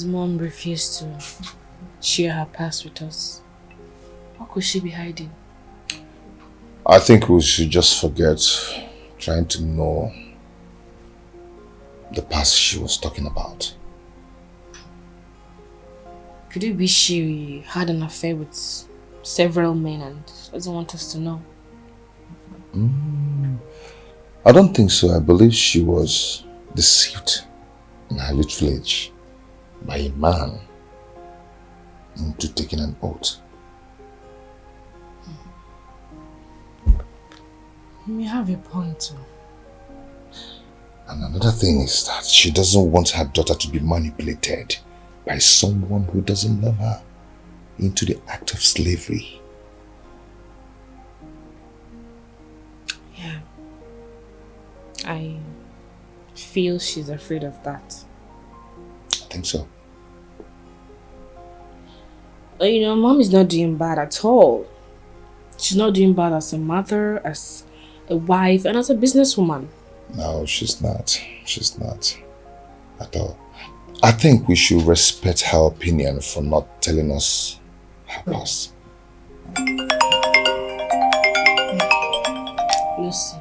mom refused to share her past with us? What could she be hiding? I think we should just forget trying to know the past she was talking about. Could it be she had an affair with several men and doesn't want us to know? I don't think so. I believe she was deceived in her youthful age by a man into taking an oath. You have a point too. And another thing is that she doesn't want her daughter to be manipulated by someone who doesn't love her into the act of slavery. Yeah. I feel she's afraid of that. I think so. But you know, mom is not doing bad at all. She's not doing bad as a mother, as a wife, and as a businesswoman. No, she's not. She's not. At all. I think we should respect her opinion for not telling us her past. Lucy.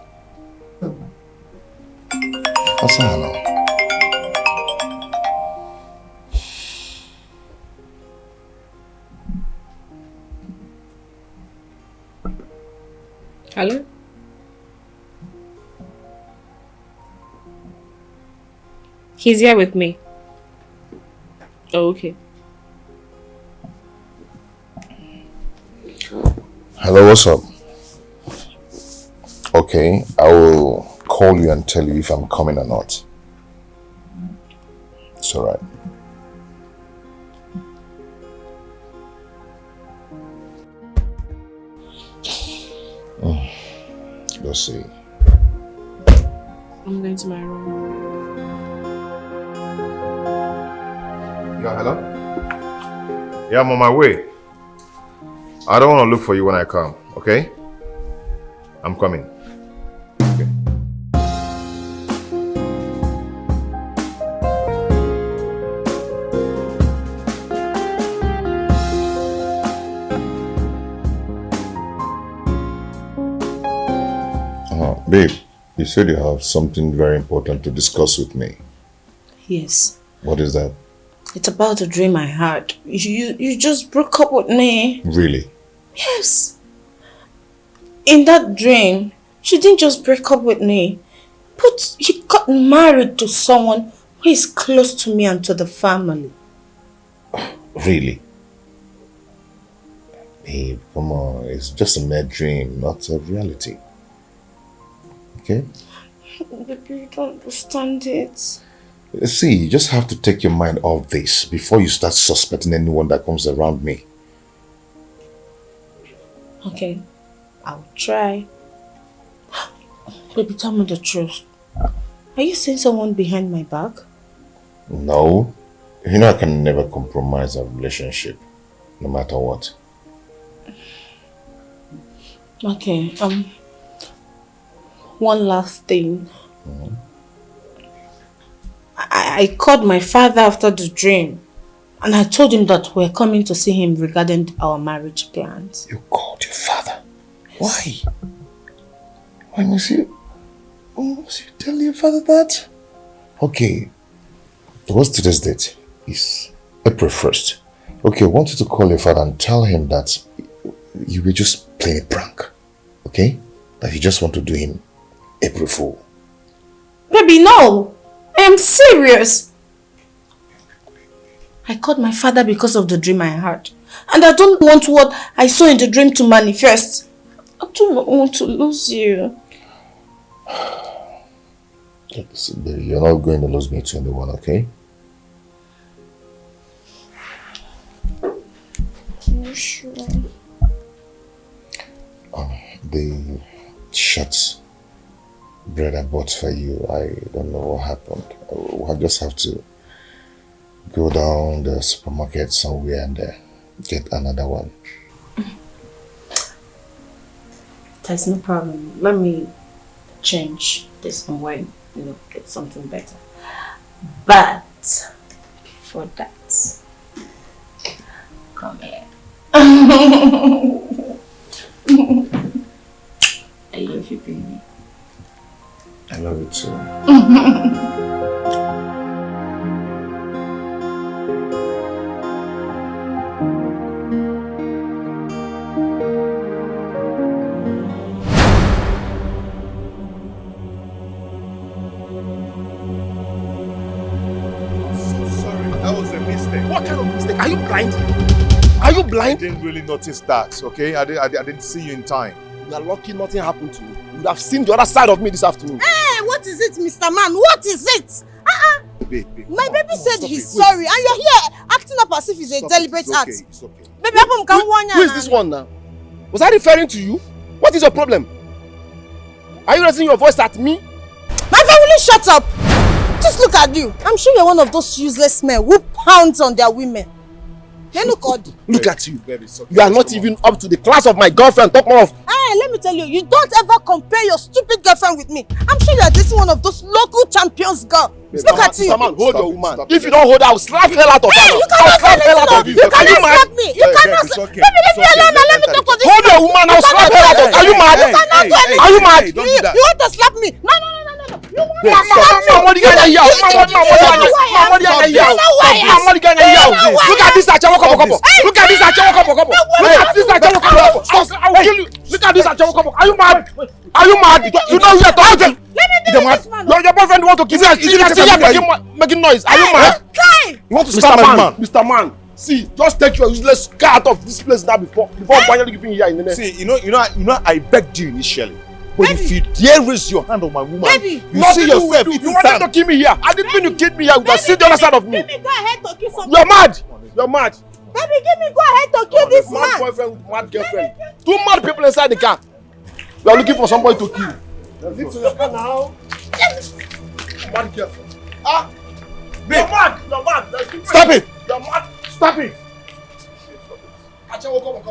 What's her now? Hello? He's here with me. Oh, okay. Hello, what's up? Okay, I will call you and tell you if I'm coming or not. It's alright. Let's see. I'm going to my room. Yeah, hello? Yeah, I'm on my way. I don't want to look for you when I come, okay? I'm coming. Okay. Babe, you said you have something very important to discuss with me. Yes. What is that? It's about a dream I had. You just broke up with me. Really? Yes. In that dream, she didn't just break up with me, but you got married to someone who is close to me and to the family. Really? Babe, come on. It's just a mere dream, not a reality. Okay? Baby, you don't understand it. See, you just have to take your mind off this before you start suspecting anyone that comes around me. Okay, I'll try. Baby, tell me the truth. Are you seeing someone behind my back? No. You know I can never compromise a relationship, no matter what. Okay, one last thing. I called my father after the dream and I told him that we're coming to see him regarding our marriage plans. You called your father? Why? Why must you tell your father that? Okay, what's today's date? It's April 1st. Okay, I want you to call your father and tell him that you were just playing a prank. Okay? That you just want to do him April Fool. Baby, no! I am serious! I called my father because of the dream I had. And I don't want what I saw in the dream to manifest. I don't want to lose you. Listen, baby, you're not going to lose me to anyone, okay? Are you sure? The shots bread I bought for you, I don't know what happened. I just have to go down the supermarket somewhere and get another one. There's no problem. Let me change this and wait, get something better. But for that, Come here. I love you, baby. I love you too. What kind of mistake? Are you blind? Are you blind? I didn't really notice that, okay? I didn't see you in time. You are lucky nothing happened to me. You would have seen the other side of me this afternoon. Hey, what is it, Mr. Man? What is it? Babe, My baby said he's sorry, and you're here acting up as if it's a deliberate act. It's okay. Baby, Who is this one now? Was I referring to you? What is your problem? Are you raising your voice at me? My family, shut up! Just look at you. I'm sure you're one of those useless men who pounds on their women. Then look at you. Look at you. Baby, it's okay. You are not even up to the class of my girlfriend. Talk more of. Hey, let me tell you, you don't ever compare your stupid girlfriend with me. I'm sure you're dating one of those local champions, girl. Look at you. Mr. Man, hold your woman. Stop If it. you don't hold her, I'll slap hell out of her. Hey, you cannot slap hell out of you. You cannot slap me. You Hey, cannot babe, it's slap okay. Baby, leave me It's okay. alone and let me talk to this Hold your woman, I'll slap hell out of you. Are you mad? You cannot do anything. Are you mad? Hey, don't do that. You want to slap me? No. You want to Babe, slap stop. me? Look at this achawo kopo. Look at this achawo kopo. I'll kill you. Look at this achawo kopo. Are you mad? Are you mad? You know who you're talking to? Let me do this, man. Your boyfriend want to kill you. Is making noise. Are you mad? Okay. You want to stop man? Mr. Man. See, just take your useless car out of this place now before finally giving you here in the next. See, you know, I begged you initially. But if you dare raise your hand on my woman, Baby. you see yourself. You wanted to kill me here. I didn't mean you killed me here. You can see the other side of me. Give me go ahead to kill somebody. You're mad. You're mad. Baby, give me go ahead to kill this Mad man. boyfriend with mad girlfriend. Two mad people inside the car. You are looking for somebody to kill. Leave to your car now. Mad girlfriend. You're mad. You're mad. Stop it! You're mad. Stop it. Don't worry.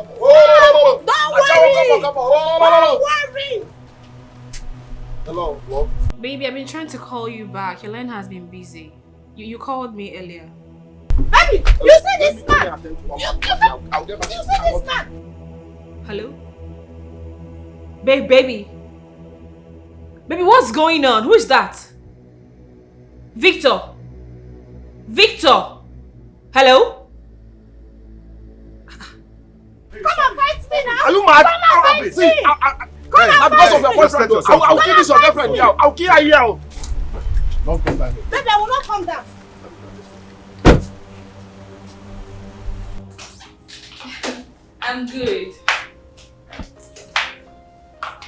Don't worry. Hello, love. Baby, I've been trying to call you back. Your line has been busy. You called me earlier. Baby, you see this man? You see this man? Hello? Baby. Baby, what's going on? Who is that? Victor? Hello? Come and fight me now. Are you mad? Come and fight me. Because of your boyfriend. I'll kill this your girlfriend here. I'll kill her here. Don't come back. Baby, I will not come down. I'm good.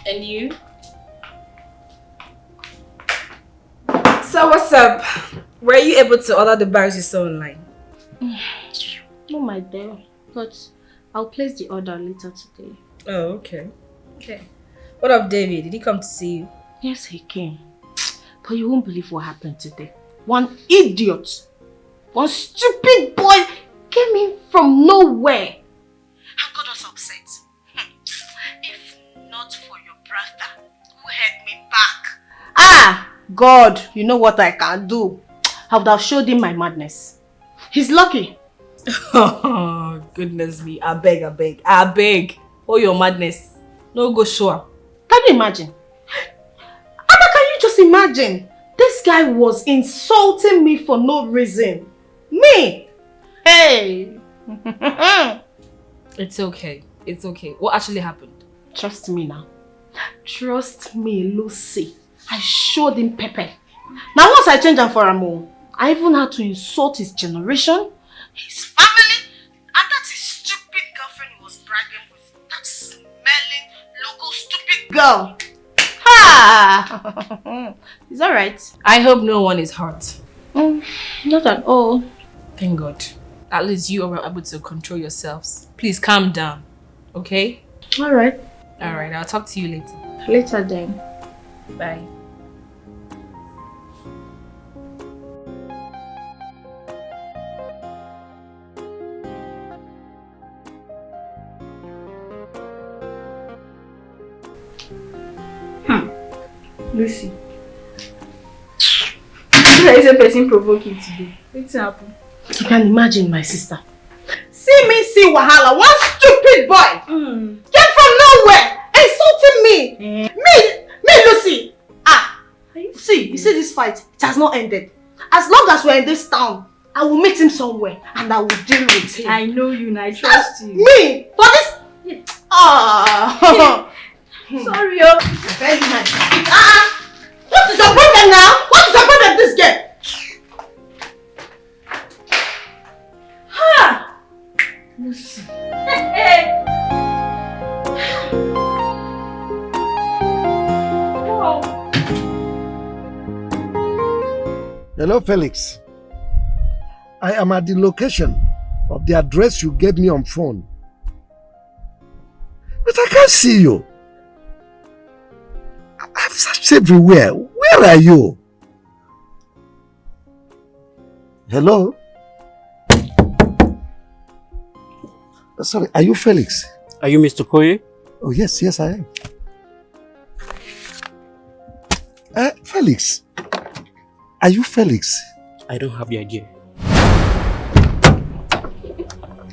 And you? So what's up? Were you able to order the bags you saw online? No, my dear. But I'll place the order later today. Oh, okay. What of David? Did he come to see you? Yes, he came. But you won't believe what happened today. One idiot, one stupid boy came in from nowhere and got us upset. If not for your brother who held me back. God, you know what I can do. I would have showed him my madness. He's lucky. Oh, goodness me. I beg. Oh, your madness. No, go show up. Can you imagine? Abba, can you just imagine? This guy was insulting me for no reason. Me? Hey! It's okay. What actually happened? Trust me now. Trust me, Lucy. I showed him pepper. Now once I change him for a move, I even had to insult his generation, his family, and that his stupid girlfriend he was bragging with. That smelling, local stupid girl. Ha! It's alright. I hope no one is hurt. Not at all. Thank God. At least you are able to control yourselves. Please calm down. Okay? Alright. Alright, I'll talk to you later. Later then. Bye. Lucy. There is a person provoking today. What's happened? You can imagine my sister. See me, see Wahala, one stupid boy came from nowhere, insulting me. Me, Lucy. See, you see this fight, it has not ended. As long as we're in this town, I will meet him somewhere and I will deal with him. I know you and I trust you. Me? For this? Sorry, Very nice. What is your problem now? What is your problem this game? Lucy. Hello, Felix. I am at the location of the address you gave me on phone. But I can't see you. I've searched everywhere. Where are you? Hello? Sorry, are you Felix? Are you Mr. Koye? Oh, yes, I am. Felix. Are you Felix? I don't have the idea.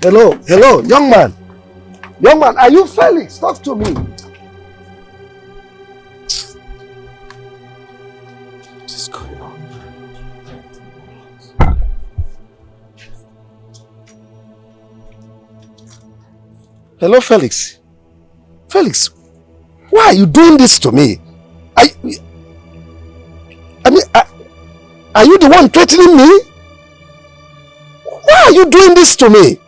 Hello, young man. Young man, are you Felix? Talk to me. What is going on? Hello, Felix. Felix, why are you doing this to me? Are you the one threatening me? Why are you doing this to me?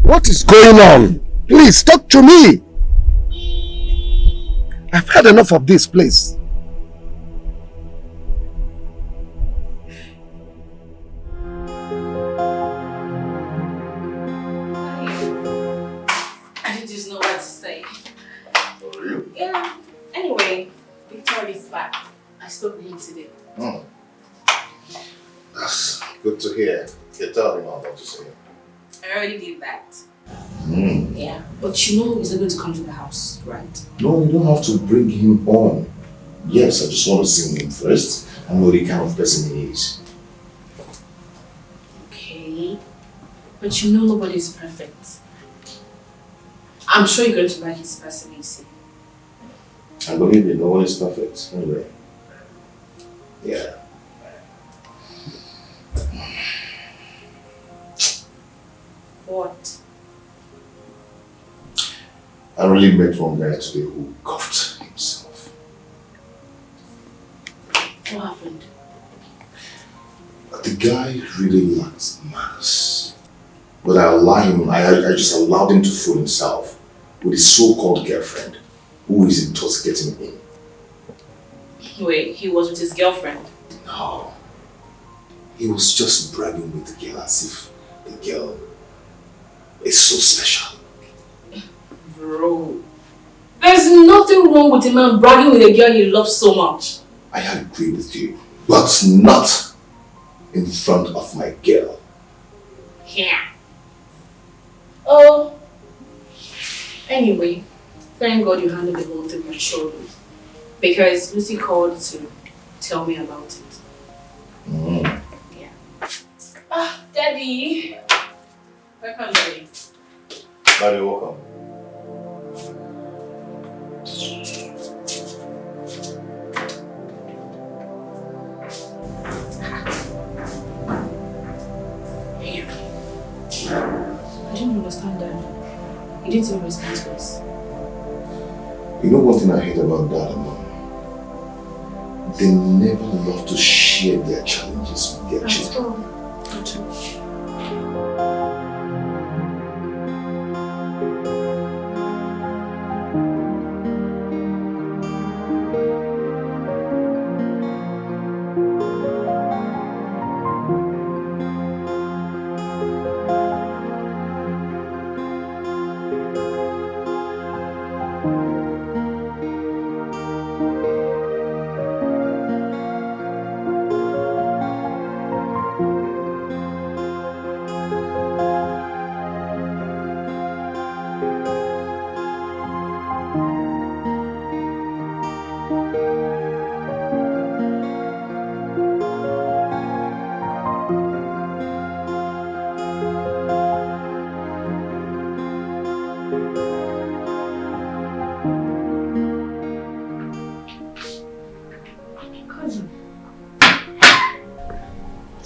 What is going on? Please talk to me. I've had enough of this place. I just know what to say. Yeah. Anyway, Victor is back. I spoke to him today. That's good to hear. You tell him what to say. I already did that. Yeah. But you know he's not going to come to the house, right? No, you don't have to bring him on. Yes, I just want to see him first and know the kind of person he is. Okay. But you know nobody is perfect. I'm sure you're going to like his personality. I believe me, no one is perfect. Anyway. Yeah. What? I really met one guy today who cuffed himself. What happened? The guy really lacks manners. But I just allowed him to fool himself with his so-called girlfriend, who is intoxicating him. Wait, he was with his girlfriend? No. He was just bragging with the girl as if the girl is so special. Bro, there's nothing wrong with a man bragging with a girl he loves so much. I agree with you, but not in front of my girl. Yeah. Oh. Anyway, thank God you handled the whole thing maturely. Because Lucy called to tell me about it. Yeah. Daddy. Welcome, Daddy. Daddy, welcome. I didn't understand that. He didn't even respond to us. You know one thing I hate about Dad and Mom? They never love to share their challenges with their children. At all.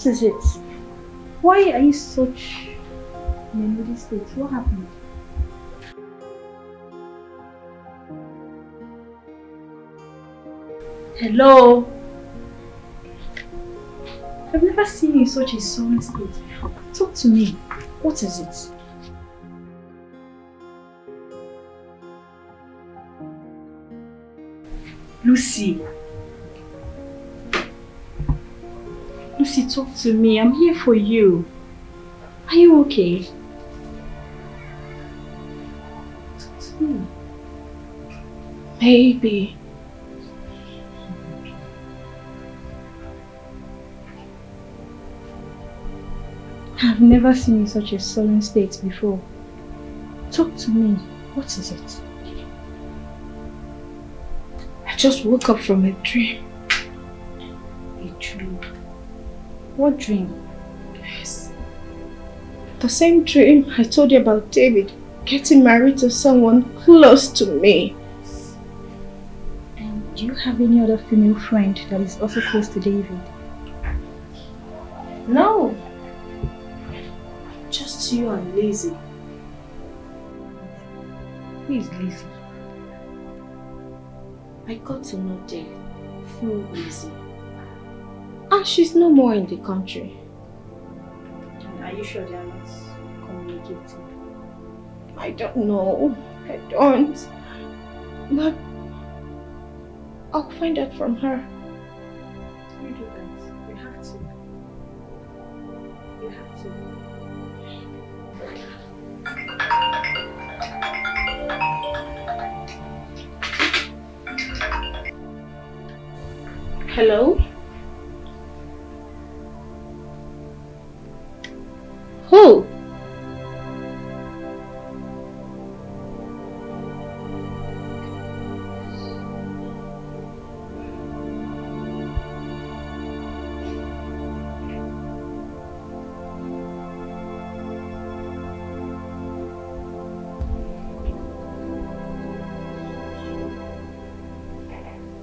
What is it? Why are you such in a moody state? What happened? Hello? I've never seen you in such a sullen state before. Talk to me. What is it? Lucy. Lucy, talk to me. I'm here for you. Are you okay? Talk to me. Baby. I've never seen you in such a sullen state before. Talk to me. What is it? I just woke up from a dream. A dream? What dream? Yes. The same dream I told you about David getting married to someone close to me. And do you have any other female friend that is also close to David? No. Just you and Lizzie. Who is Lizzie? I got to know David through Lizzie. And she's no more in the country. And are you sure they are not communicating? I don't know. I don't. But I'll find out from her. You do that. You have to. You have to. Hello? Who?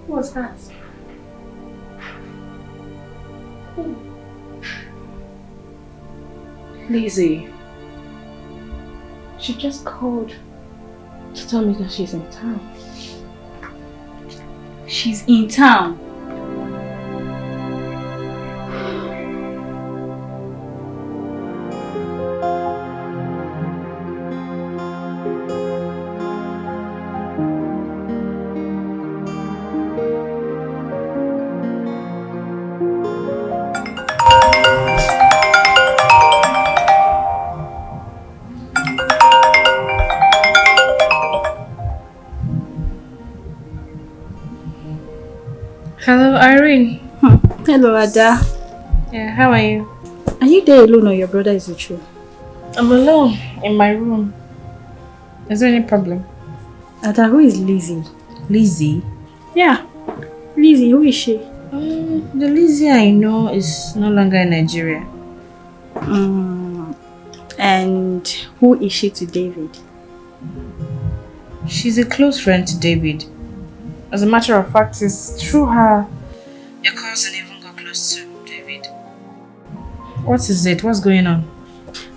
What's that? Lizzie. She just called to tell me that she's in town. She's in town? Hello, Irene. Hello, Ada. Yeah, how are you? Are you there alone or your brother is with you? I'm alone in my room. Is there any problem? Ada, who is Lizzie? Lizzie? Yeah. Lizzie, who is she? The Lizzie I know is no longer in Nigeria. And who is she to David? She's a close friend to David. As a matter of fact, it's through her your cousin even got close to David. What is it? What's going on?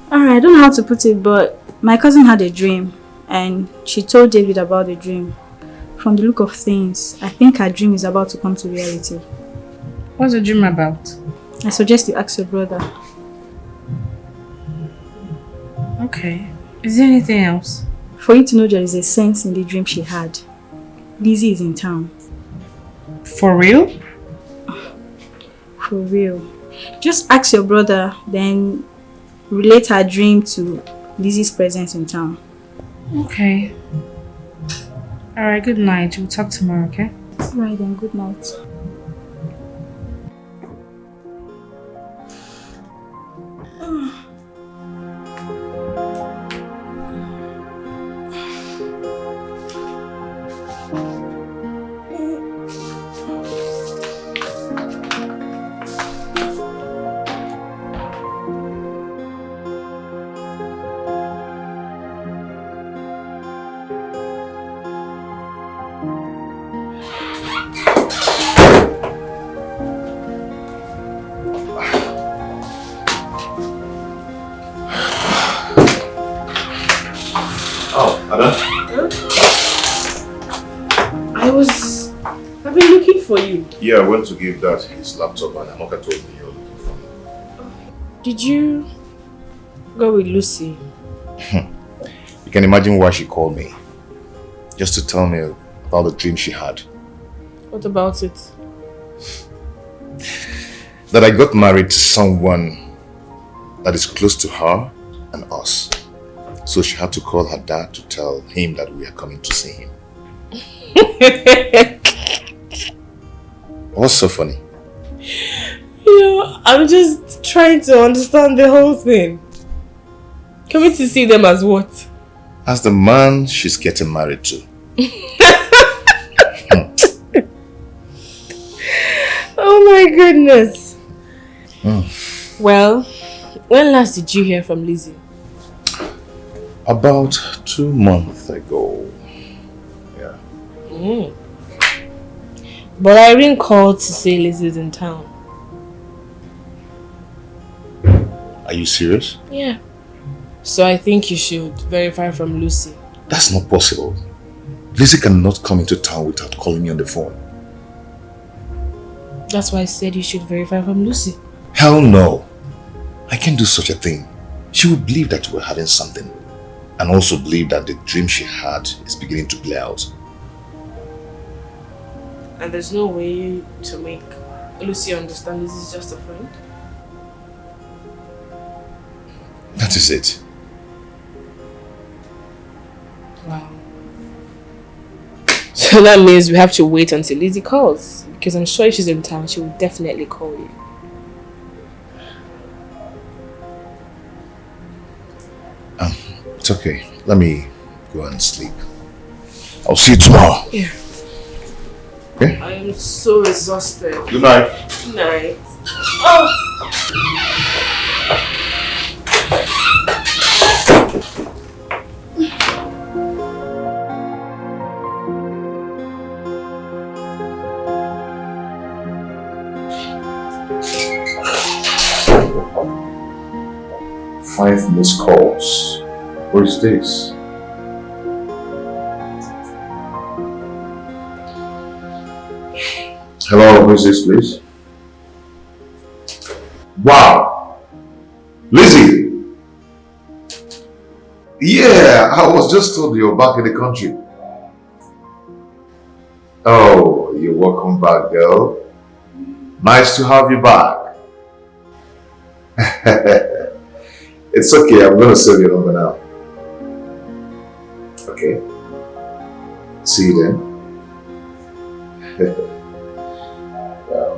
Alright, I don't know how to put it, but my cousin had a dream and she told David about the dream. From the look of things, I think her dream is about to come to reality. What's the dream about? I suggest you ask your brother. Okay. Is there anything else? For you to know there is a sense in the dream she had. Lizzie is in town. For real? For real. Just ask your brother, then relate her dream to Lizzie's presence in town. Okay. Alright, good night. We'll talk tomorrow, okay? Right then, good night. Ada? I've been looking for you. Yeah, I went to give Dad his laptop and Amoka told me you were looking for me. Did you go with Lucy? You can imagine why she called me. Just to tell me about the dream she had. What about it? That I got married to someone that is close to her and us. So she had to call her dad to tell him that we are coming to see him. What's so funny? I'm just trying to understand the whole thing. Coming to see them as what? As the man she's getting married to. Oh my goodness. Well, when last did you hear from Lizzie? About 2 months ago. Yeah. But Irene called to say Lizzie's in town. Are you serious? Yeah. So I think you should verify from Lucy. That's not possible. Lizzie cannot come into town without calling me on the phone. That's why I said you should verify from Lucy. Hell no. I can't do such a thing. She would believe that we're having something. And also believe that the dream she had is beginning to play out. And there's no way to make Lucy understand this is just a friend? That is it. Wow. So that means we have to wait until Lizzie calls. Because I'm sure if she's in town, she will definitely call you. It's okay. Let me go and sleep. I'll see you tomorrow. Yeah. Okay? I am so exhausted. Good night. Good night. Oh! 5 missed calls. What is this? Hello, who is this, please? Wow! Lizzie! Yeah, I was just told you're back in the country. Oh, you're welcome back, girl. Nice to have you back. It's okay, I'm gonna save your number now. Okay. See you then. Wow.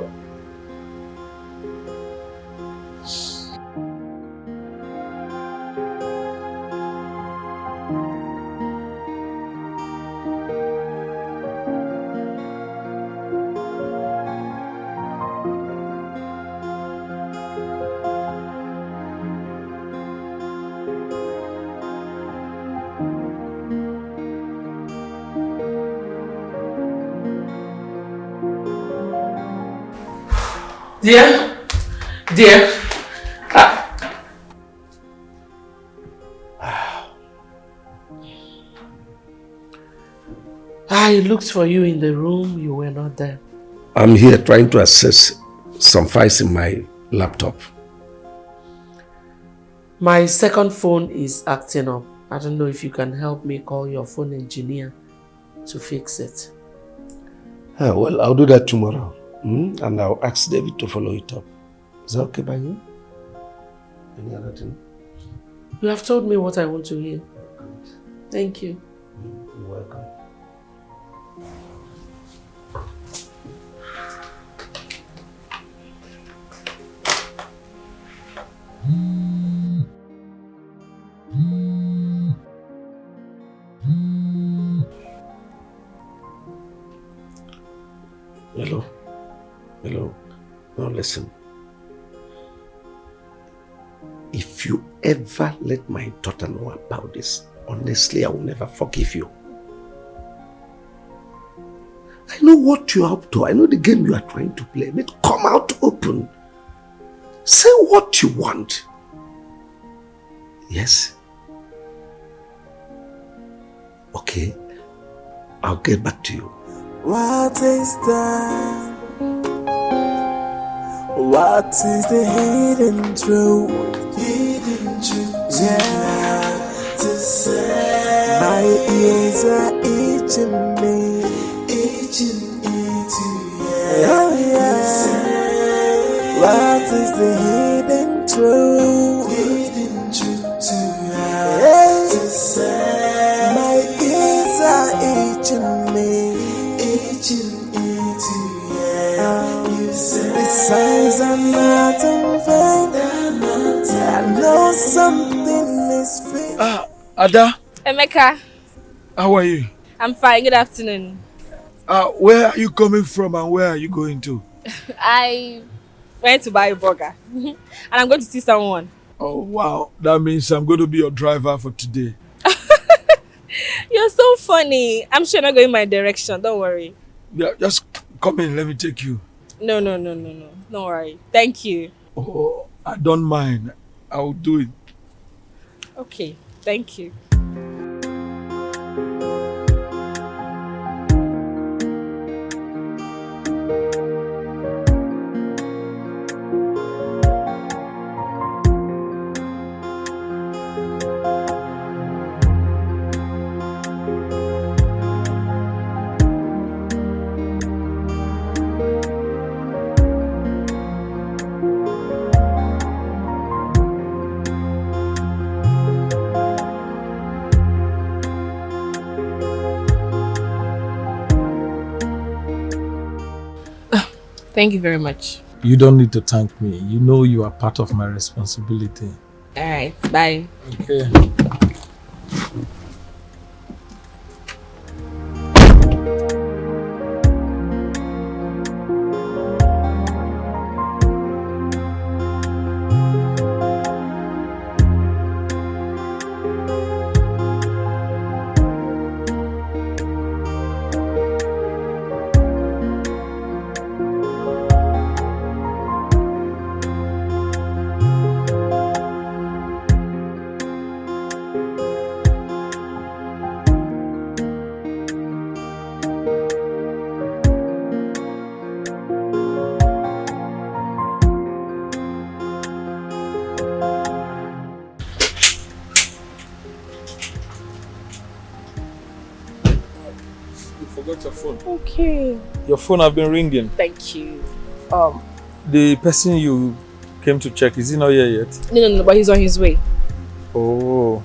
Dear. I looked for you in the room, you were not there. I'm here trying to access some files in my laptop. My second phone is acting up. I don't know if you can help me call your phone engineer to fix it. Well, I'll do that tomorrow. And I'll ask David to follow it up. Is that okay by you? Any other thing? You have told me what I want to hear. Thank you. You're welcome. Hello? Hello? Now listen. If you ever let my daughter know about this, honestly, I will never forgive you. I know what you're up to. I know the game you are trying to play. But come out open. Say what you want. Yes? Okay. I'll get back to you. What is that? What is the hidden truth? Hidden truth. Yeah, to say. My ears are itching me. Itching, yeah. Oh yeah. What is the hidden truth? Hidden truth. Yeah, to say. My ears are itching me. Itching, yeah. Besides, I'm not in vain. I know something is fake. Ada. Emeka. How are you? I'm fine. Good afternoon. Where are you coming from and where are you going to? I went to buy a burger. And I'm going to see someone. Oh, wow. That means I'm going to be your driver for today. You're so funny. I'm sure you're not going my direction. Don't worry. Yeah, just come in. Let me take you. No. Don't worry. Thank you. Oh, I don't mind. I'll do it. Okay. Thank you. Thank you very much. You don't need to thank me. You know you are part of my responsibility. Alright, bye. Okay. Your phone. Okay. Your phone have been ringing. Thank you. The person you came to check, is he not here yet? No, but he's on his way. Oh,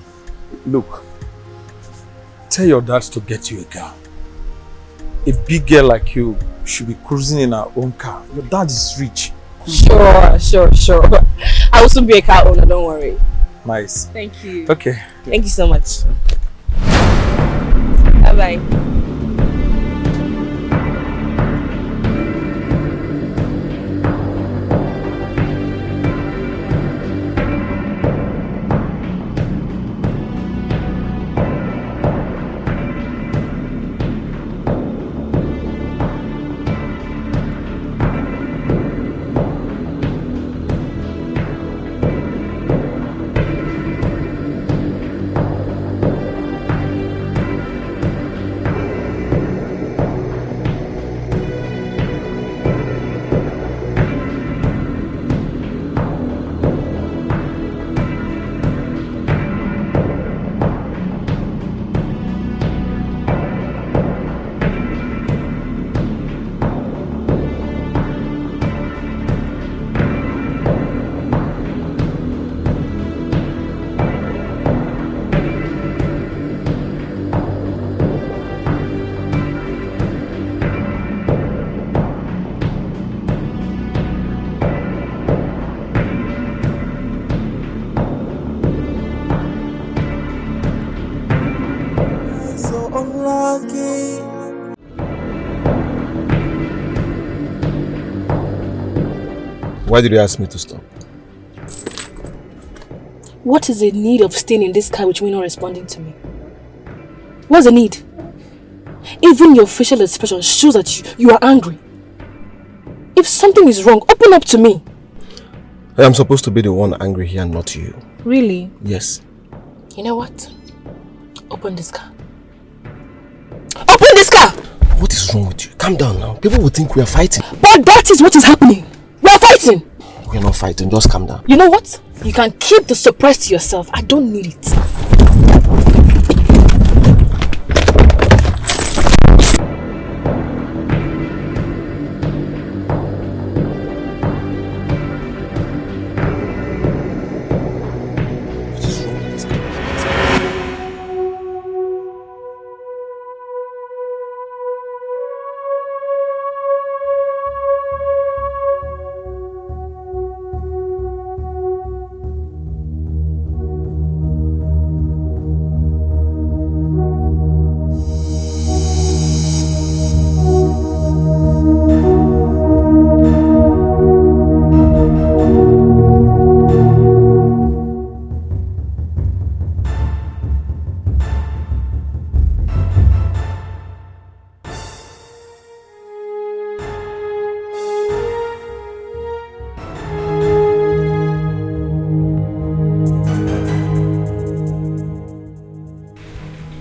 look. Tell your dad to get you a girl. A big girl like you should be cruising in her own car. Your dad is rich. Sure. I will soon be a car owner, don't worry. Nice. Thank you. Okay. Thank you so much. Bye-bye. Why did you ask me to stop? What is the need of staying in this car with me not responding to me? What's the need? Even your facial expression shows that you are angry. If something is wrong, open up to me. I am supposed to be the one angry here, not you. Really? Yes. You know what? Open this car. this car. What is wrong with you? Calm down now. People will think we are fighting. But that is what is happening. We are fighting. We are not fighting. Just calm down. You know what? You can keep the surprise to yourself. I don't need it.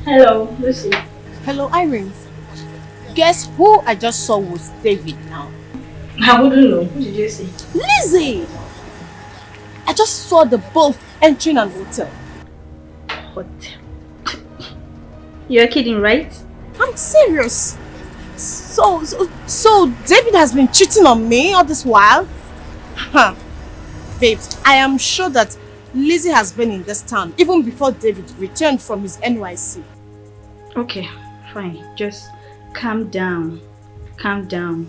Hello, Lucy. Hello, Irene. Guess who I just saw was David now? I wouldn't know. Who did you see? Lizzie! I just saw the both entering an hotel. What? You're kidding, right? I'm serious. So David has been cheating on me all this while? Huh. Babes, I am sure that Lizzie has been in this town even before David returned from his NYC. Okay, fine. Just calm down. Calm down.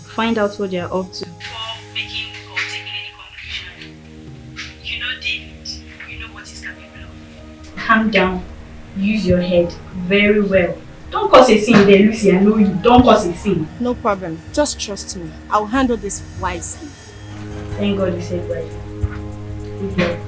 Find out what they are up to. Before making or taking any conclusion. You know David. You know what he's capable of. Calm down. Use your head very well. Don't cause a scene there, Lucy. I know you. Don't cause a scene. No problem. Just trust me. I'll handle this wisely. Thank God you said right. Good luck.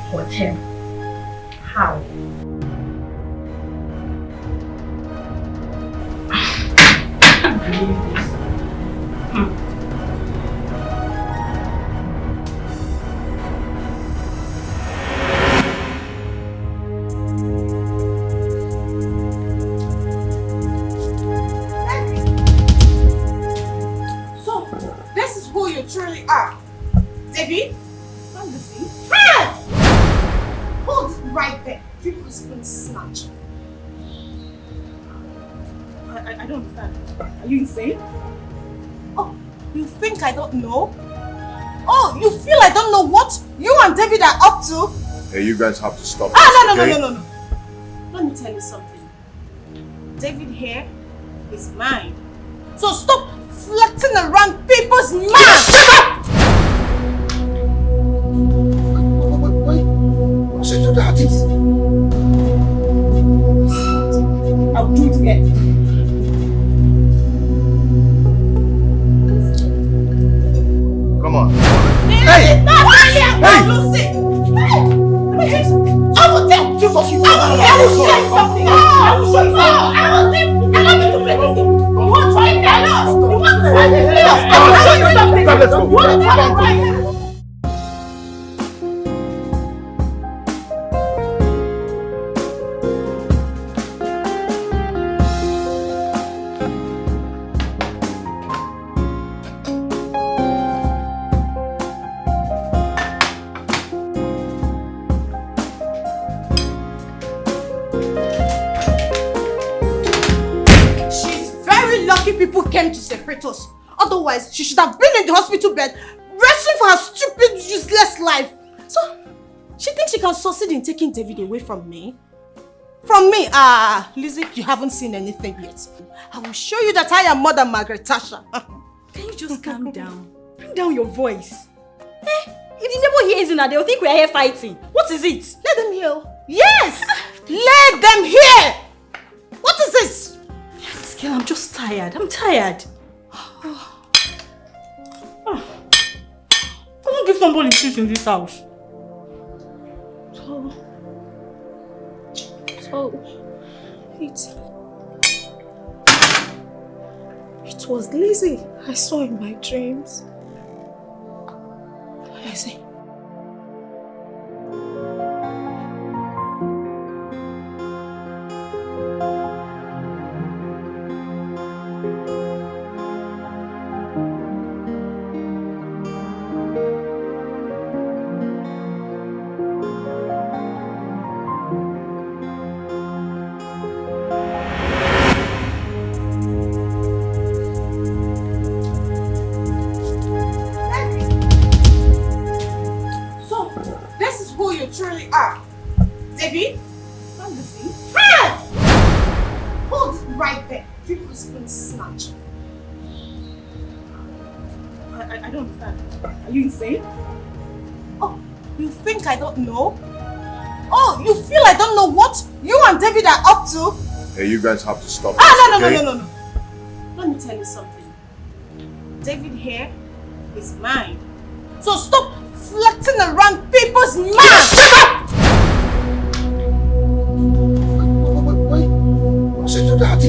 Hotel. How? I can't believe this. So, this is who you truly are. David? Not Lucy. Hey! Hold it right there. You husband snatch. I don't understand. Are you insane? Oh, you think I don't know? Oh, you feel I don't know what you and David are up to? Hey, you guys have to stop. No. Let me tell you something. David here is mine. So stop flirting around people's minds! What's it to that? I'll do it again. Come on. Hey! Hey! Lucy! Hey! I will tell you something. I will show you something. I will show you something. I want you to play this game. You want to try it? I know. You want to try it? I will show you something. Let's go. You want to try it? People came to separate us. Otherwise, she should have been in the hospital bed, wrestling for her stupid, useless life. So, she thinks she can succeed in taking David away from me? From me? Lizzie, you haven't seen anything yet. I will show you that I am more than Margaret Tasha. Can you just calm down? Bring down your voice. If the neighbor hears it, they'll think we are here fighting. What is it? Let them hear. Yes! Let them hear! What is it? Girl, I'm just tired. I'm tired. I don't give somebody peace in this house. So it was Lizzie I saw in my dreams. I say? I don't understand. Are you insane? Oh, you think I don't know? Oh, you feel I don't know what you and David are up to? Hey, you guys have to stop. No. Let me tell you something. David here is mine. So stop flirting around people's minds! Shut up! Wait. What's it to that?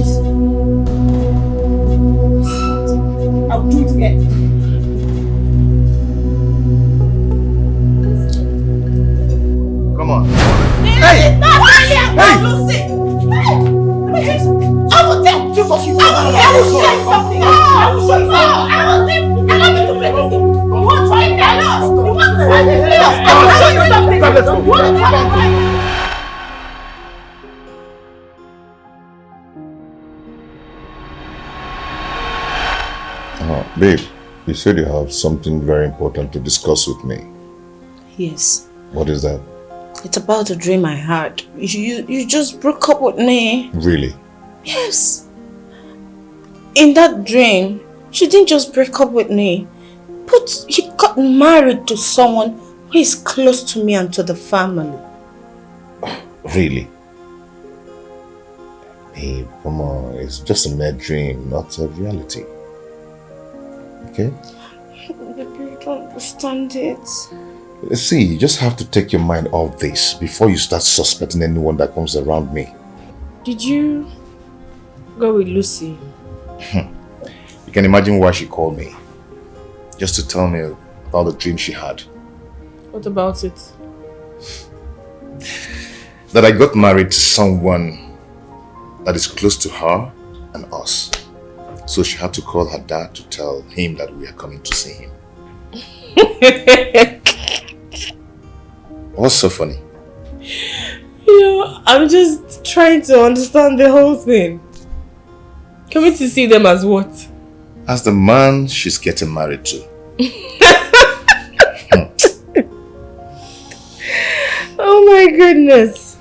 I'll do it again. Come on. Hey! Lucy! Hey! Let me tell you something. I will tell you what you want. I will show you something. I will show you something. I want you to play this game. You want to try it out? You want to try it out? I will show you something. You want to try it out? Babe, you said you have something very important to discuss with me. Yes. What is that? It's about a dream I had. You just broke up with me. Really? Yes. In that dream, she didn't just break up with me, but she got married to someone who is close to me and to the family. Really? Babe, come on. It's just a mere dream, not a reality. Okay? Baby, you don't understand it. See, you just have to take your mind off this before you start suspecting anyone that comes around me. Did you go with Lucy? You can imagine why she called me. Just to tell me about the dream she had. What about it? That I got married to someone that is close to her and us. So she had to call her dad to tell him that we are coming to see him. What's so funny? I'm just trying to understand the whole thing. Coming to see them as what? As the man she's getting married to. Oh my goodness.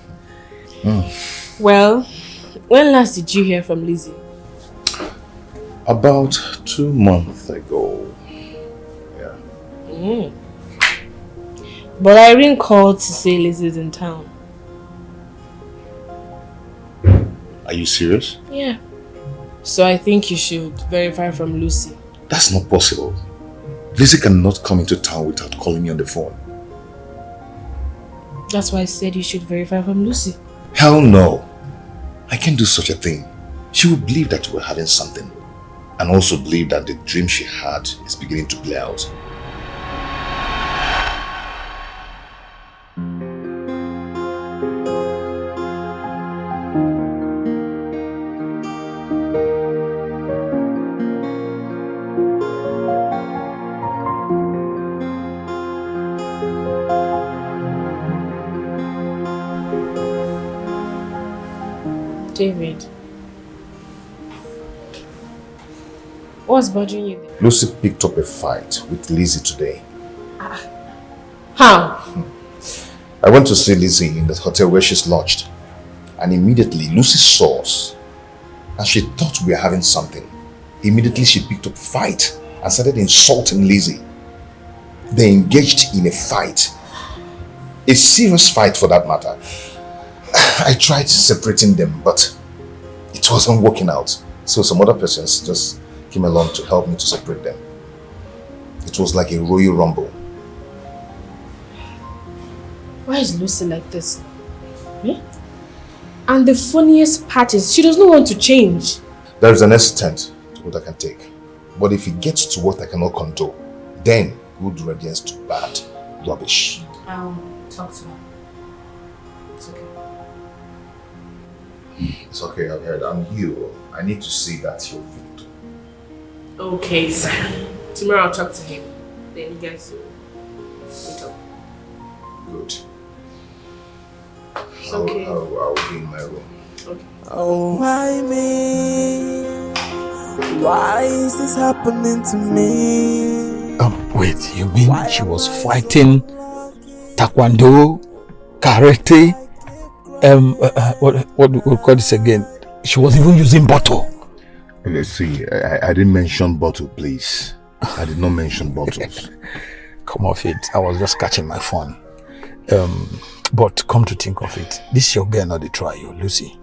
Well, when last did you hear from Lizzie? About 2 months ago. Yeah. But Irene called to say Lizzie's in town. Are you serious? Yeah. So I think you should verify from Lucy. That's not possible. Lizzie cannot come into town without calling me on the phone. That's why I said you should verify from Lucy. Hell no. I can't do such a thing. She will believe that we're having something. And also believe that the dream she had is beginning to play out. David, what's bothering you there? Lucy picked up a fight with Lizzie today. How? I went to see Lizzie in the hotel where she's lodged. And immediately Lucy saw us. And she thought we were having something. Immediately she picked up a fight and started insulting Lizzie. They engaged in a fight. A serious fight for that matter. I tried separating them, but it wasn't working out. So some other persons just came along to help me to separate them. It was like a royal rumble. Why is Lucy like this? And the funniest part is she does not want to change. There is an extent to what I can take. But if it gets to what I cannot control, then good radiance to bad rubbish. I'll talk to her. It's okay. It's okay, I've heard. And you, I need to see that you're fit. Okay, sir. Tomorrow I'll talk to him. Then you guys will meet up. Good. It's okay. I'll be in my room. Okay. Oh, why me? Why is this happening to me? Wait, you mean she was fighting taekwondo, karate, what do we call this again? She was even using bottle. Let's see, I didn't mention bottle, please. I did not mention bottles. Come off it, I was just catching my phone. But come to think of it, this your girl not the try you, Lucy.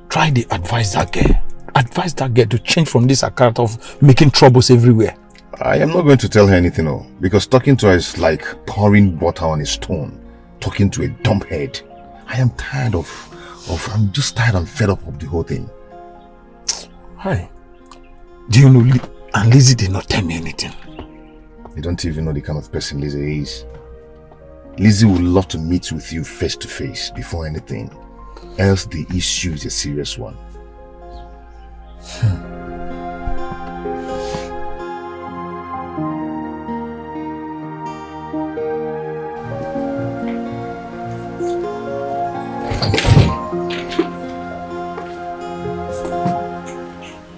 Try to advise that girl. Advise that girl to change from this account of making troubles everywhere. I am not going to tell her anything, because talking to her is like pouring water on a stone. Talking to a dumb head. I am tired I'm just tired and fed up of the whole thing. Hi. Do you know, and Lizzie did not tell me anything. You don't even know the kind of person Lizzie is. Lizzie would love to meet with you face to face before anything. Else the issue is a serious one.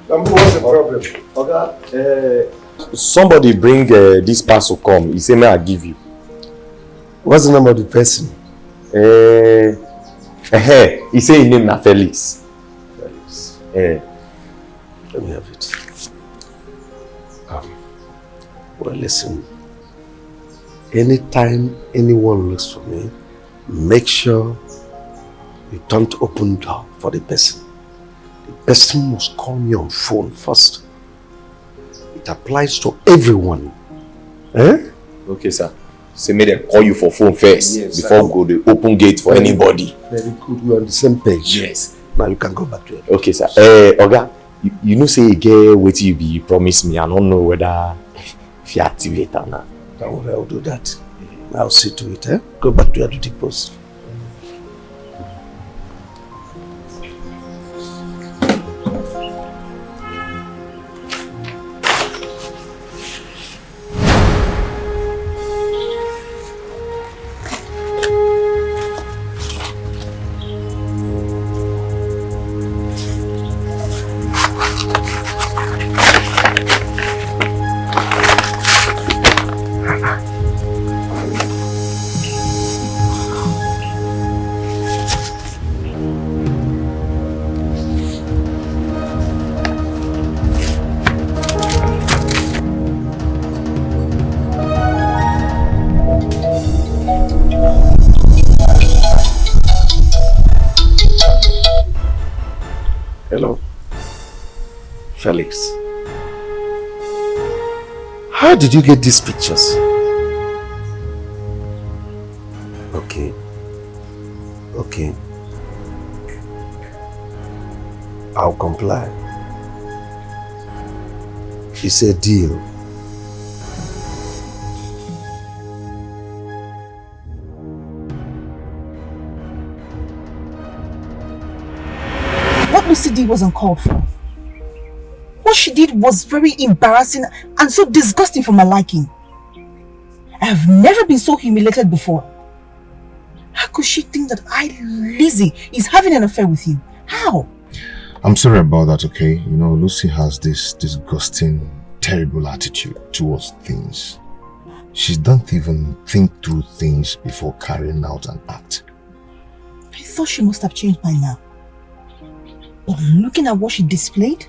What's the problem? Okay. Somebody bring this parcel come. He say, may I give you? What's the name of the person? He say his name na Felix. Felix. Let me have it. Well, listen. Anytime anyone looks for me, make sure you don't open the door for the person. The person must call me on phone first. It applies to everyone. Okay, sir. So may they call you for phone first before go the open gate for anybody. Very good. We're on the same page. Yes. Now you can go back to it. Okay, sir. Oga, you know say again what you promise me. I don't know whether if you activate or not. Don't worry, I'll do that. I'll see to it. Go back to your duty post. Hello, Felix. How did you get these pictures? Okay. I'll comply. It's a deal. What Lucy did wasn't called for. What she did was very embarrassing and so disgusting for my liking. I have never been so humiliated before. How could she think that Lizzie, is having an affair with you? How? I'm sorry about that, okay? You know, Lucy has this disgusting, terrible attitude towards things. She doesn't even think through things before carrying out an act. I thought she must have changed by now. But looking at what she displayed,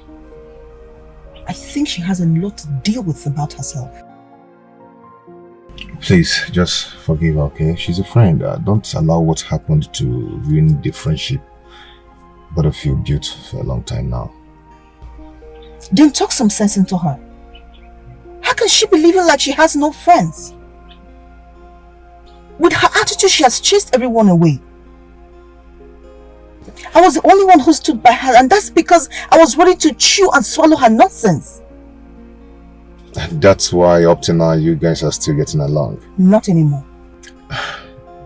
I think she has a lot to deal with about herself. Please, just forgive her, okay? She's a friend. Don't allow what happened to ruin the friendship both of you built for a long time now. Then talk some sense into her. How can she be living like she has no friends? With her attitude, she has chased everyone away. I was the only one who stood by her, and that's because I was ready to chew and swallow her nonsense. And that's why up to now you guys are still getting along. Not anymore.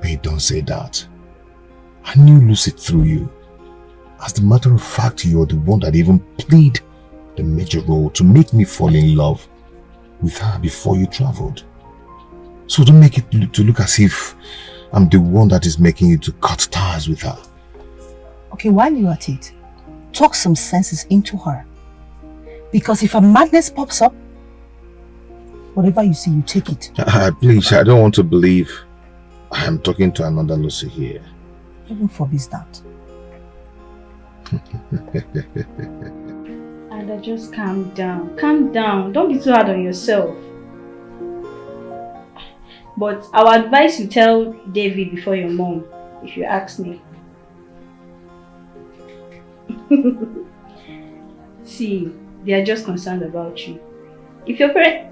Babe, don't say that. I knew Lucy through you. As a matter of fact, you're the one that even played the major role to make me fall in love with her before you traveled. So don't make it to look as if I'm the one that is making you to cut ties with her. Okay, while you're at it, talk some senses into her. Because if a madness pops up, whatever you see, you take it. Please, I don't want to believe I am talking to another Lucy here. Heaven forbids that. Ada, just calm down. Calm down. Don't be too hard on yourself. But I would advise you tell David before your mom, if you ask me. See, they are just concerned about you. If your parents,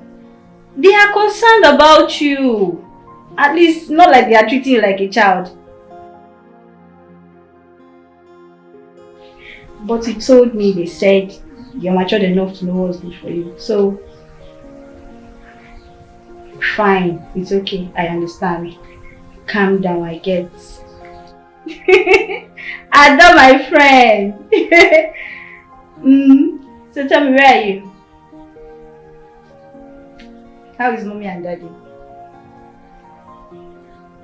they are concerned about you. At least, not like they are treating you like a child. But you told me, they said you're matured enough to know what's good for you. So, fine, it's okay, I understand. Calm down, I get. Ada, my friend. So tell me, where are you? How is mommy and daddy?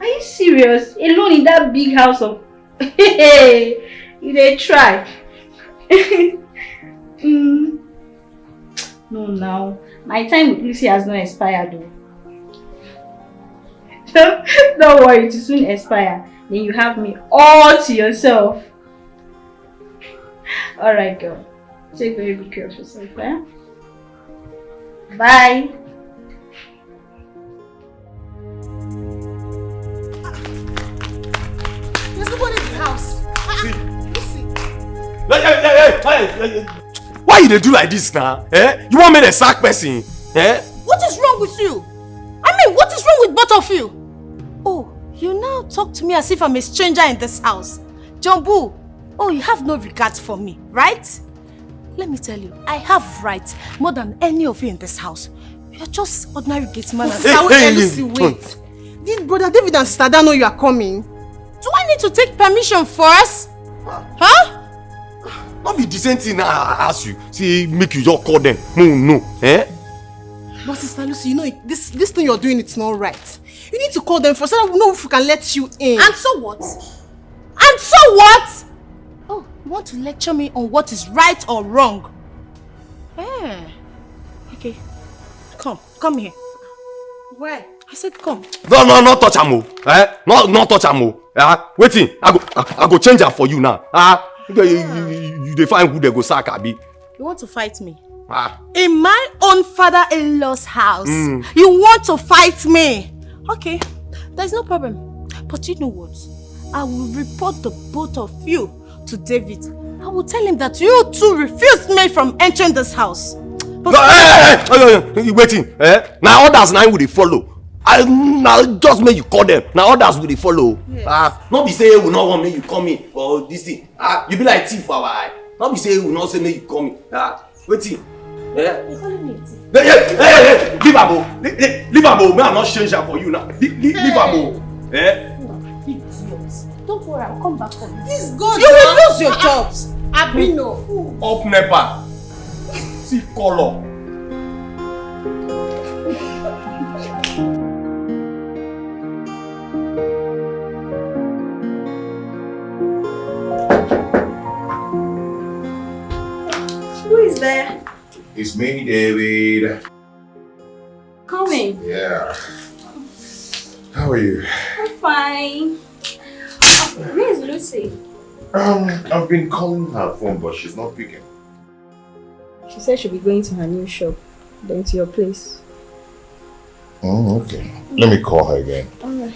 Are you serious? Alone in that big house of... You they try. No, now. My time with Lucy has not expired though. Don't worry, it will soon expire. Then you have me all to yourself. Alright, girl. Take very good care of yourself, eh? Bye. There's nobody in the house. Why you dey do like this now? Eh? You want me to sack person? Eh? What is wrong with you? I mean, what is wrong with both of you? Oh, you now talk to me as if I'm a stranger in this house. Jumbo, oh, you have no regard for me, right? Let me tell you, I have rights more than any of you in this house. You're just ordinary gate man and Lucy, wait. Did Brother David and Sister Dan know you are coming? Do I need to take permission first? Huh? Not be the same thing I ask you. See, make you just call them. No, eh? But Sister Lucy, you know, this thing you're doing, it's not right. You need to call them first so that we know if we can let you in. And so what? And so what? Oh, you want to lecture me on what is right or wrong? Eh. Okay. Come here. Where? I said come. No, not touch am. Eh? Not touch am. Waiting. I go change am for you now. You define who they go sack, abi. You want to fight me? In my own father-in-law's house. You want to fight me? Okay, there's no problem. But you know what? I will report the both of you to David. I will tell him that you two refused me from entering this house. But hey, waiting. Now others now will they follow. Now just make you call them. Now others will they follow. Yes. Not be say we not want me you come in or this thing. You be like thief for our eye. Not be say we not say me you come in. Waiting. Hey, leave abo. Leave abo. Me I'm not changing for you now. Leave abo. Don't worry, I'll come back for you. Please go. You will lose your jobs. Abino. Up never. See color. Who is there? It's me, David. Come in. Yeah. How are you? I'm fine. Where is Lucy? I've been calling her phone, but she's not picking. She said she'll be going to her new shop, then to your place. Oh, okay. Let me call her again. Alright.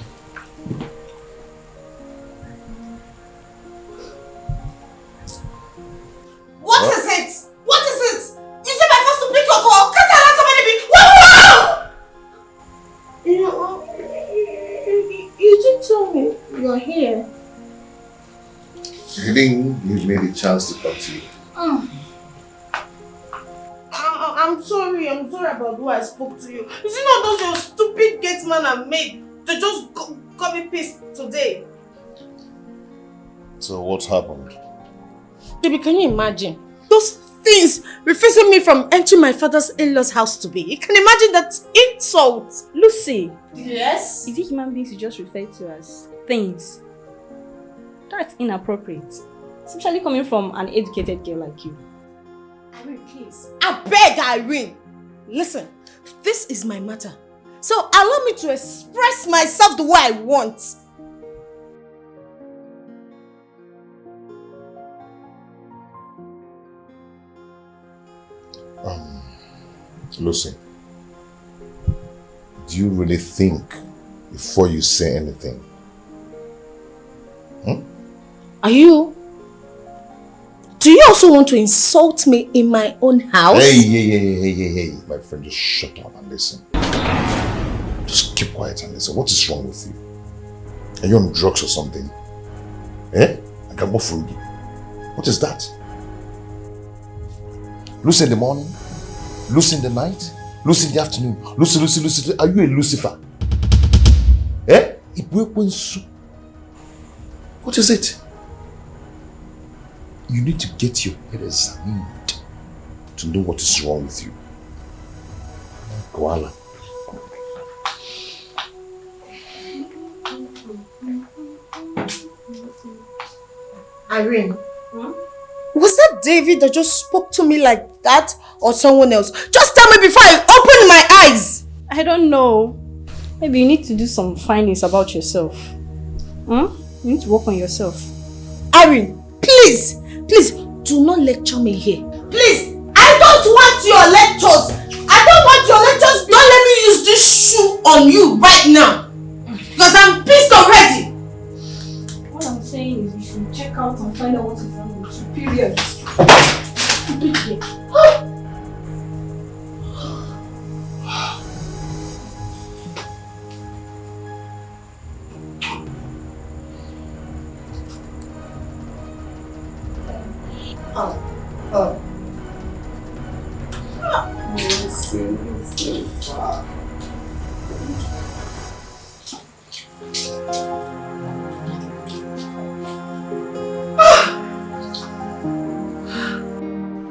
What is it? What is it? You said my first to pick your call. Can't I let somebody be? Wow! You didn't tell me you're here. You didn't give me the chance to talk to you. I'm I'm sorry about who I spoke to you. Is it not those your stupid gate man and maid? They just got me pissed today. So what happened? Baby, can you imagine? Those things refusing me from entering my father's in-laws house to be. You can imagine that insult. Lucy. Yes? Is it human beings you just refer to as things? That's inappropriate. Especially coming from an educated girl like you. Irene, please. I beg, Irene. Listen, this is my matter. So allow me to express myself the way I want. Lucy, do you really think before you say anything? Are you? Do you also want to insult me in my own house? Hey, my friend, just shut up and listen. Just keep quiet and listen. What is wrong with you? Are you on drugs or something? I can go through you. What is that? Lucy in the morning? Lucy in the night? Lucy in the afternoon? Lucy. Are you a Lucifer? What is it? You need to get your head examined to know what is wrong with you. Koala. Irene, was that David that just spoke to me like that or someone else? Just tell me before I open my eyes! I don't know. Maybe you need to do some findings about yourself. You need to work on yourself. Irene, please do not lecture me here. Please, I don't want your lectures. I don't want your lectures. Don't let me use this shoe on you right now. Because I'm pissed already. What I'm saying is you should check out and find out what is wrong with you. Period.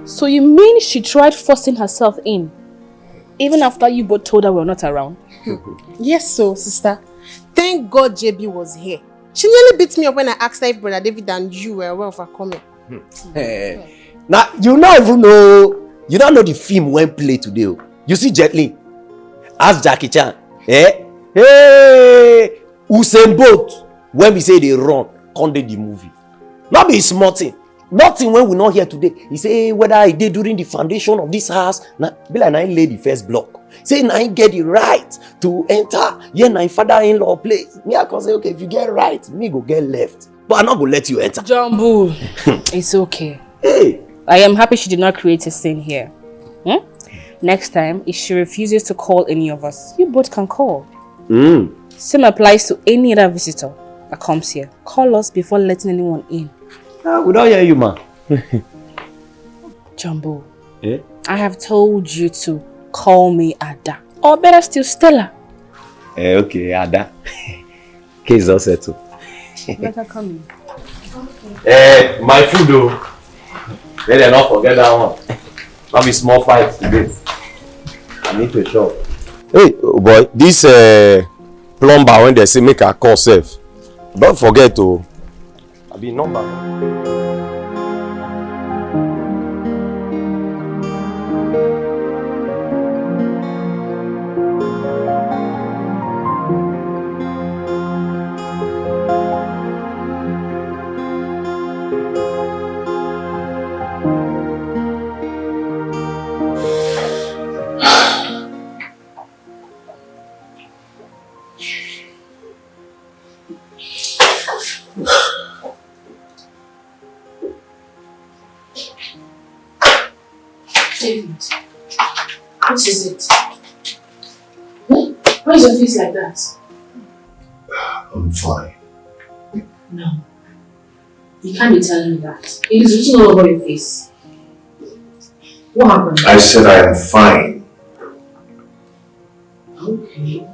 So you mean she tried forcing herself in, even after you both told her we were not around? Yes, so sister. Thank God JB was here. She nearly beat me up when I asked her if Brother David and you were aware of her coming. Now, you don't even know, you don't know the film when play today. You see Jet Li, ask Jackie Chan, hey, Usain Bolt, when we say they run, can't they the movie? Not be smart thing. Nothing when we not here today. He say whether he did during the foundation of this house, now be like I lay the first block. Say I get the right to enter. Yeah, my father-in-law place. Me I can say okay, if you get right, me go get left. But I'm not gonna let you enter. Jumbo, it's okay. Hey, I am happy she did not create a scene here. Next time, if she refuses to call any of us, you both can call. Same applies to any other visitor that comes here. Call us before letting anyone in. We don't hear you, man. Jumbo, I have told you to call me Ada. Or better still, Stella. Okay, Ada. Case all settled. Better come in. My food though. Let them not forget that one. Not be small fight today. I need to shop. Hey, oh boy, this plumber when they say make a call safe. Don't forget to be number. David, what is it? Why is your face like that? I'm fine. No. You can't be telling me that. It is written all over your face. What happened? I said I am fine. Okay.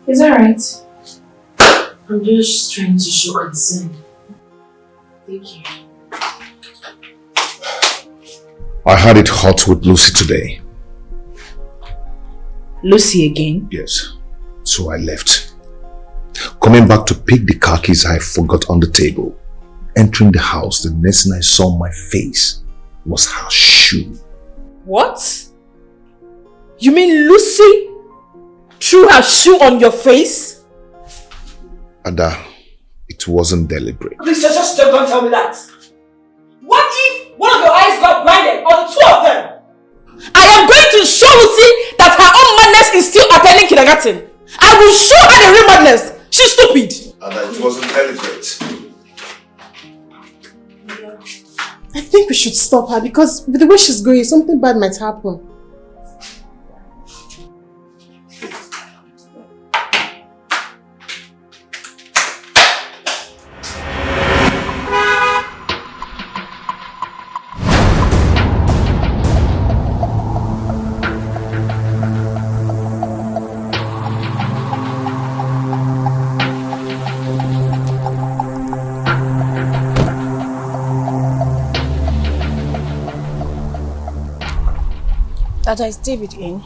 It's alright. I'm just trying to show concern. Thank you. I had it hot with Lucy today. Lucy again? Yes. So I left. Coming back to pick the car keys I forgot on the table. Entering the house, the next thing I saw on my face was her shoe. What? You mean Lucy threw her shoe on your face? Ada, it wasn't deliberate. Please just don't tell me that. What if one of your eyes got blinded, or the two of them? I am going to show Lucy that her own madness is still attending kindergarten. I will show her the real madness. She's stupid. Ada, it wasn't deliberate. I think we should stop her because with the way she's going, something bad might happen. Dada, is David in?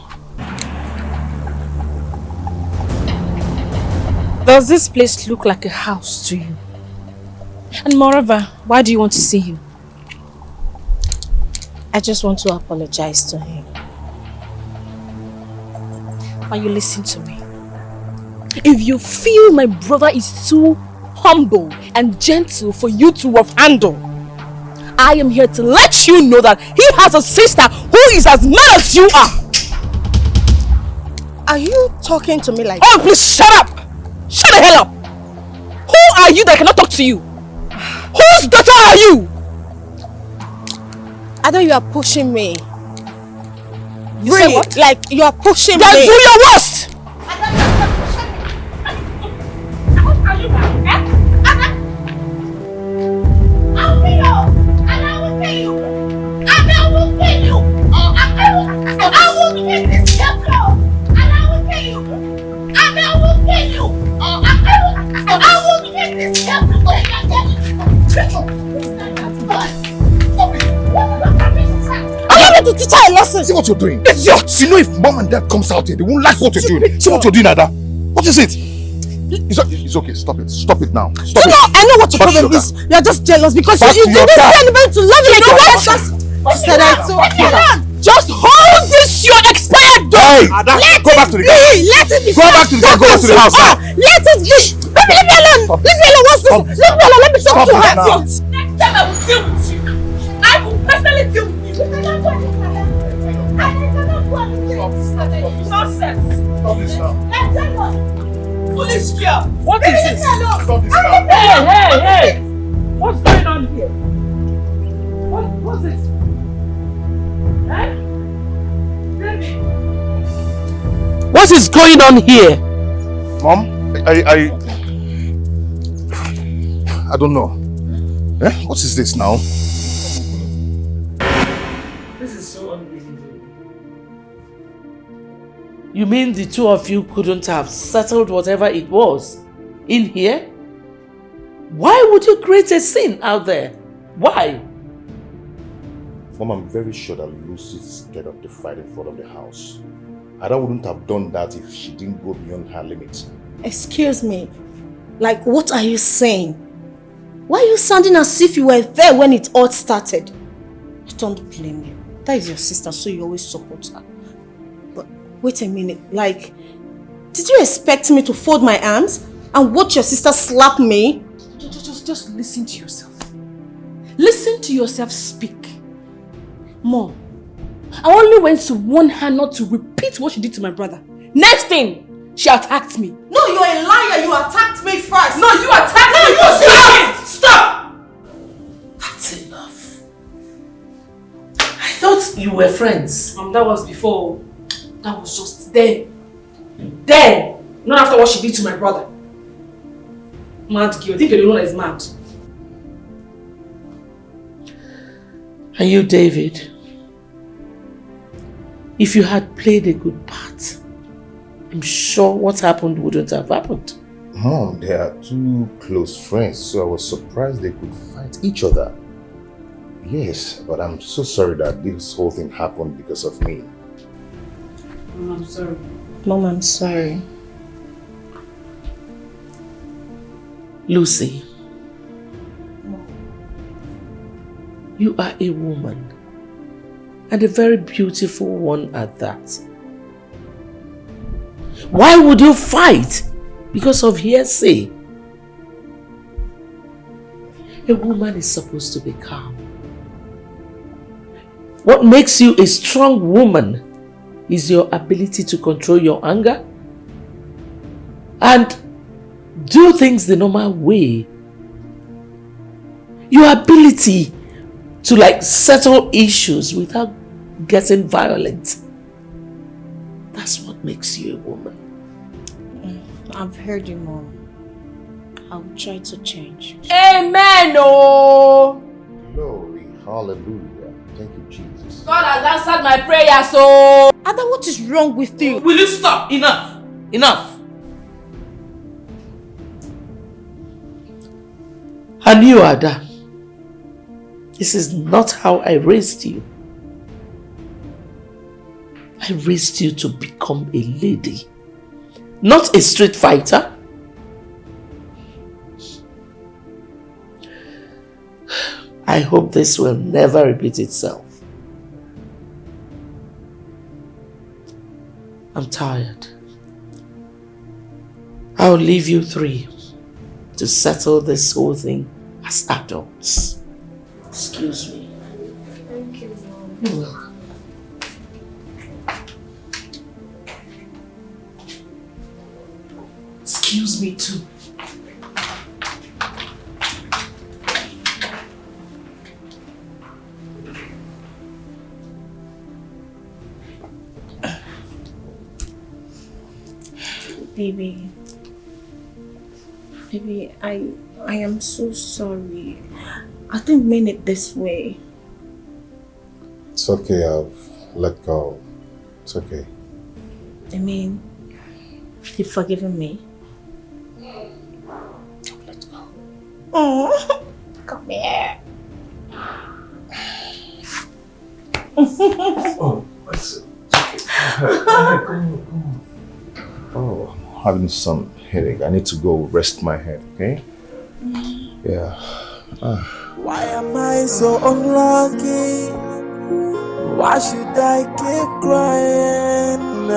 Does this place look like a house to you? And moreover, why do you want to see him? I just want to apologize to him. And you listen to me. If you feel my brother is too humble and gentle for you to handle, I am here to let you know that he has a sister who is as mad as you are. Are you talking to me like... Oh, please shut up! Shut the hell up! Who are you that I cannot talk to you? Whose daughter are you? I know you are pushing me. Really? What? Like you are pushing me. Then do your worst! To teach her a lesson. See what you're doing. Idiot! You know if mom and dad comes out here, they won't like what you're doing. See what you're doing, Ada. What is it? It's okay. Stop it. Stop it now. Stop it. I know what your problem is. You're just jealous because you didn't see anybody to love you like your said I told you. Just hold this your expired dog. Hey, Ada, go back to the car. Let it be. Go back to the car. Go back to the house. Let it be. Leave me alone. Leave me alone. What's this? Leave me alone. Let me talk to her. Next time I will deal with you. I will personally deal with you. Nonsense! Stop this now. Foolish girl! What is this? Stop this now. Hey! What's going on here? What's this? What is going on here? Mom, I don't know. What is this now? This is so unbelievable. You mean the two of you couldn't have settled whatever it was in here? Why would you create a scene out there? Why? Mom, I'm very sure that Lucy's scared of the fight in front of the house. Ada wouldn't have done that if she didn't go beyond her limits. Excuse me. Like, what are you saying? Why are you sounding as if you were there when it all started? I don't blame you. That is your sister, so you always support her. But wait a minute, like, did you expect me to fold my arms and watch your sister slap me? Just listen to yourself. Listen to yourself speak. Mom, I only went to warn her not to repeat what she did to my brother. Next thing, she attacked me. No, you're a liar. You attacked me first. No, you attacked me. No, Stop! That's enough. I thought you were friends. That was before. That was just then. Then! Not after what she did to my brother. Mad girl. I think you're the one that is mad. And you, David, if you had played a good part, I'm sure what happened wouldn't have happened. Mom, they are two close friends, so I was surprised they could fight each other. Yes, but I'm so sorry that this whole thing happened because of me. Mom, I'm sorry. Mom, I'm sorry. Lucy, you are a woman, and a very beautiful one at that. Why would you fight because of hearsay? A woman is supposed to be calm. What makes you a strong woman is your ability to control your anger and do things the normal way. Your ability to settle issues without getting violent. That's what makes you a woman. I've heard you, Mom. I'll try to change. Amen, oh! Glory, hallelujah. Thank you, Jesus. God has answered my prayer, so... Ada, what is wrong with you? Will you stop? Enough! Enough! And you, Ada, this is not how I raised you. I raised you to become a lady, not a street fighter. I hope this will never repeat itself. I'm tired. I'll leave you three to settle this whole thing as adults. Excuse me. Thank you, Mom. You're welcome. Excuse me too. Baby, I am so sorry. I didn't mean it this way. It's okay, I've let go. It's okay. I mean, you've forgiven me. Let's go. Oh, come here. Oh, it's okay. Come on. Oh, I'm having some headache. I need to go rest my head, okay? Yeah. Why am I so unlucky? Why should I keep crying?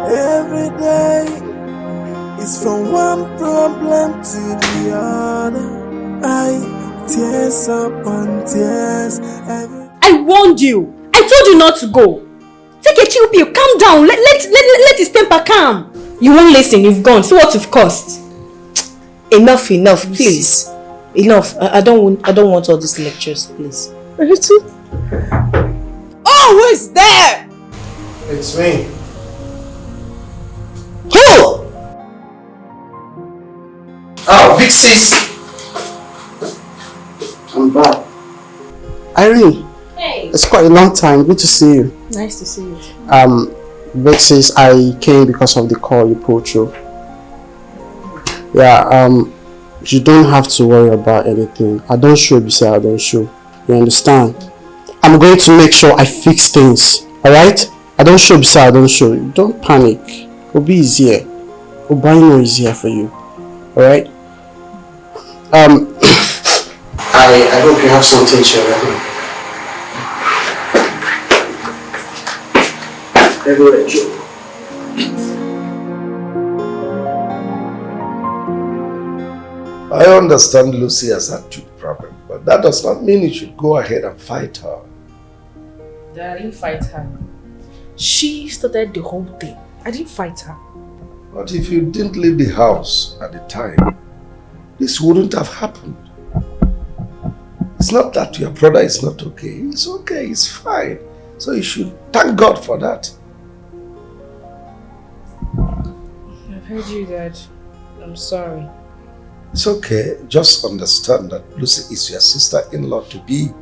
Every day it's from one problem to the other. I tears upon tears. I warned you. I told you not to go. Take a chill pill. Calm down. Let his temper calm. You won't listen. You've gone. See what you've caused. Enough, please. Enough. I don't want all these lectures, please. Oh, who is there? It's me. Who? Oh, big sis. I'm back. Irene. Hey. It's quite a long time. Good to see you. Nice to see you. Big sis, I came because of the call you put through. Yeah, you don't have to worry about anything. I don't show beside I don't show. You understand? I'm going to make sure I fix things. Alright? I don't show beside I don't show. Don't panic. It'll be easier. It'll be no easier for you. Alright? I hope you have something to ready. Everywhere, Joe. I understand Lucy has a tooth problem, but that does not mean you should go ahead and fight her. I didn't fight her. She started the whole thing. I didn't fight her. But if you didn't leave the house at the time, this wouldn't have happened. It's not that your brother is not okay. It's okay, it's fine. So you should thank God for that. I've heard you, Dad. I'm sorry. It's okay. Just understand that Lucy is your sister-in-law to be.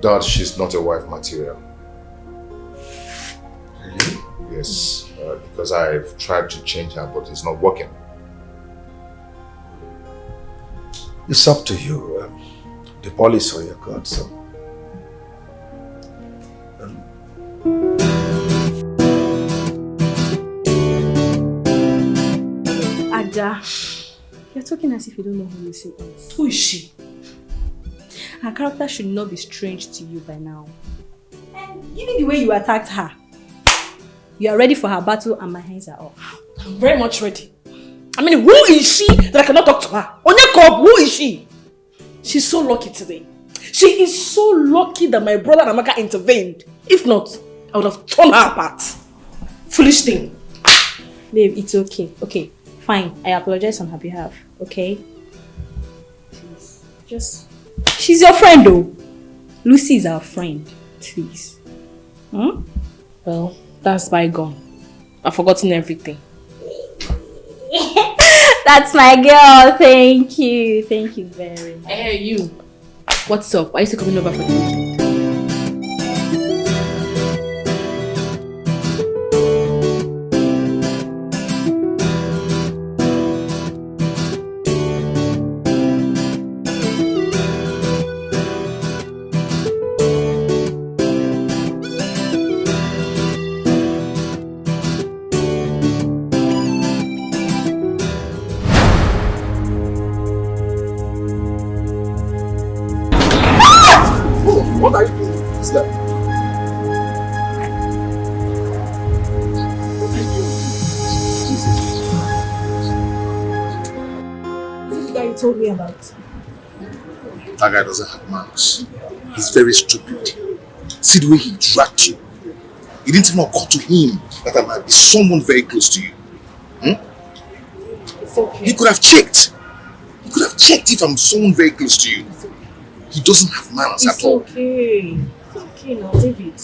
Dad, she's not a wife material. Really? Yes, because I've tried to change her, but it's not working. It's up to you. The ball is on your court, so. Ada, you're talking as if you don't know who Lucy is. Who is she? Her character should not be strange to you by now. And given the way you attacked her, you are ready for her battle and my hands are off. I'm very much ready. I mean, who is she that I cannot talk to her? Onyeko, who is she? She's so lucky today. She is so lucky that my brother Amaka intervened. If not, I would have torn her apart. Foolish thing. Babe, it's okay. Okay, fine. I apologize on her behalf. Okay? Please. Just... She's your friend though. Lucy is our friend. Please. Hmm? Well, that's bygone. I've forgotten everything. That's my girl. Thank you. Thank you very much. Hey, you. What's up? Are you still coming over for the weekend? What are you doing? What's that? This is the guy you told me about. That guy doesn't have manners. He's very stupid. See the way he dragged you. It didn't even occur to him that I might be someone very close to you. It's okay. He could have checked. He could have checked if I'm someone very close to you. He doesn't have manners at all. It's okay. It's okay now, David.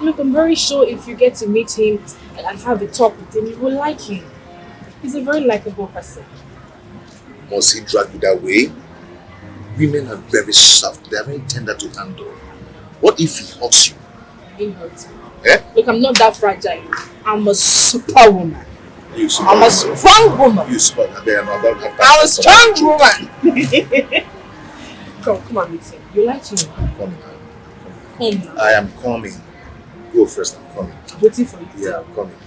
Look, I'm very sure if you get to meet him and have a talk with him, you will like him. He's a very likable person. Must he drag you that way? Women are very soft. They are very tender to handle. What if he hurts you? He hurts me. Eh? Look, I'm not that fragile. I'm a superwoman. You I'm a strong woman. You super. I'm a strong woman. Come on, meet him. You like him? I'm coming. Come. I am coming. Go first. I'm coming. I'm waiting for you. Yeah, I'm coming.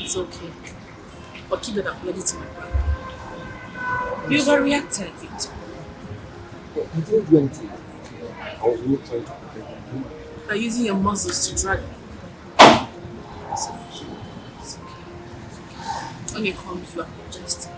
It's okay. But keep that apology to my brother. You overreacted, Victor. I didn't do anything. I was only trying to protect you. You're using your muscles to drag me. It's okay. It's okay. When you come, you apologize to me.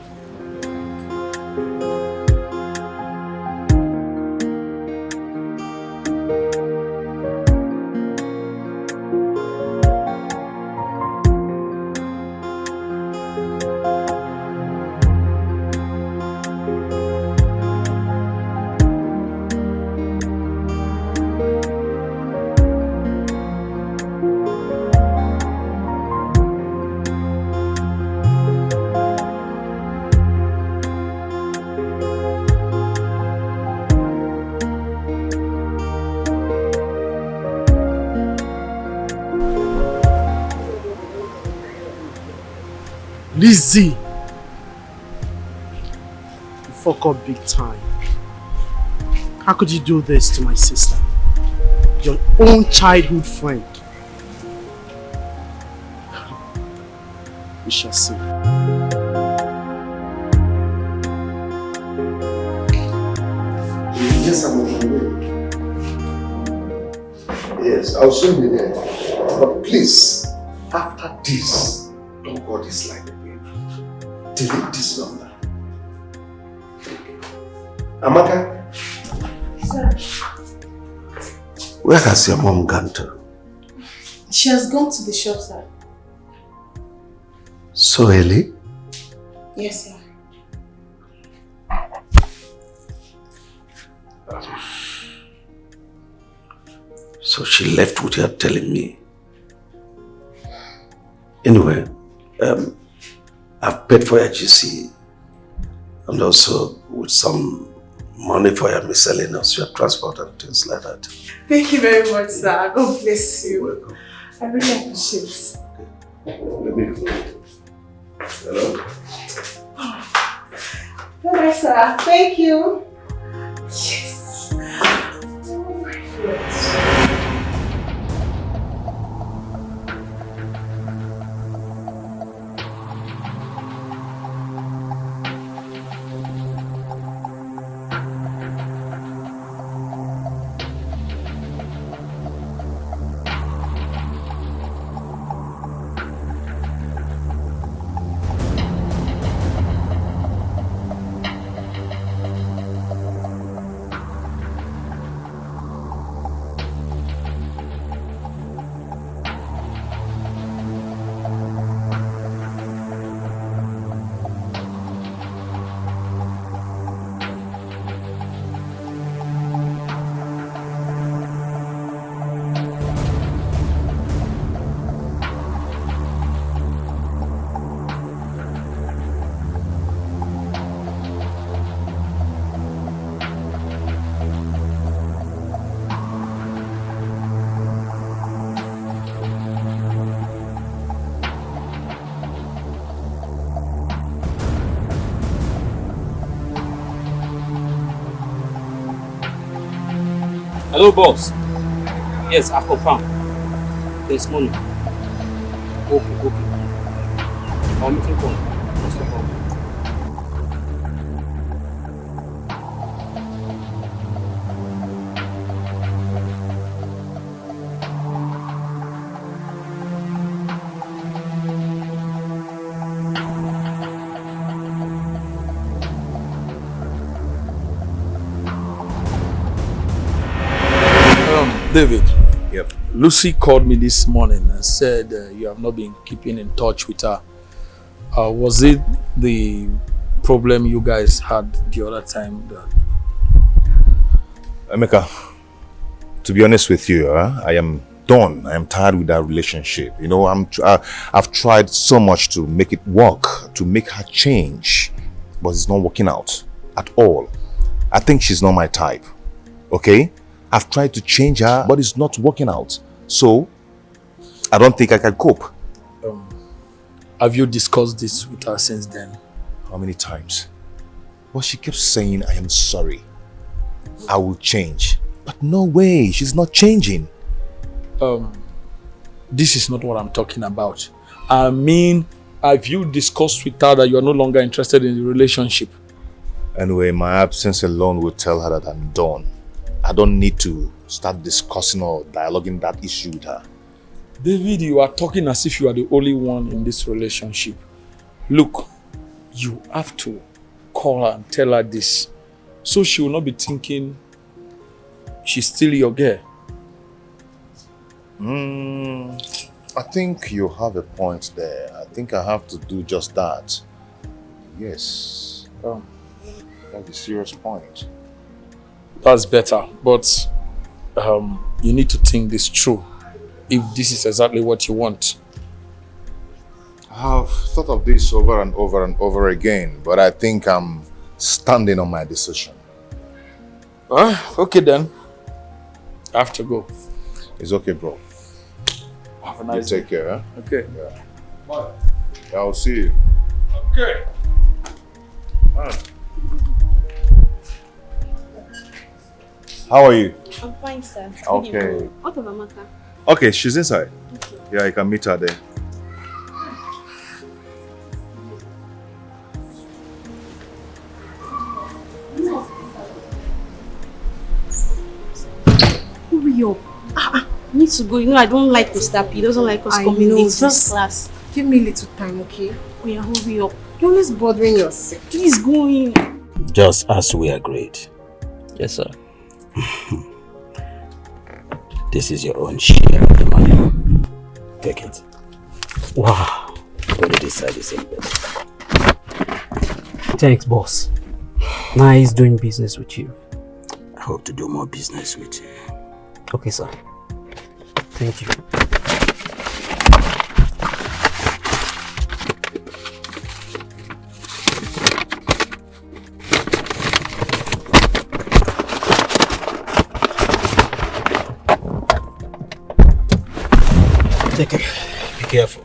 Lizzie! You fuck up big time. How could you do this to my sister? Your own childhood friend. We shall see. Yes, I'm on my way. Yes, I'll soon be there. But please, after this, don't go this line again. Delete this number. Amaka, Sir, where has your mom gone to? she has gone to the shop, sir. So early? Yes, sir. So she left without telling me. Anyway, I've paid for your GC and also with some money for your miscellaneous, your transport and things like that. Thank you very much, sir. God bless you. Welcome. I really appreciate it. Let me go. Hello? Bye, sir. Thank you. Yes. Oh my God. Hello, boss. Yes, I've confirmed. There's money. Okay. I'll make you call. What's the problem? David. Yep. Lucy called me this morning and said you have not been keeping in touch with her. Was it the problem you guys had the other time? Emeka, to be honest with you, I am done. I am tired with that relationship. You know, I've tried so much to make it work, to make her change, but it's not working out at all. I think she's not my type. Okay? I've tried to change her, but it's not working out. So, I don't think I can cope. Have you discussed this with her since then? How many times? Well, she kept saying, I am sorry. I will change. But no way, she's not changing. This is not what I'm talking about. I mean, have you discussed with her that you are no longer interested in the relationship? Anyway, my absence alone will tell her that I'm done. I don't need to start discussing or dialoguing that issue with her. David, you are talking as if you are the only one in this relationship. Look, you have to call her and tell her this, so she will not be thinking she's still your girl. I think you have a point there. I think I have to do just that. Yes. That's a serious point. That's better, but you need to think this through. If this is exactly what you want. I've thought of this over and over and over again, but I think I'm standing on my decision. Okay then. I have to go. It's okay, bro. Have a nice day. Take care, huh? Okay. Yeah. Bye. I'll see you. Okay. How are you? I'm fine, sir. Okay. What of Amaka? Okay, she's inside. Okay. Yeah, you can meet her there. Hurry up. I need to go. You know, I don't like Mr. P. He doesn't like us coming late to class. Give me a little time, okay? Oh yeah, hurry up. You're always bothering yourself. Please go in. Just as we agreed. Yes, sir. This is your own share of the money. Take it. Wow. Really decided something. Thanks, boss. Nice doing business with you. I hope to do more business with you. Okay, sir. Thank you. Take care. Be careful.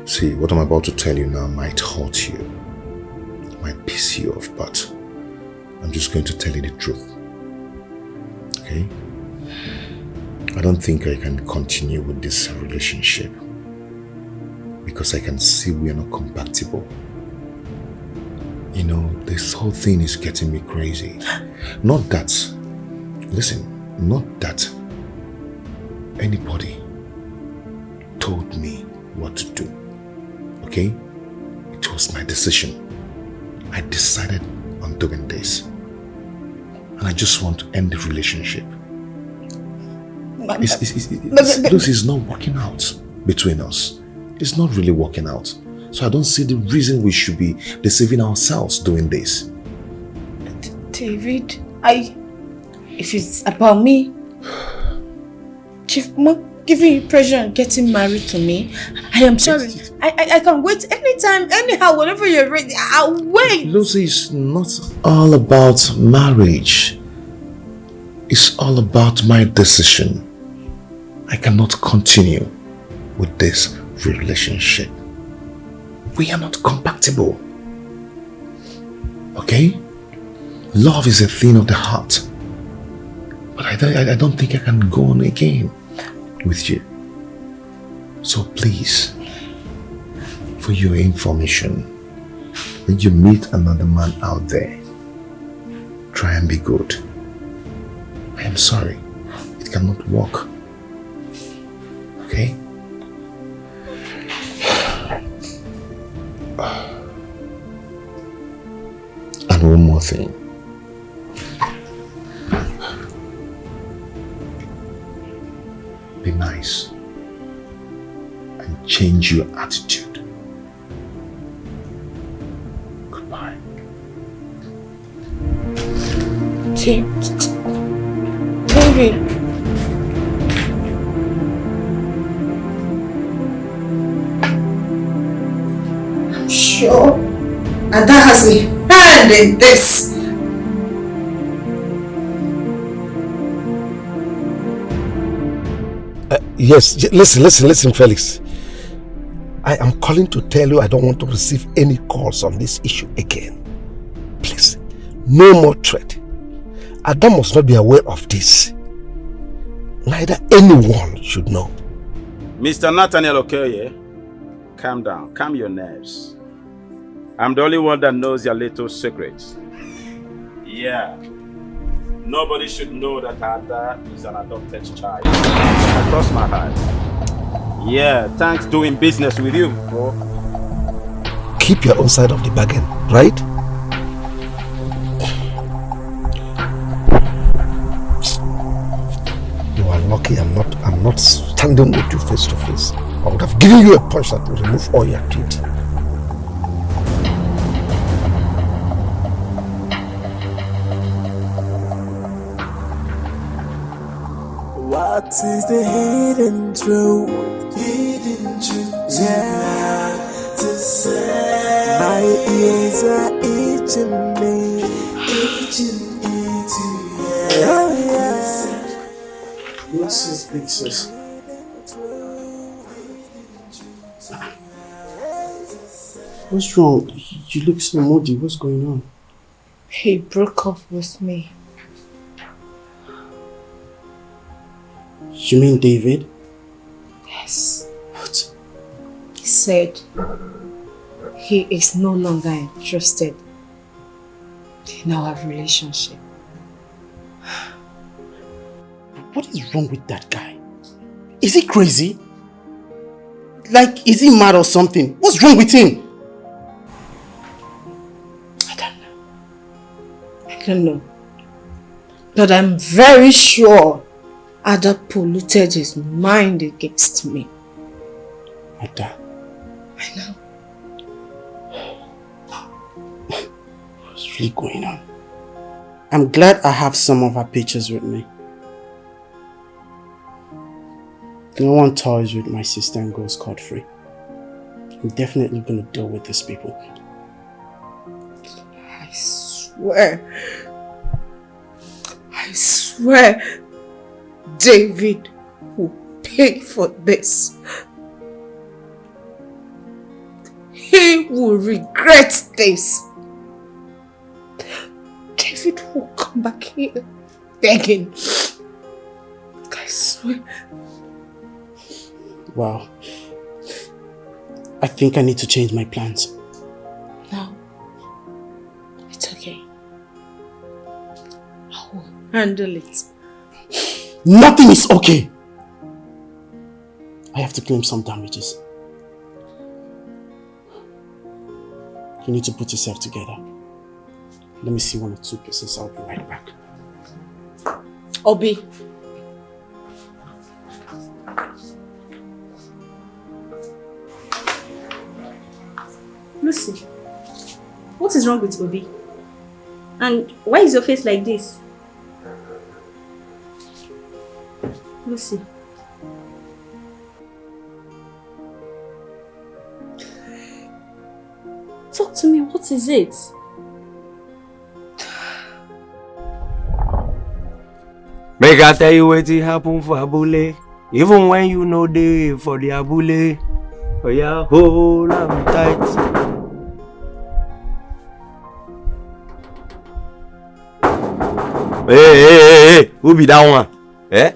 See, what I'm about to tell you now might hurt you, might piss you off, but I'm just going to tell you the truth. Okay? I don't think I can continue with this relationship because I can see we are not compatible. You know, this whole thing is getting me crazy. Not that anybody told me what to do. Okay? It was my decision. I decided on doing this. And I just want to end the relationship. It's not working out between us. It's not really working out. So I don't see the reason we should be deceiving ourselves doing this. David, if it's about me, Chief, giving you pressure on getting married to me, I am sorry. I can wait anytime, anyhow, whenever you're ready. I'll wait. Lucy, it's not all about marriage. It's all about my decision. I cannot continue with this relationship. We are not compatible. Okay? Love is a thing of the heart. But I don't think I can go on again with you. So please, for your information, when you meet another man out there, try and be good. I am sorry, it cannot work. Okay? And one more thing. Be nice and change your attitude. Goodbye. David. I'm sure Ada has a hand in this. Yes, listen, Felix. I am calling to tell you I don't want to receive any calls on this issue again. Please, no more threat. Adam must not be aware of this. Neither anyone should know. Mr. Nathaniel Okoye, calm down, calm your nerves. I'm the only one that knows your little secrets. Yeah. Nobody should know that Ada is an adopted child. I cross my heart. Yeah, thanks doing business with you, bro. Keep your own side of the bargain, right? You are lucky I'm not standing with you face to face. I would have given you a punch that would remove all your teeth. What is the hidden truth? Hidden truth. Yeah, to say. My ears are itching me. Itching into yeah. Yeah. Bless pictures. What's wrong? You look so moody. What's going on? He broke up with me. You mean David? Yes. What? said he is no longer interested in our relationship. What is wrong with that guy? Is he crazy? Like, is he mad or something? What's wrong with him? I don't know. But I'm very sure Ada polluted his mind against me. Ada? I know. What's really going on? I'm glad I have some of her pictures with me. No one toys with my sister and goes scot-free. I'm definitely gonna deal with these people. I swear David will pay for this. He will regret this. David will come back here begging. I swear. Wow. I think I need to change my plans. No. It's okay. I will handle it. Nothing is okay. I have to claim some damages. You need to put yourself together. Let me see 1 or 2 pieces. I'll be right back. Obi. Lucy, what is wrong with Obi? And why is your face like this? Lucy. Talk to me, what is it? Make I tell you what happen for Abule. Even when you know the for the Abule. Oh yeah, hold on tight. Hey, who be that one? Eh?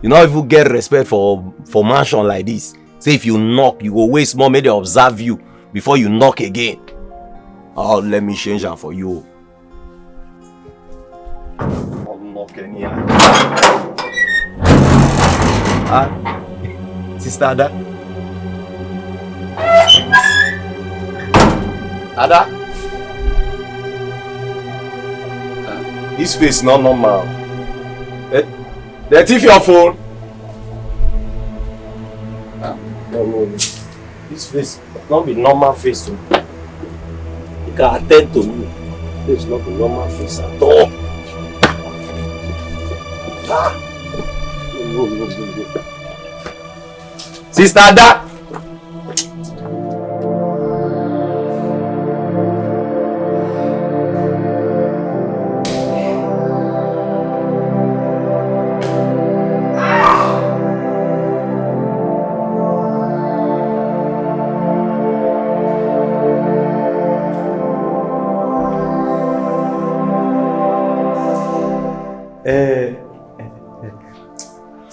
You know if you get respect for mansion like this. Say if you knock, you go waste more, maybe they observe you before you knock again. Oh, let me change that for you. I'll knock anyhow. Sister Ada. Ada. This face not normal. They thief your phone. No. This face not be normal face. You can attend to me. This is not the normal face at all. No. Sister Ada.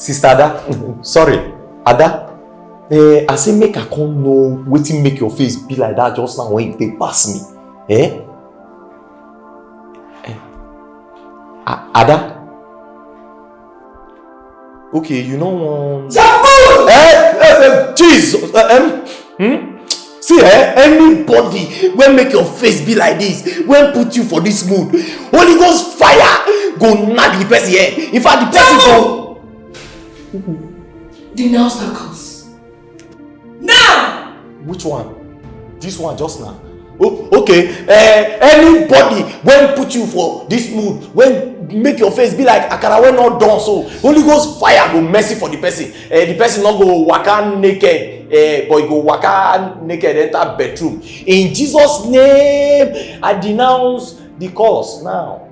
Sister Ada, sorry, Ada. I say make I can't know wetin make your face be like that just now when you take pass me. Ada. Okay, you know one. Jesus. See, anybody when make your face be like this, when put you for this mood, Holy Ghost fire go knock the person here. In fact, the person go. Denounce that curse. Now! Which one? This one just now. Oh, okay. Anybody when put you for this mood, when make your face be like akara when not done so, Holy Ghost fire go mercy for the person. The person not go waka naked, but go waka naked enter bedroom. In Jesus' name, I denounce the curse now.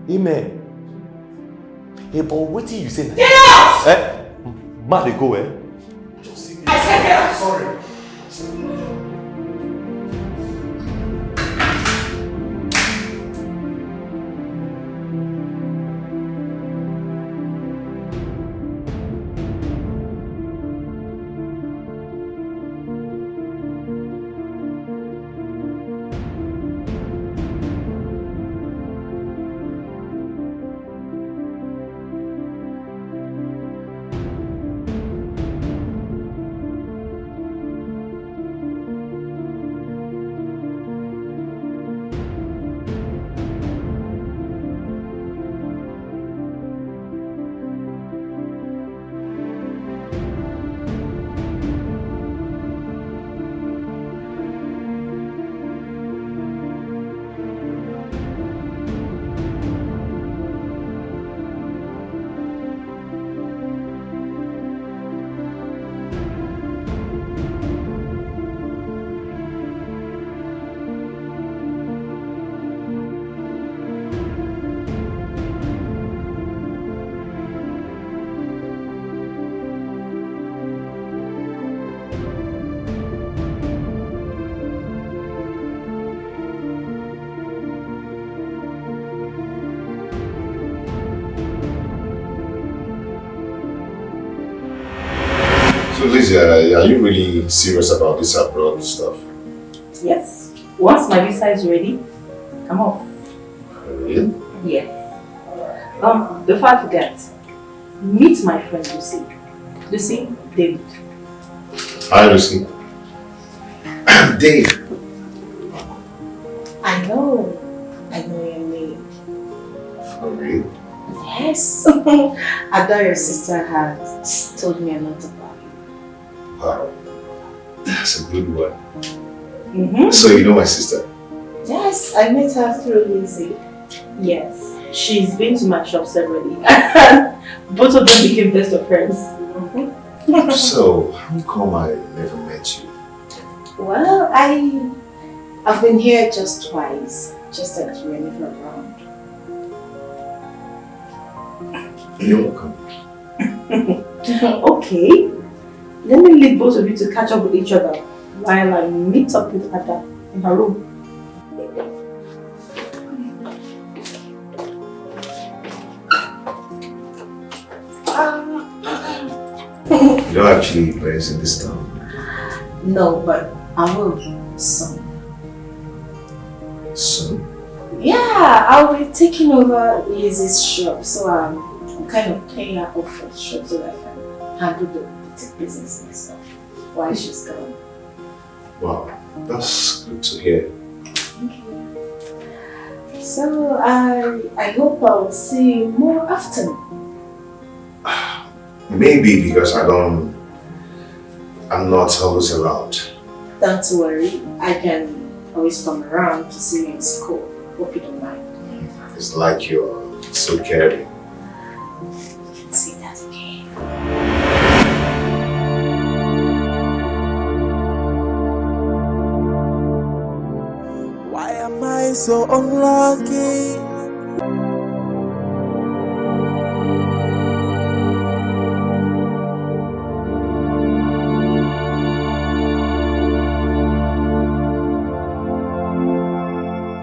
Amen. Hey, but what do you say now? Get out! Man, they go, I said get out! Sorry. So Lizzie, are you really serious about this abroad stuff? Yes. Once my visa is ready, I'm off. Really? Yes. Before I forget, meet my friend Lucy. Lucy, David. Hi Lucy. Dave. I know your name. For real? Yes. I thought your sister had told me a lot about you. Wow. That's a good one. So you know my sister? Yes, I met her through Lizzie. Yes. She's been to my shop severally. Both of them became best of friends. So, how come I never met you? Well, I've been here just twice. Just that you were never around. You're welcome. Okay. Let me leave both of you to catch up with each other while I meet up with Ada in her room. You don't actually parents in this town? No, but I will soon. Soon? Yeah, I'll be taking over Lizzie's shop, so I'm kind of paying her off for the shop so that I can handle the boutique business myself while she's gone. Wow, that's good to hear. Thank you. So I hope I'll see you more often. Maybe because I'm not always around. Don't worry, I can always come around to see you in school. Hope you don't mind. It's like you're so caring. You can see that again. Why am I so unlucky?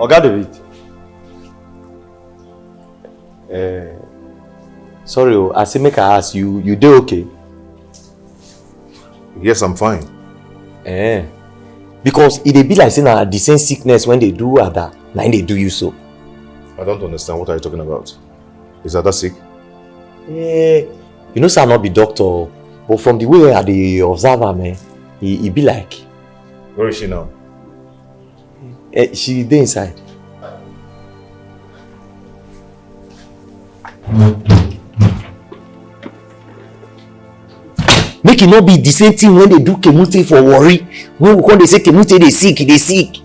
Oga David. Sorry, I say make I ask you, you dey okay? Yes, I'm fine. Because it dey be like say na the same sickness when they do Ada, na they do you so. I don't understand. What are you talking about? Is Ada sick? You know say I not be doctor, but from the way I dey observe am, he be like. Where is she now? She dey inside. Make it not be the same thing when they do Kemute for worry. When we come they say Kemute they sick.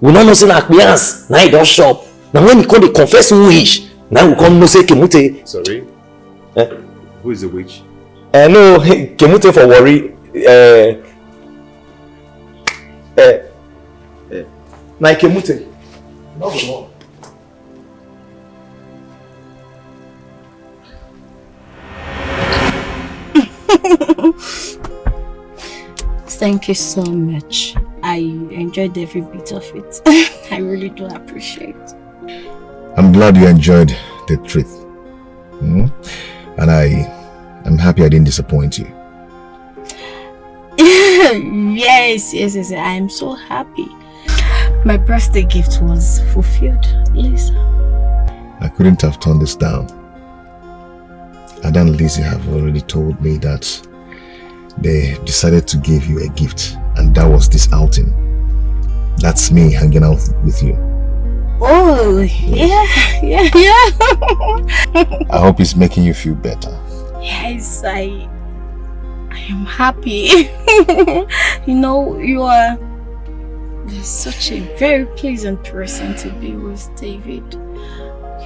We not know say na Akpians, now he don't shop. Now when he come they confess witch, now we come know say Kemute. Sorry? Who is the witch? No, Kemute for worry. Na Kemute. No, no. Thank you so much. I enjoyed every bit of it. I really do appreciate it. I'm glad you enjoyed the truth. And I'm happy I didn't disappoint you. Yes. I am so happy. My birthday gift was fulfilled, Lisa. I couldn't have turned this down. Ada and Lizzie have already told me that they decided to give you a gift, and that was this outing. That's me hanging out with you. Oh, yeah. I hope it's making you feel better. Yes, I am happy. You know, you're such a very pleasant person to be with, David.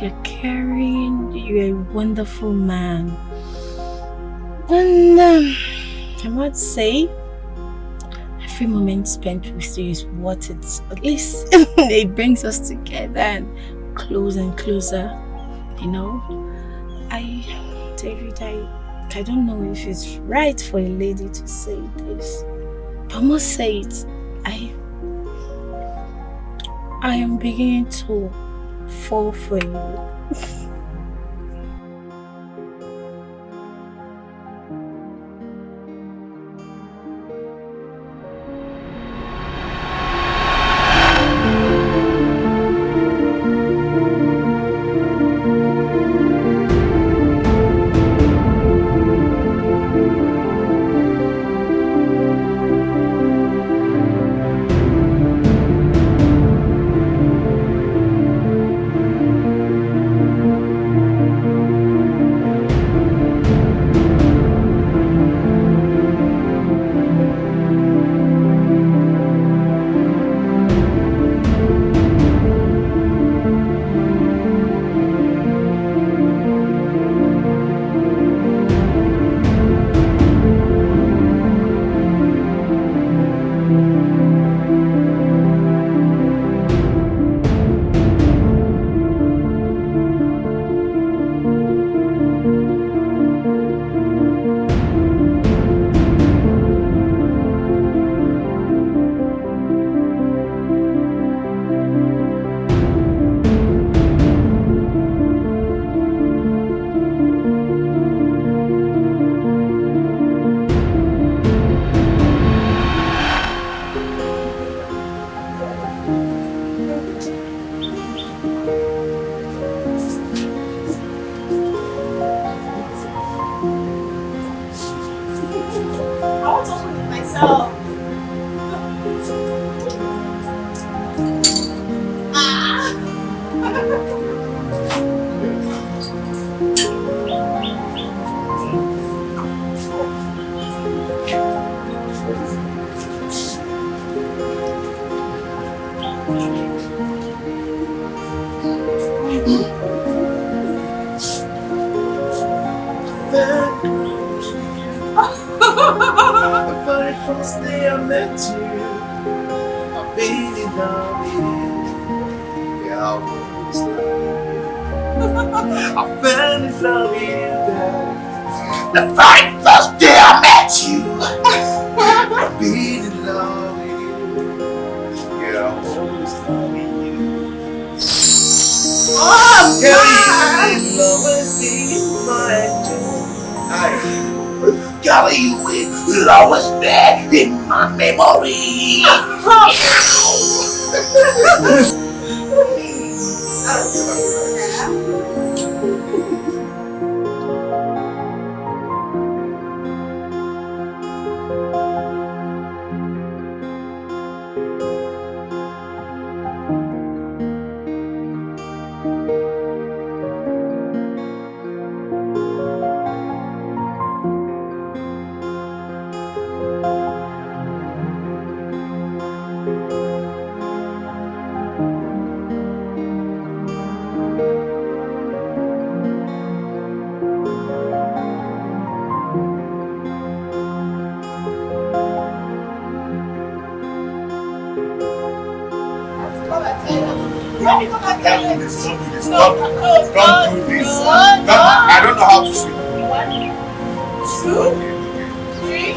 You're caring, you're a wonderful man. And I must say, every moment spent with you is worth it. At least it brings us together and closer. You know, David, I don't know if it's right for a lady to say this, but I must say it. I am beginning to fall for you. I want to open it myself. The very first day I met you, I really loved you. Yeah, I was I fell in love with you, girl. The very first day I met you, I really loved you. Yeah, I always loved you. Oh, girl, you'll always be my angel. Girl, you will always be in my memory. Don't do this. Don't do this. Don't do this. I don't know how to swim. 1, 2, 3.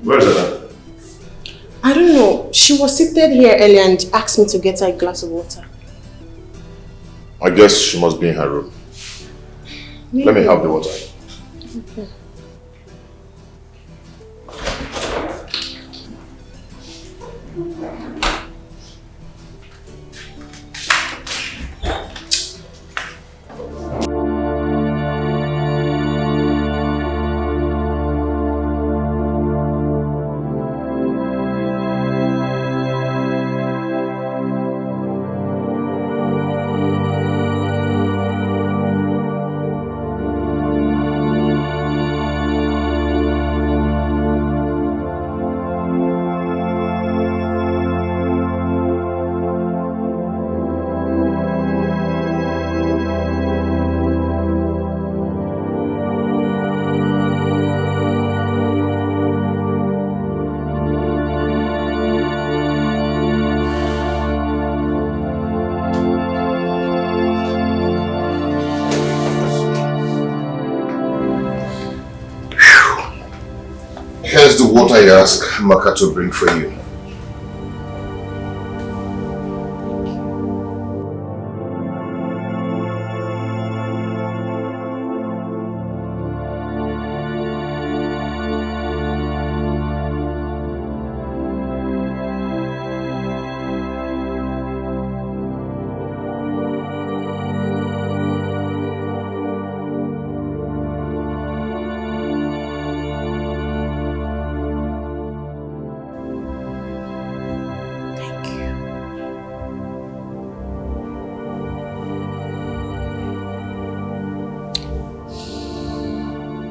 Where is Ada? I don't know. She was seated here earlier and asked me to get her a glass of water. I guess she must be in her room. Maybe. Let me have the water. Okay. Here's the water I asked Maka to bring for you.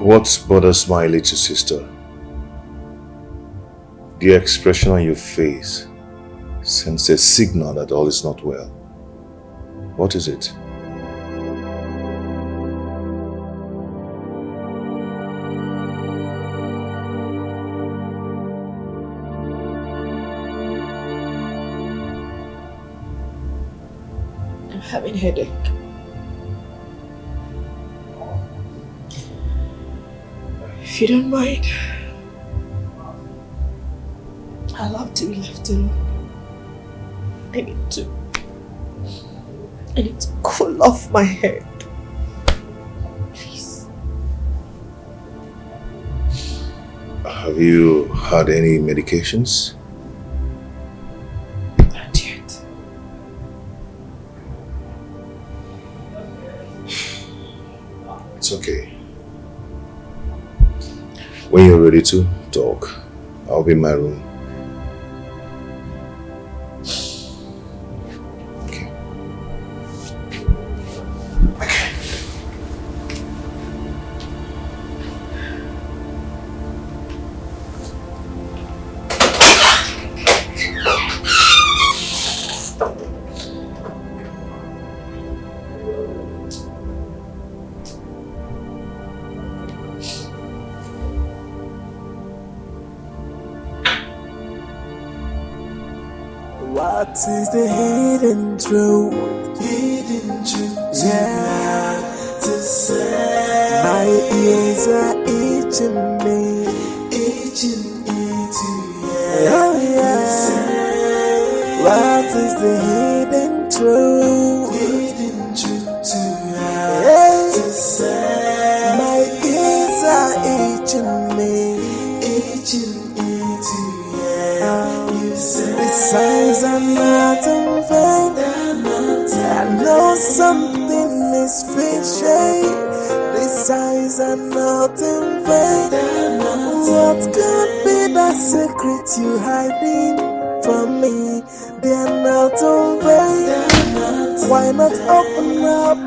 What bothers my little sister? The expression on your face sends a signal that all is not well. What is it? I'm having a headache. If you don't mind, I'd love to be left alone. I need to cool off my head. Please. Have you had any medications? Not yet. It's okay. When you're ready to talk, I'll be in my room. What is the hidden truth? Hidden truth. Yeah, to say. My ears are itching me. Itching, yeah. Oh, yeah. What is the hidden truth? Hidden truth. Yeah, to say. My ears are itching me. Itching, yeah. The signs are not in vain. I know something is fishy. The signs are not in vain. What could be the secret you hiding from me? They are not in vain. Why not open up?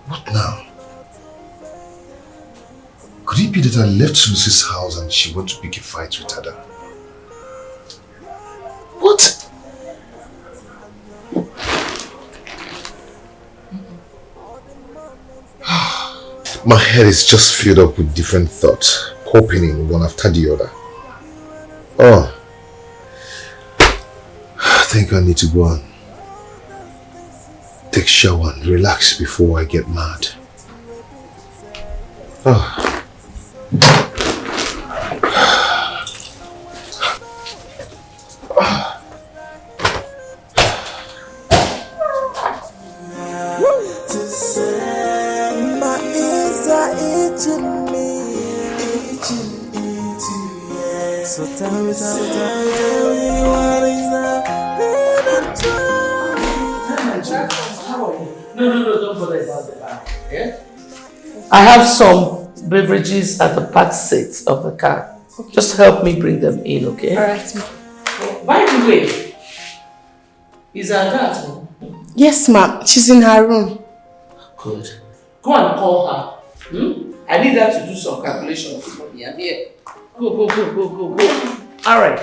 What now? Could it be that I left Lucy's house and she went to pick a fight with Ada? What? My head is just filled up with different thoughts, popping in one after the other. Oh, I think I need to go and take a shower and relax before I get mad. Oh. I have some beverages at the back seat of the car. Okay. Just help me bring them in, okay? Alright. By the way, is Ada at home? Yes, ma'am. She's in her room. Good. Go and call her. I need her to do some calculations for me. I'm here. Go. Alright.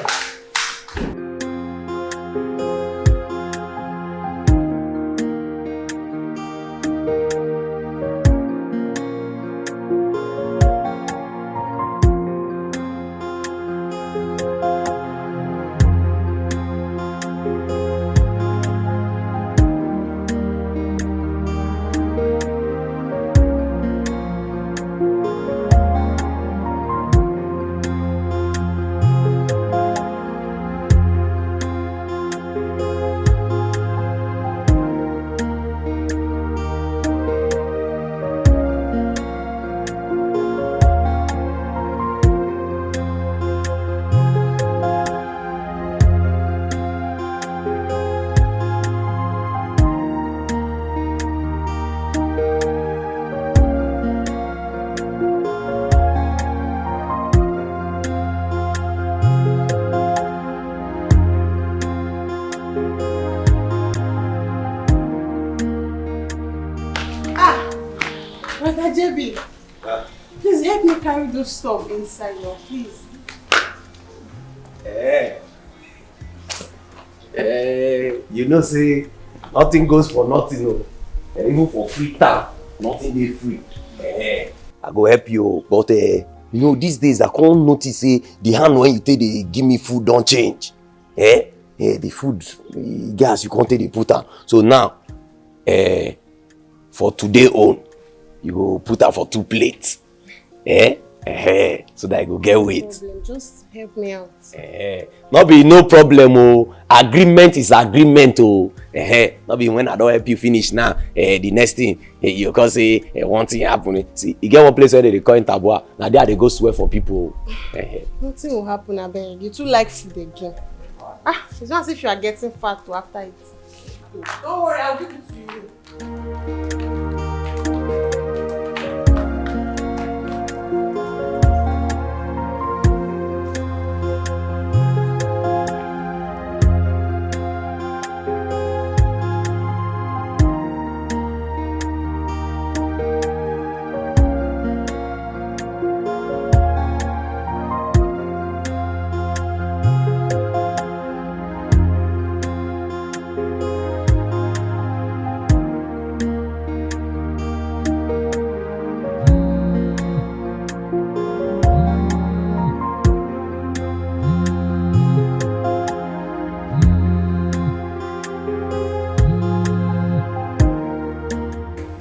Brother JB, please help me carry those stuff inside now, please. You know, say, nothing goes for nothing, no. Even for free time, nothing is free. I go help you, but you know, these days I can't notice the hand when you take the give me food don't change. The food, gas you can't take the put out. So now, for today on, you go put out for 2 plates. So that I go get weight. Problem. Just help me out. Not be no problem, oh. Agreement is agreement, oh. Not be when I don't help you finish now. The next thing you can say one thing happen. See, you get one place where they call in Tabua. Now there they go swear for people. Nothing will happen, I beg. You too like food again. It's not as if you are getting fat after it. Don't worry, I'll give it to you.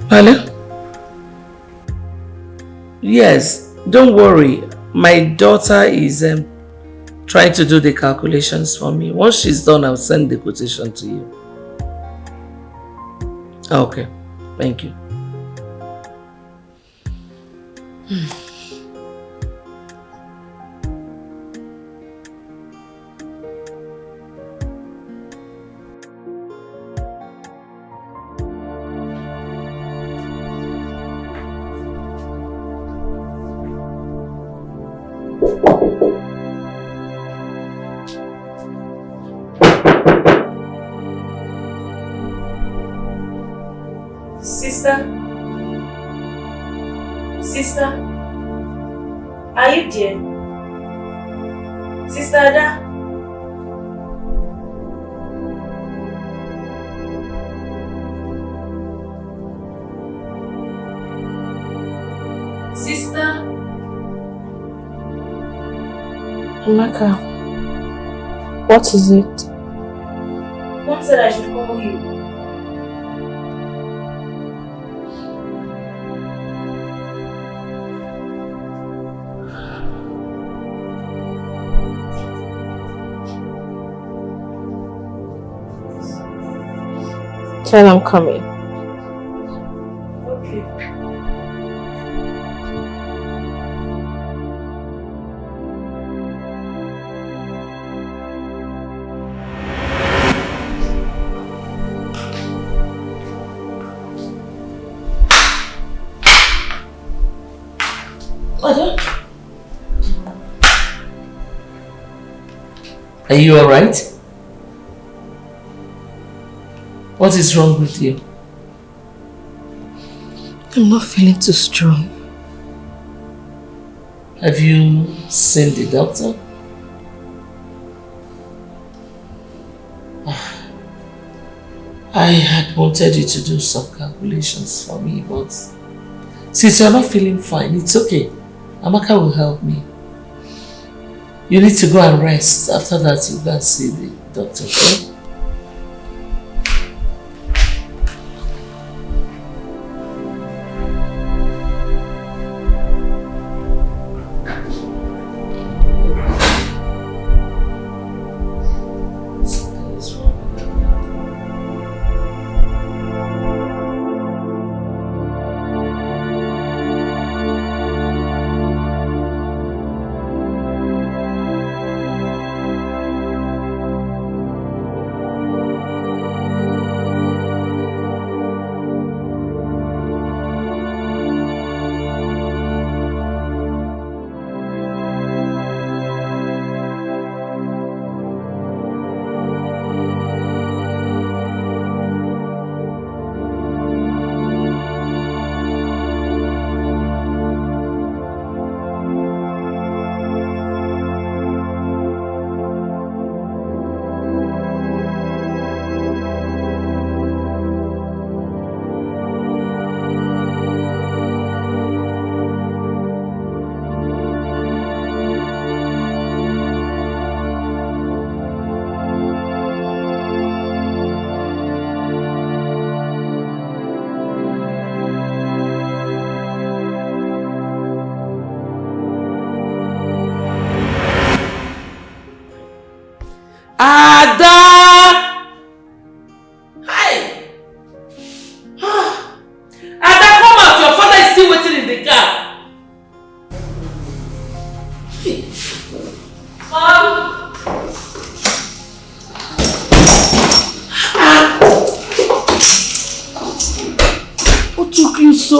Hello? Yes, don't worry. My daughter is trying to do the calculations for me. Once she's done, I'll send the quotation to you. Okay, thank you. Sister, are you there? Sister Ada? Sister? Amaka, what is it? Mom said I should call you. Tell I'm coming. Okay. Mother? Are you alright? What is wrong with you? I'm not feeling too strong. Have you seen the doctor? I had wanted you to do some calculations for me, but since you're not feeling fine, it's okay. Amaka will help me. You need to go and rest. After that, you go and see the doctor, okay?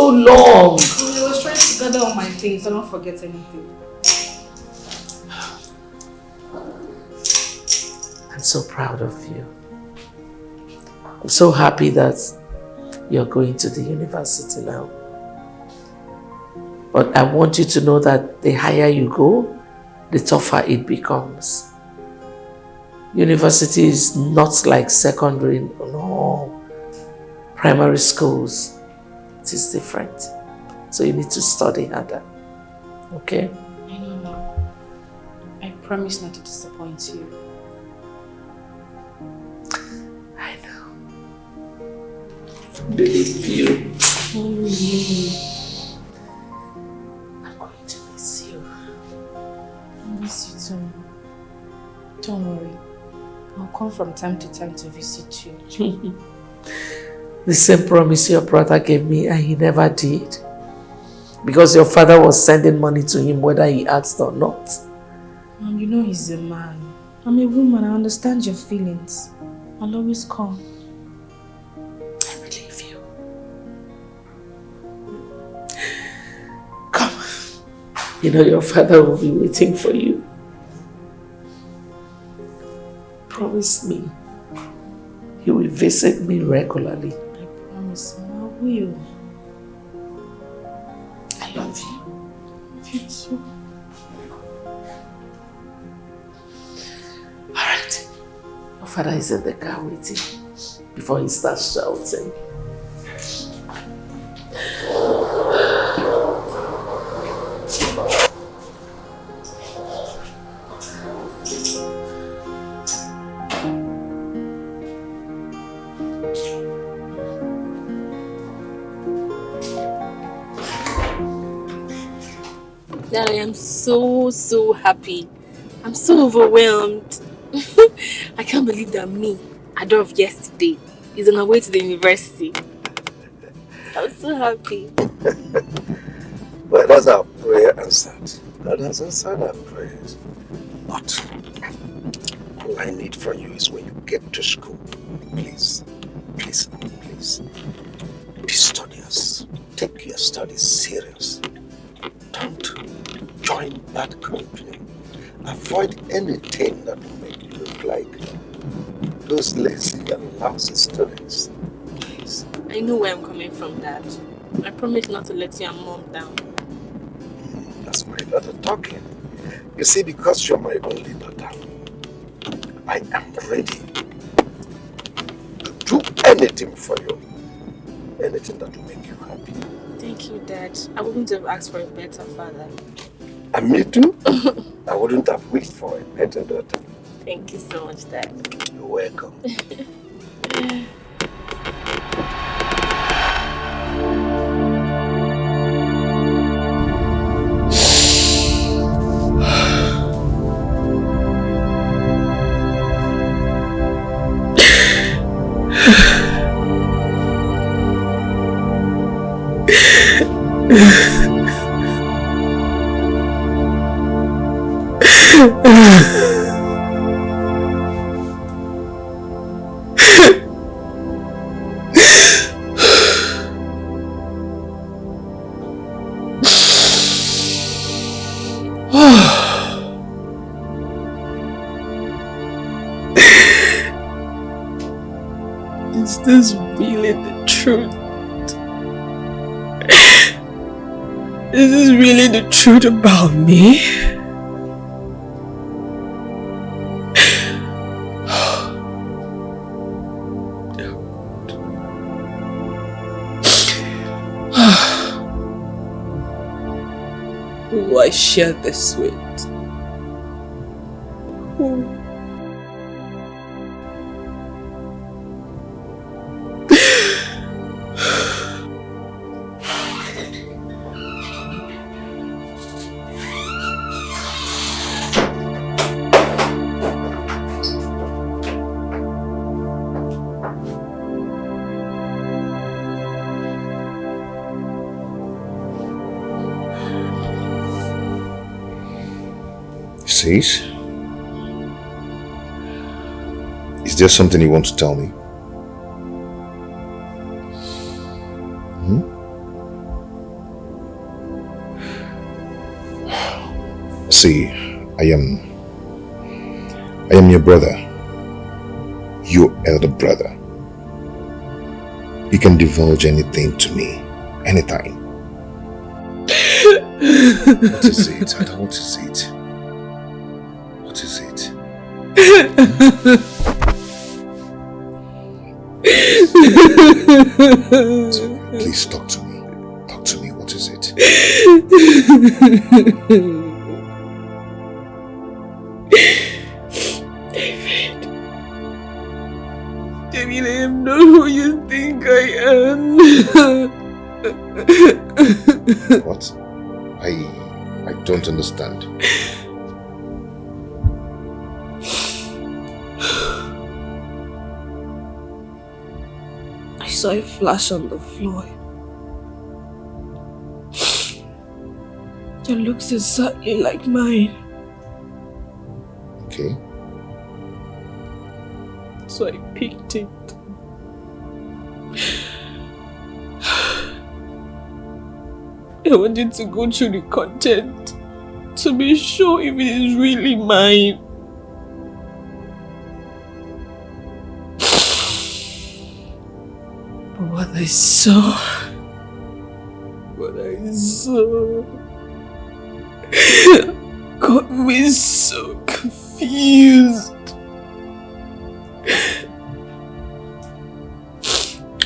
so long. I was trying to gather all my things. I don't forget anything. I'm so proud of you. I'm so happy that you're going to the university now. But I want you to know that the higher you go, the tougher it becomes. University is not like secondary, no. Primary schools, it is different. So you need to study harder. Okay? I know, Mom. I promise not to disappoint you. I know. Believe you. I'm going to miss you. I miss you too. Don't worry. I'll come from time to time to visit you. The same promise your brother gave me and he never did. Because your father was sending money to him whether he asked or not. Mom, you know he's a man. I'm a woman, I understand your feelings. I'll always come. I believe you. Come. You know your father will be waiting for you. Promise me he will visit me regularly. I promise, Mom, I will. I love you. I love you too. Alright. Your father is in the car waiting before he starts shouting. Dad, I am so happy. I'm so overwhelmed. I can't believe that me, Adore of yesterday, is on our way to the university. I'm so happy. Well, that's our prayer answered. God has answered our prayers. But all I need from you is when you get to school, please, be studious. Take your studies serious. Don't join bad company. Avoid anything that will make you look like those lazy and lousy students. Please. I know where I'm coming from, Dad. I promise not to let you and Mom down. That's my daughter talking. You see, because you're my only daughter, I am ready to do anything for you. Anything that will make you happy. Thank you, Dad. I wouldn't have asked for a better father. And me too? I wouldn't have wished for a better daughter. Thank you so much, Dad. You're welcome. Is this really the truth? Is this really the truth about me? Who do I share this with? Who? Says? Is there something you want to tell me? See, I am your brother. Your elder brother. You can divulge anything to me, anytime. What is it? What is it? What is it? Please talk to me. Talk to me. What is it? David, I am not who you think I am. What? I don't understand. I saw a flash on the floor. It looks exactly like mine. Okay. So I picked it. I wanted to go through the content to be sure if it is really mine. But what I saw got me so confused.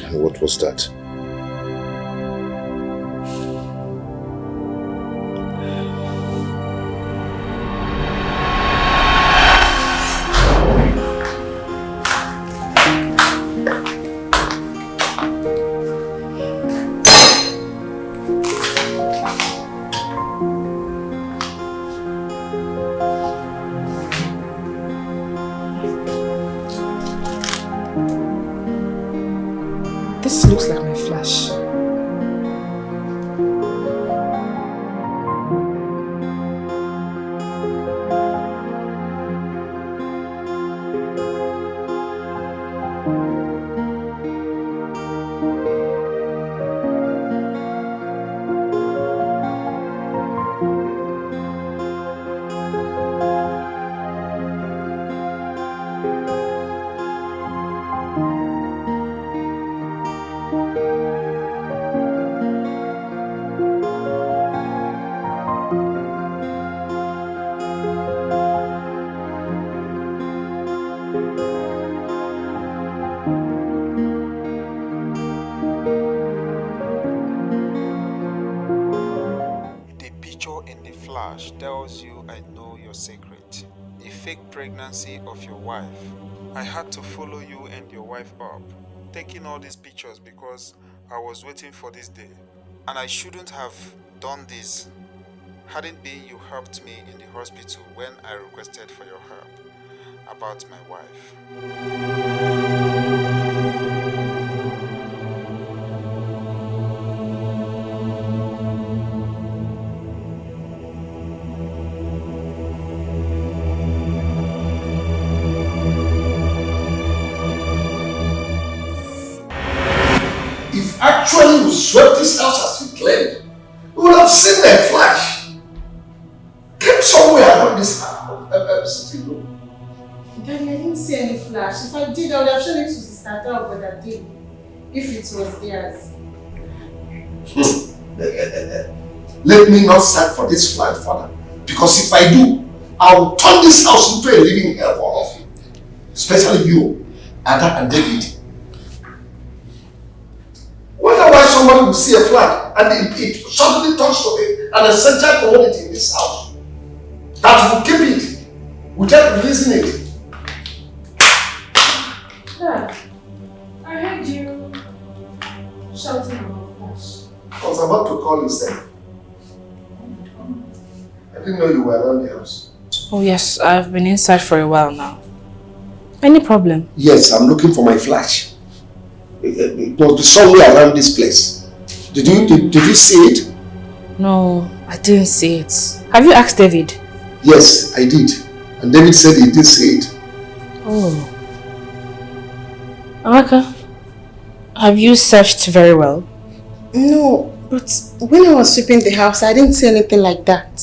And what was that? This looks like my flash. Tells you I know your secret. A fake pregnancy of your wife. I had to follow you and your wife up, taking all these pictures because I was waiting for this day. And I shouldn't have done this. Hadn't been you helped me in the hospital when I requested for your help about my wife. Actually, we swept this house as we claimed. We would have seen the flash. Came somewhere around this sitting room. Daddy, I didn't see any flash. If I did, I would have shown it to Sister Del, but I did. If it was theirs. Let me not search for this flat, Father. Because if I do, I will turn this house into a living hell for all of you. Especially you, Ada and David. Wonder why somebody will see a flag and it suddenly turns to an essential commodity in this house. That will keep it without releasing it. Dad, I heard you shouting about flash. I was about to call you, Steph. I didn't know you were around the house. Oh yes, I've been inside for a while now. Any problem? Yes, I'm looking for my flash. It was somewhere around this place. Did you see it? No, I didn't see it. Have you asked David? Yes, I did. And David said he did see it. Oh. Amaka, have you searched very well? No, but when I was sweeping the house, I didn't see anything like that.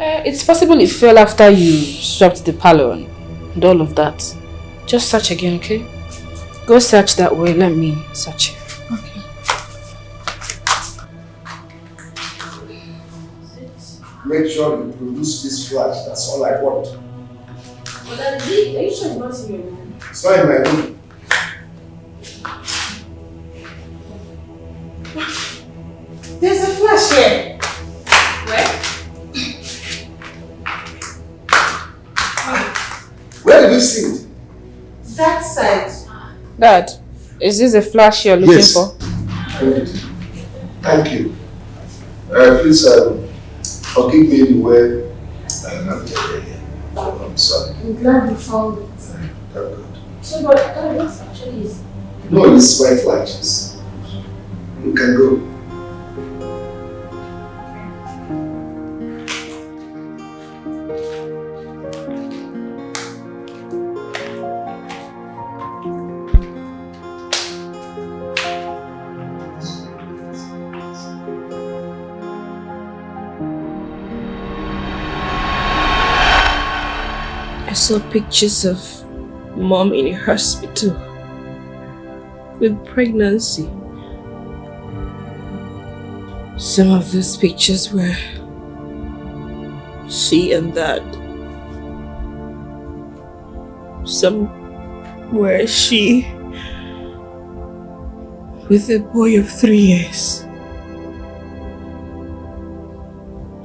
It's possible it fell after you swept the parlor and all of that. Just search again, okay? Go search that way, let me search it. Okay. Make sure you produce this flash. That's all I want. But are you sure it's not in your room? It's not in my room. There's a flash here. Where? Where did you see it? That side. Dad, is this a flash you're looking Yes. for? Thank you. Please forgive me anywhere I'm not earlier. I'm sorry. I'm glad you found it. Thank God. So, but what actually is? No, it's my flashes. You can go. I saw pictures of Mom in a hospital with pregnancy. Some of those pictures were she and Dad. Some were she with a boy of 3 years.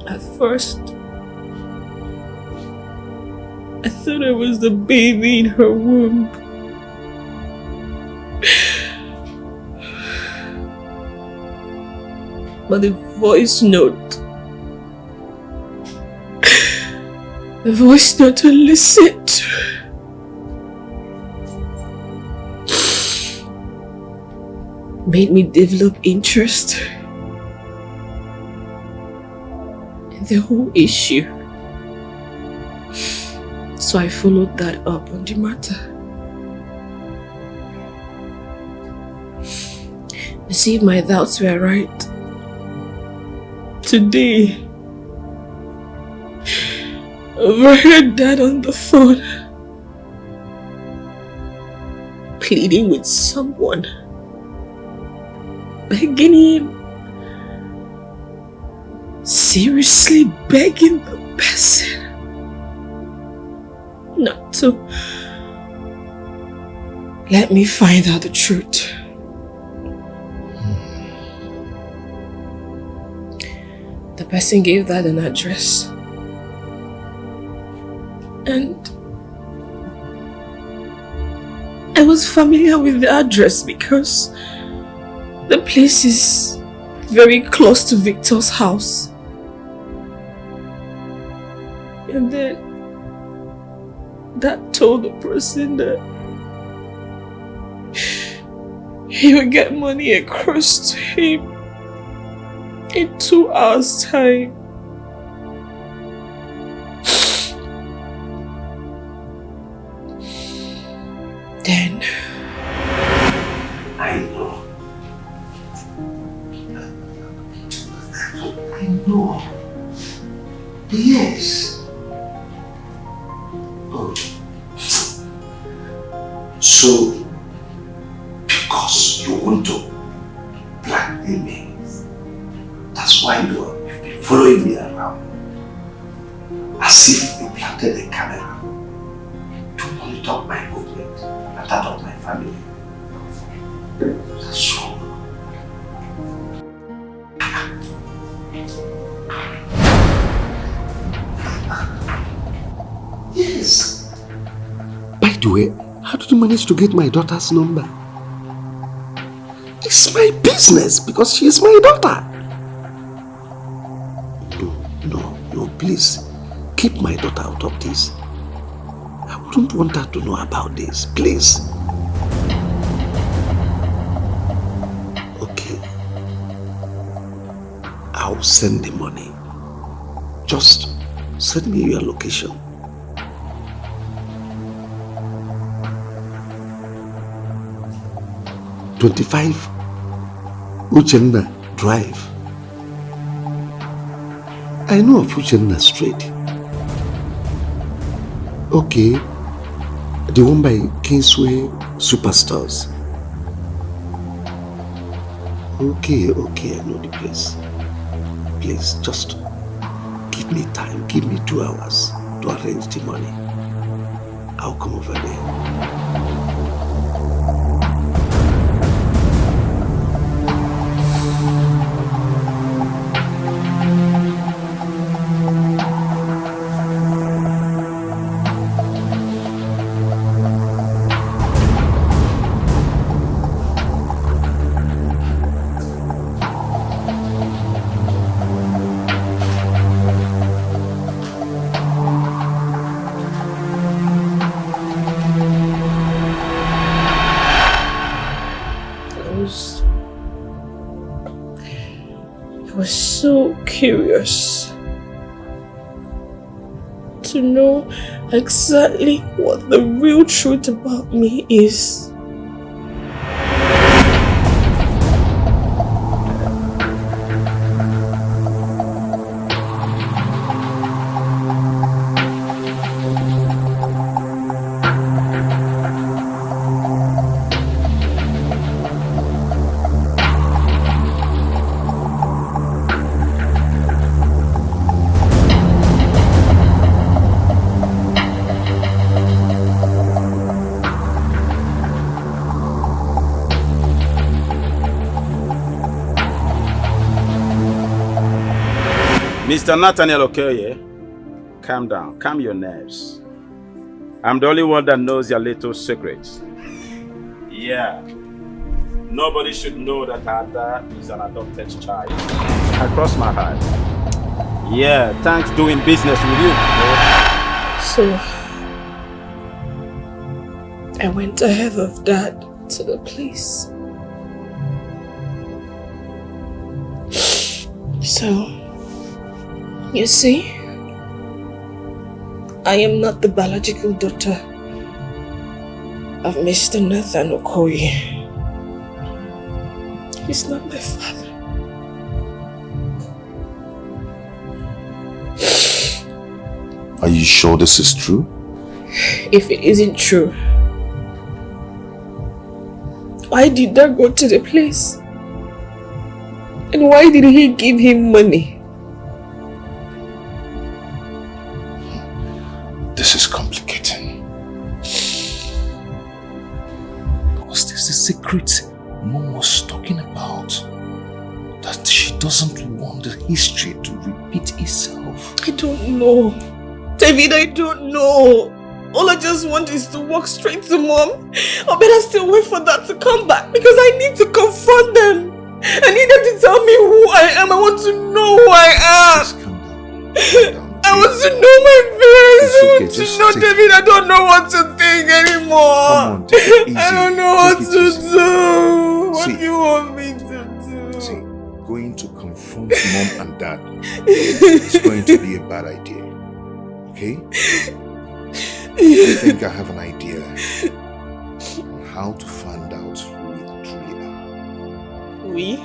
At first, I thought it was the baby in her womb. But the voice note I listened to made me develop interest in the whole issue. So I followed that up on the matter. To see if my doubts were right. Today, I overheard Dad on the phone pleading with someone, begging him, seriously begging the person not to let me find out the truth. The person gave Dad an address. And I was familiar with the address because the place is very close to Victor's house. And then Dad told the person that he would get money across to him in 2 hours' time. Then I know. I know. Yes. Oh. So, because you want to blackmail me, that's why you've been following me around. As if you planted a camera to monitor my movement and that of my family. That's wrong. Yes. By the way, how did you manage to get my daughter's number? It's my business because she is my daughter. No, please. Keep my daughter out of this. I wouldn't want her to know about this, please. Okay. I'll send the money. Just send me your location. "25 Uchenna Drive." I know of Uchenna Street. Okay. The one by Kingsway Superstores. Okay, I know the place. Please, just give me time. Give me 2 hours to arrange the money. I'll come over there. I was so curious to know exactly what the real truth about me is. Mr. Nathaniel Okoye, calm down, calm your nerves. I'm the only one that knows your little secrets. Yeah. Nobody should know that Ada is an adopted child. I cross my heart. Yeah, thanks doing business with you. So, I went ahead of Dad to the police. So, you see, I am not the biological daughter of Mr. Nathan Okoye. He's not my father. Are you sure this is true? If it isn't true, why did Dad go to the place? And why did he give him money? This is complicating. Was this the secret Mom was talking about? That she doesn't want the history to repeat itself? I don't know. David, I don't know. All I just want is to walk straight to Mom. I better still wait for that to come back because I need to confront them. I need them to tell me who I am. I want to know who I am. Just calm down. I want to know my parents. It's okay, I want to know, David. I don't know what to think anymore. Come on, take it easy. I don't know what to do. What See, do you want me to do? See, going to confront Mom and Dad is going to be a bad idea. Okay? I think I have an idea on how to find out who we truly are. We?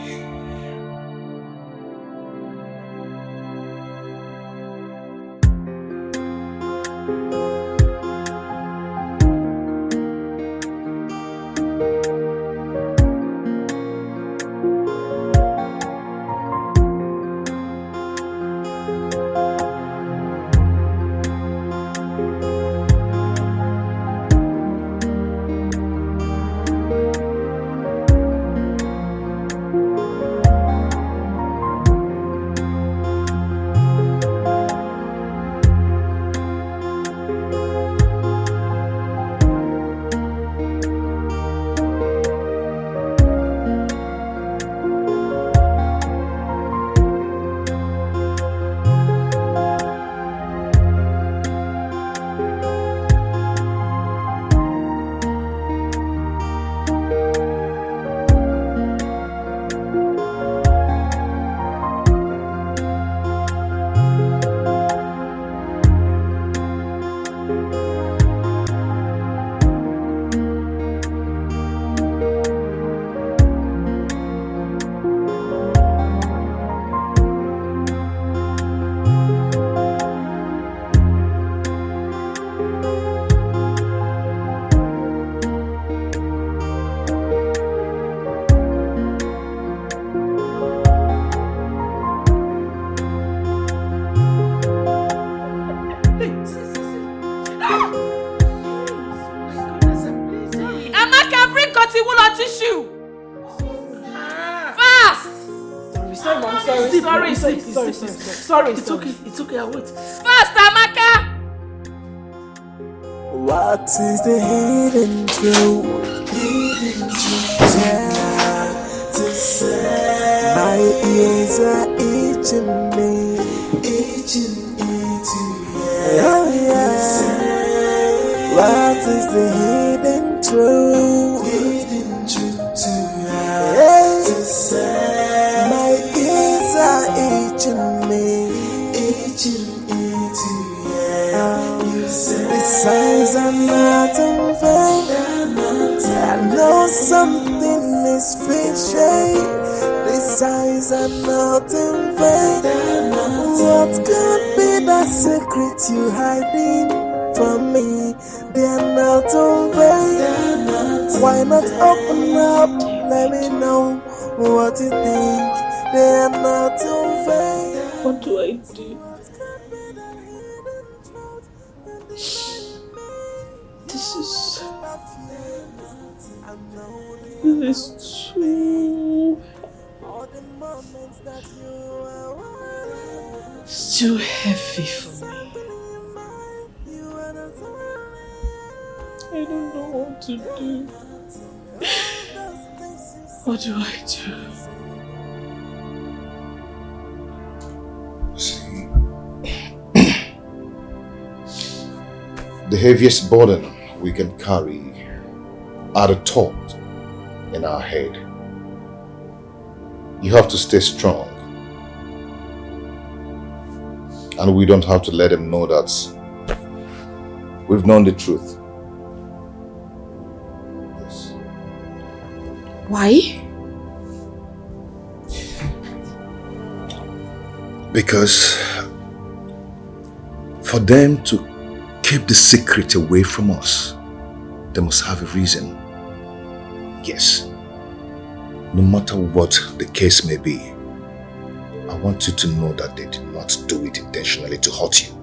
more tissue. Fast. Sorry, Mom. Sorry. It's okay. I'll wait. Fast, Amaka. What is the hidden truth? To say my ears are itching me. Oh yeah. What is the hidden truth? To say my ears are itching me. The signs are not in vain. I know something is fishy. The signs are not in vain. What could be the secret you hiding from me? They are not in vain. Why not open up? Let me know what you think. They are not in vain. What do I do? This is too heavy for me. I don't know what to do. What do I do? See, the heaviest burden we can carry are the thoughts in our head. You have to stay strong. And we don't have to let them know that we've known the truth. Yes. Why? Because for them to keep the secret away from us, they must have a reason. Yes. No matter what the case may be, I want you to know that they did not do it intentionally to hurt you.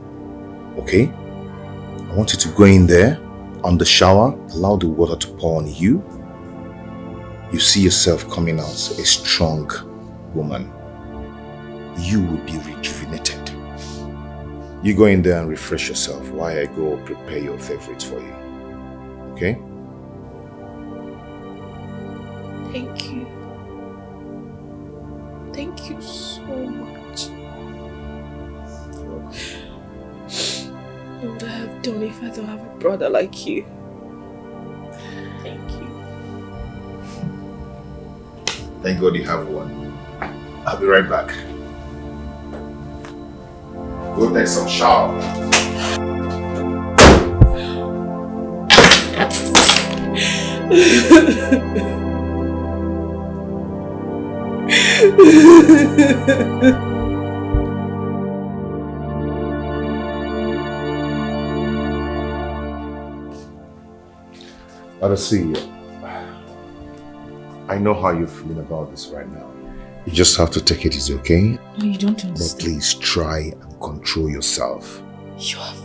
Okay? I want you to go in there, on the shower, allow the water to pour on you. You see yourself coming out a strong woman. You will be rejuvenated. You go in there and refresh yourself while I go prepare your favorites for you. Okay? Thank you. Thank you so much. What would I have done if I don't have a brother like you? Thank you. Thank God you have one. I'll be right back. Go take some shower. See, I know how you're feeling about this right now. You just have to take it easy, okay? No, you don't understand. But please try and control yourself. You have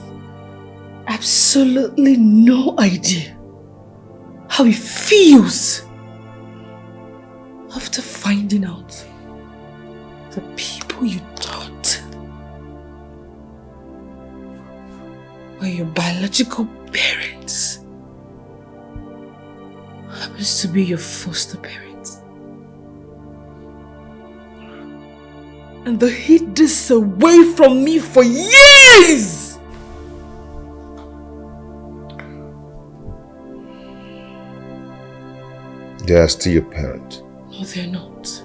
absolutely no idea how it feels after finding out the people you thought were your biological parents happens to be your foster parents. And they hid this away from me for years! They are still your parent. No, they're not.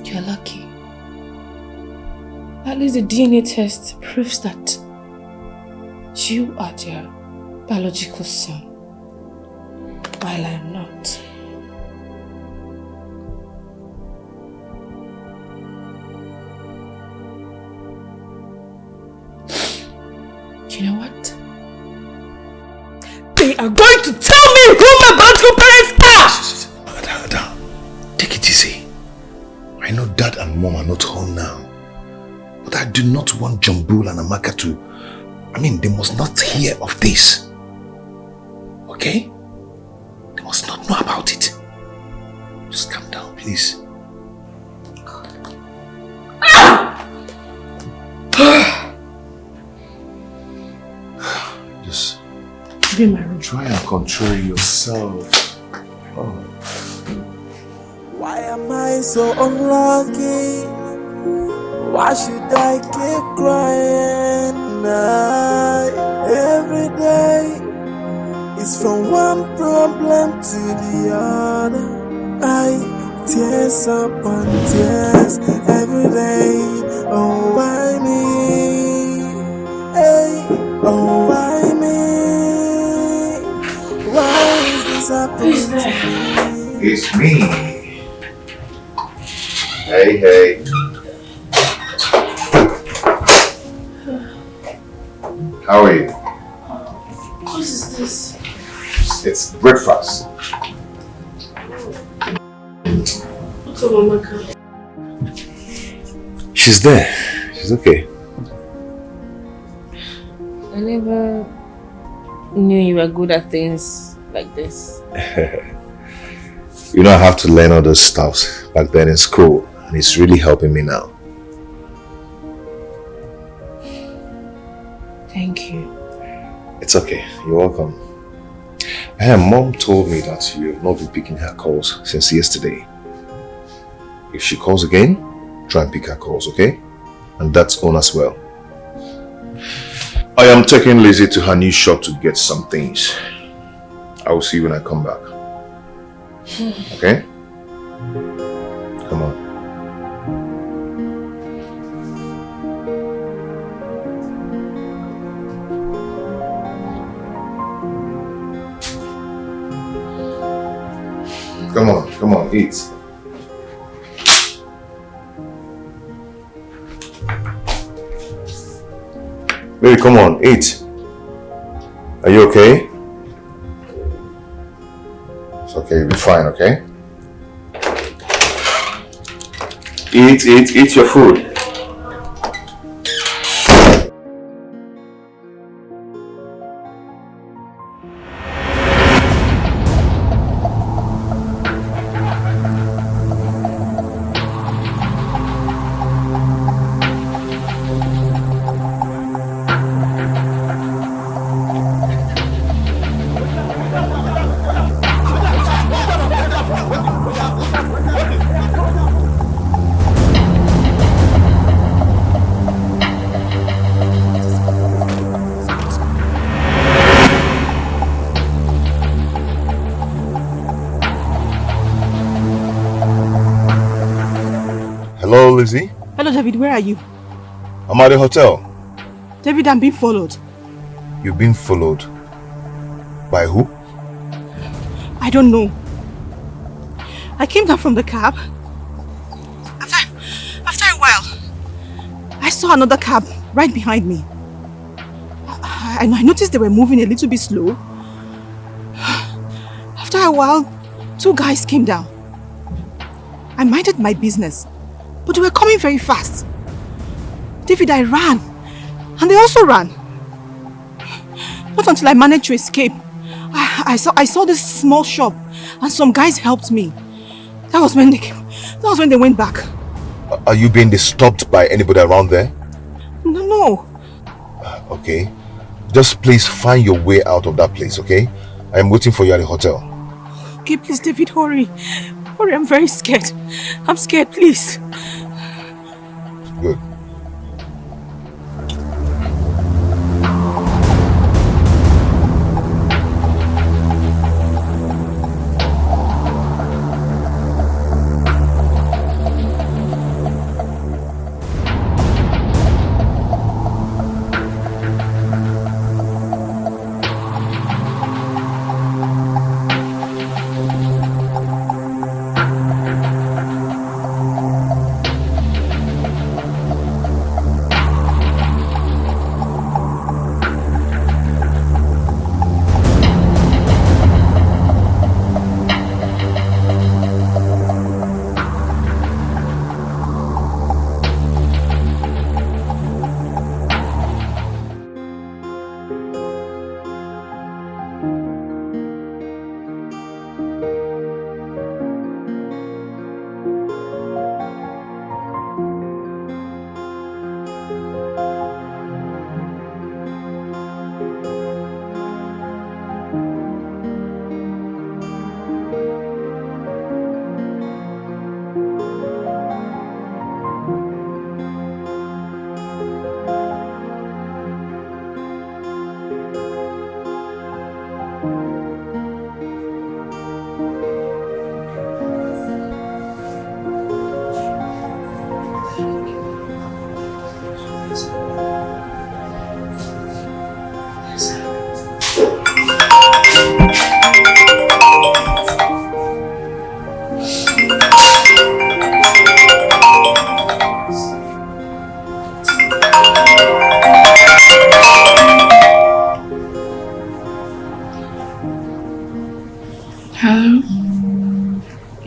You're lucky. At least the DNA test proves that you are their biological son, while I am not. You know what? They are going to tell me who my biological parents are! Ada, take it easy. I know Dad and Mom are not home now. But I do not want Jambul and Amaka to I mean, they must not hear of this. Okay? They must not know about it. Just calm down, please. Just try and control yourself. Oh. Why am I so unlucky? Why should I keep crying? Every day it's from one problem to the other. I tears upon tears every day. Oh, why me? Hey, oh, why me? Why is this happening? It's me. Hey. How are you? What is this? It's breakfast. What's up, Mama? She's there. She's okay. I never knew you were good at things like this. You know, I have to learn all those stuff back then in school, and it's really helping me now. Thank you. It's okay. You're welcome. Mom told me that you've not been picking her calls since yesterday. If she calls again, try and pick her calls, okay? And that's on as well. I am taking Lizzie to her new shop to get some things. I will see you when I come back. Okay? Come on. Come on, eat. Baby, come on, eat. Are you okay? It's okay, you'll be fine, okay? Eat your food. Hello, Lizzie. Hello, David. Where are you? I'm at the hotel. David, I'm being followed. You're being followed? By who? I don't know. I came down from the cab. After a while, I saw another cab right behind me. I noticed they were moving a little bit slow. After a while, two guys came down. I minded my business, but they were coming very fast. David, I ran, and they also ran. Not until I managed to escape. I saw this small shop, and some guys helped me. That was when they came. That was when they went back. Are you being disturbed by anybody around there? No. Okay. Just please find your way out of that place, okay? I am waiting for you at the hotel. Okay, please, David, hurry. Hurry, I'm very scared. I'm scared, please. Good.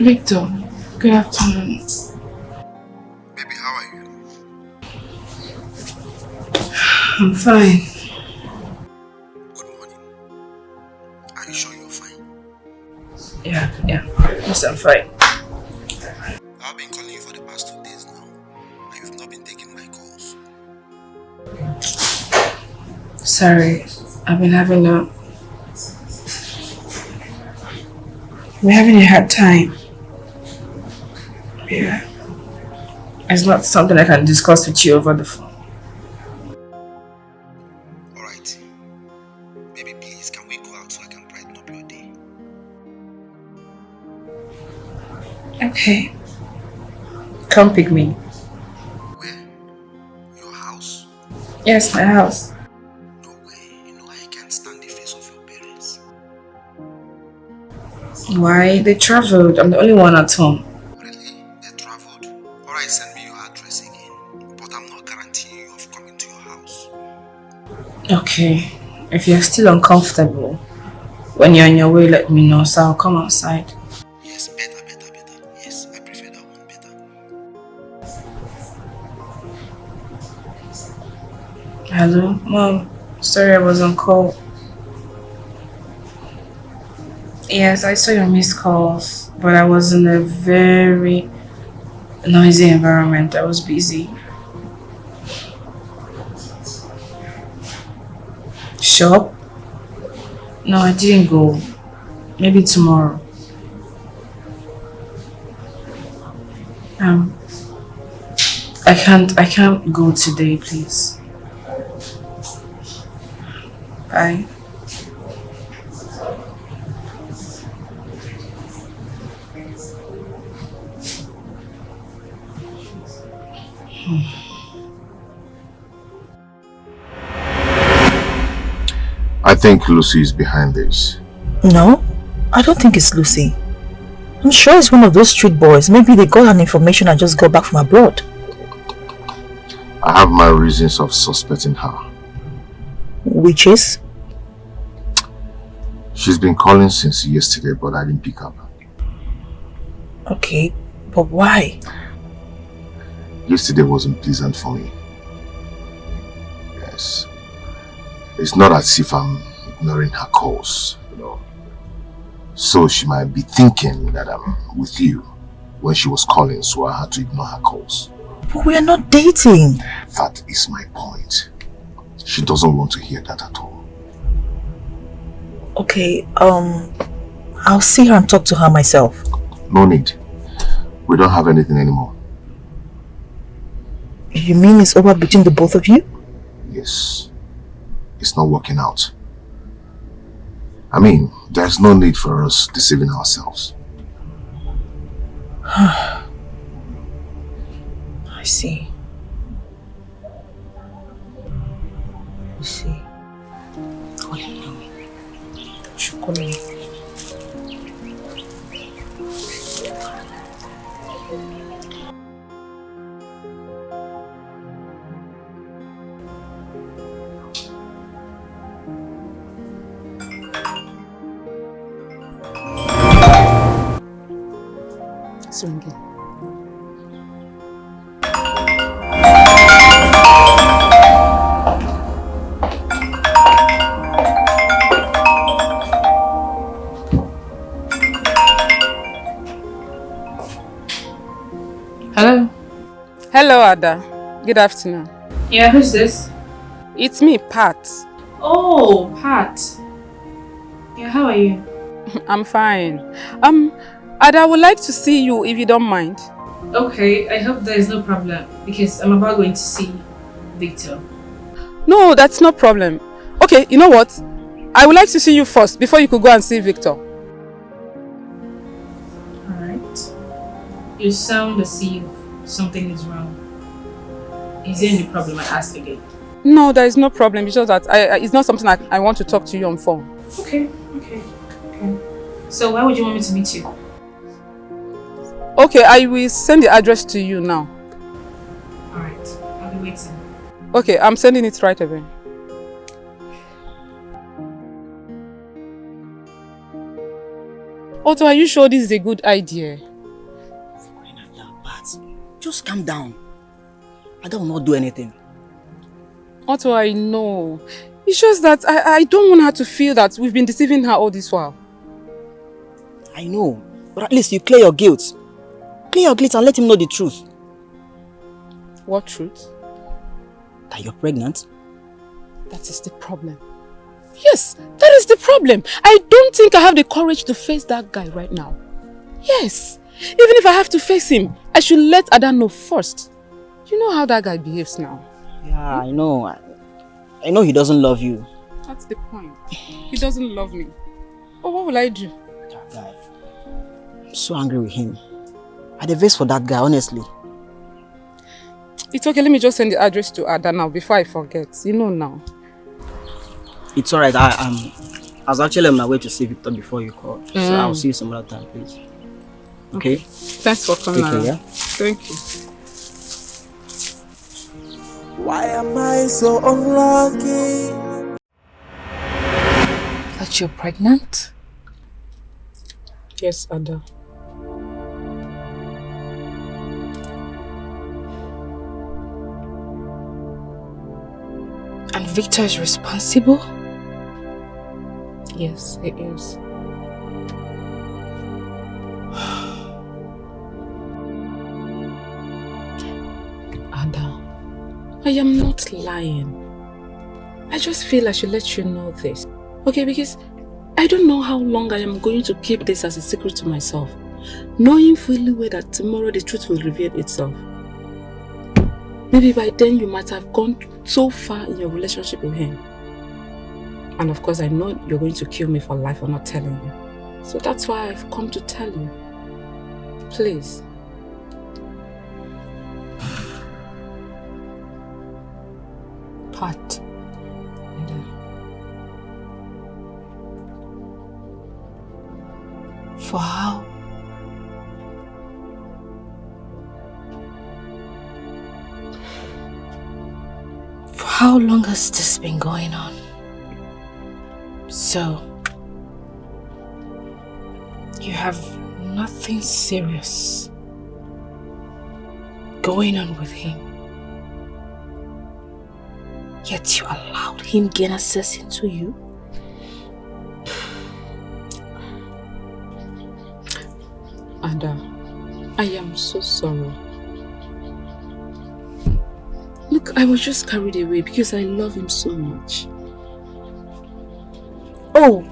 Victor, good afternoon. Baby, how are you? I'm fine. Are you sure you're fine? Yeah. Yes, I'm fine. I've been calling you for the past 2 days now, and you've not been taking my calls. Sorry, we're having a hard time. Yeah. It's not something I can discuss with you over the phone. Alright. Baby, please, can we go out so I can brighten up your day? Okay. Come pick me. Where? Your house? Yes, my house. No way. You know I can't stand the face of your parents. Why? They traveled. I'm the only one at home. Really? They traveled? Alright, send me your address again. But I'm not guaranteeing you of coming to your house. Okay. If you're still uncomfortable, when you're on your way, let me know, so I'll come outside. Yes, better. Yes, I prefer that one better. Hello? Mom, sorry I was on call. Yes, I saw your missed calls, but I was in a very noisy environment. I was busy. Shop? No, I didn't go. Maybe tomorrow. I can't go today, please. Bye. I think Lucy is behind this. No, I don't think it's Lucy. I'm sure it's one of those street boys. Maybe they got an information and just got back from abroad. I have my reasons of suspecting her. Which is? She's been calling since yesterday, but I didn't pick up. Okay, but why? Yesterday wasn't pleasant for me. Yes. It's not as if I'm ignoring her calls, you know. So she might be thinking that I'm with you when she was calling, so I had to ignore her calls. But we are not dating. That is my point. She doesn't want to hear that at all. Okay, I'll see her and talk to her myself. No need. We don't have anything anymore. You mean it's over between the both of you? Yes. It's not working out. I mean, there's no need for us deceiving ourselves. I see. I see. Ringing. Hello? Hello, Ada. Good afternoon. Yeah, who's this? It's me, Pat. Oh, Pat. Yeah, how are you? I'm fine. Ada, I would like to see you if you don't mind. Okay, I hope there is no problem because I'm about going to see Victor. No, that's no problem. Okay, you know what? I would like to see you first before you could go and see Victor. Alright. You sound as if something is wrong. Is there any problem? I asked again. No, there is no problem. It's just that it's not something I want to talk to you on phone. Okay. So where would you want me to meet you? Okay, I will send the address to you now. Alright, I'll be waiting. Okay, I'm sending it right away. Otto, are you sure this is a good idea? that. Just calm down. Ada will not do anything. Otto, I know. It's just that I don't want her to feel that we've been deceiving her all this while. I know. But at least you clear your guilt. Clear your guilt and let him know the truth. What truth? That you're pregnant. That is the problem. Yes, that is the problem. I don't think I have the courage to face that guy right now. Yes. Even if I have to face him, I should let Ada know first. You know how that guy behaves now. Yeah, I know. I know he doesn't love you. That's the point. He doesn't love me. Oh, what will I do? I'm so angry with him. I had a face for that guy, honestly. It's okay, let me just send the address to Ada now before I forget. You know now. It's alright. I was actually on my way to see Victor before you called. So I'll see you some other time, please. Okay? Thanks for coming around. Yeah? Thank you. Why am I so unlucky? That you're pregnant? Yes, Ada. And Victor is responsible? Yes, he is. Ada, I am not lying. I just feel I should let you know this. Okay, because I don't know how long I am going to keep this as a secret to myself, knowing fully well that tomorrow the truth will reveal itself. Maybe by then you might have gone so far in your relationship with him. And of course I know you're going to kill me for life for not telling you. So that's why I've come to tell you. Please. Pat. For how? For how long has this been going on? So, you have nothing serious going on with him, yet you allowed him gain access into you? Ada, I am so sorry. Look, I was just carried away because I love him so much. Oh.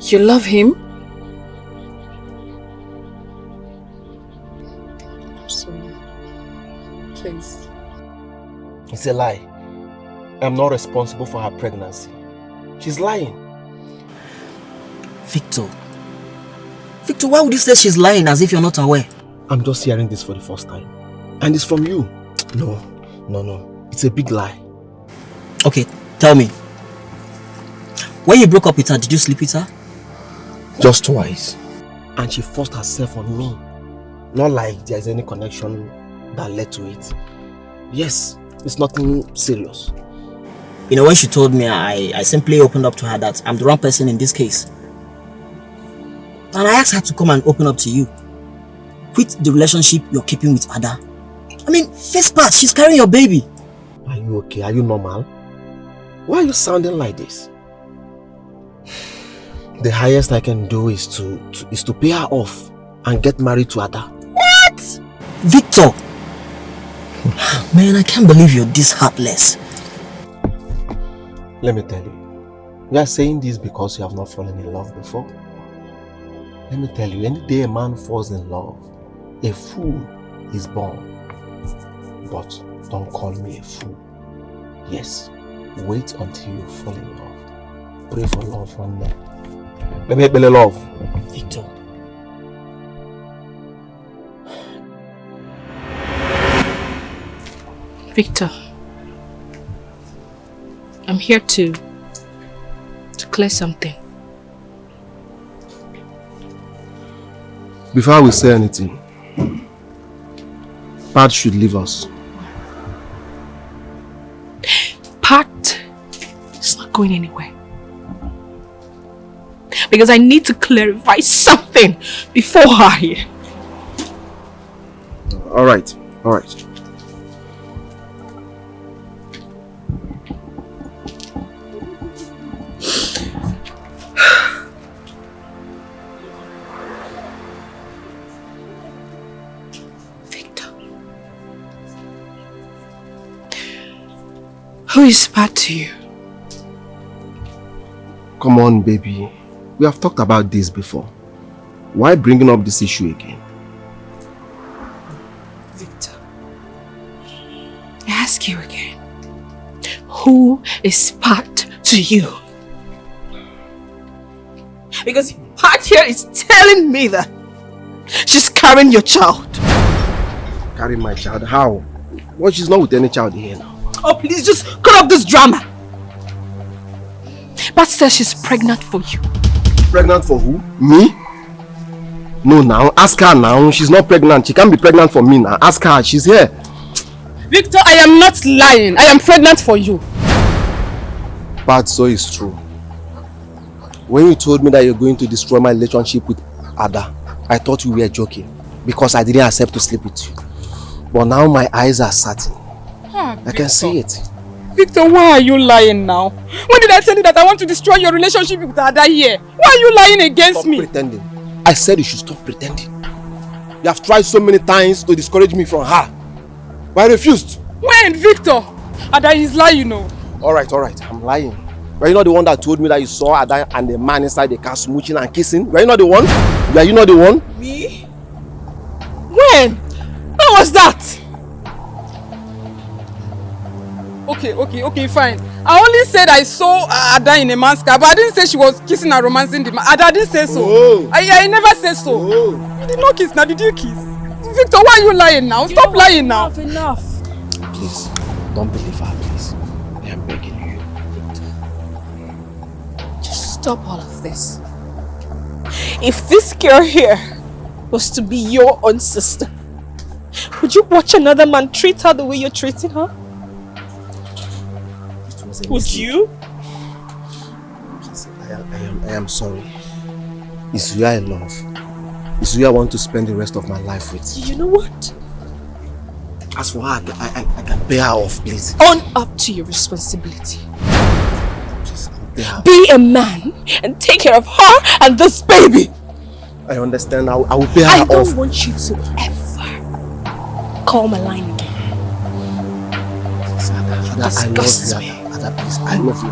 You love him? I'm sorry. Please. It's a lie. I'm not responsible for her pregnancy. She's lying. Victor, why would you say she's lying as if you're not aware? I'm just hearing this for the first time. And it's from you. No. It's a big lie. Okay, tell me. When you broke up with her, did you sleep with her? Just twice. And she forced herself on me. Not like there's any connection that led to it. Yes, it's nothing serious. You know, when she told me, I simply opened up to her that I'm the wrong person in this case. And I asked her to come and open up to you. Quit the relationship you're keeping with Ada. I mean, face part, she's carrying your baby. Are you okay? Are you normal? Why are you sounding like this? The highest I can do is to pay her off and get married to Ada. What? Victor! Man, I can't believe you're this heartless. Let me tell you. You are saying this because you have not fallen in love before. Let me tell you, any day a man falls in love, a fool is born. But don't call me a fool. Yes, wait until you fall in love. Pray for love one day. Let me believe love. Victor. Victor, I'm here to clear something. Before we say anything, Pat should leave us. Pat is not going anywhere. because I need to clarify something before I... Alright. Who is bad to you? Come on, baby. We have talked about this before. Why bringing up this issue again? Victor, I ask you again. Who is bad to you? Because part here is telling me that she's carrying your child. Carrying my child? How? Well, she's not with any child here now. Oh, please, just cut off this drama. Pat says she's pregnant for you. Pregnant for who? Me? No, now. Ask her now. She's not pregnant. She can't be pregnant for me now. Ask her. She's here. Victor, I am not lying. I am pregnant for you. But so is true. When you told me that you're going to destroy my relationship with Ada, I thought you were joking because I didn't accept to sleep with you. But now my eyes are certain. I can see it. Victor, why are you lying now? When did I tell you that I want to destroy your relationship with Ada here? Why are you lying against me? Stop pretending. I said you should stop pretending. You have tried so many times to discourage me from her. But I refused. When, Victor? Ada is lying, you know. Alright, I'm lying. Were you not the one that told me that you saw Ada and the man inside the car smooching and kissing? Were you not the one? Were you not the one? Me? When? When was that? Okay, fine. I only said I saw Ada in a man's car, but I didn't say she was kissing and romancing the man. Ada didn't say so. Oh. I never said so. Oh. You did not kiss now, did you kiss? Victor, why are you lying now? Stop lying now. Enough. Please, don't believe her, please. I am begging you. Just stop all of this. If this girl here was to be your own sister, would you watch another man treat her the way you're treating her? Would you? I am sorry. It's you I love. It's you I want to spend the rest of my life with. You know what? As for her, I can pay her off, please. Own up to your responsibility. Please, be a man and take care of her and this baby. I understand. I will pay her off. I don't want you to ever call my line again. Ada, I love you. Ada, please, I love you.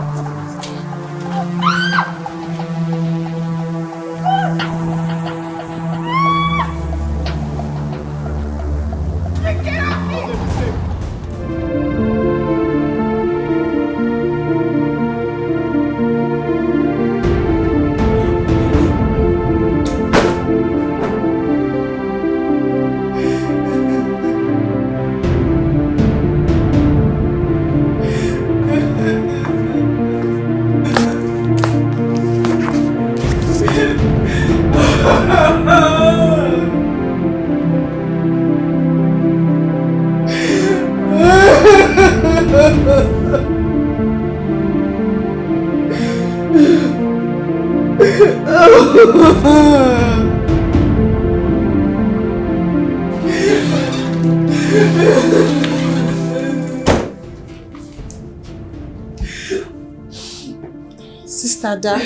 Sister Ada,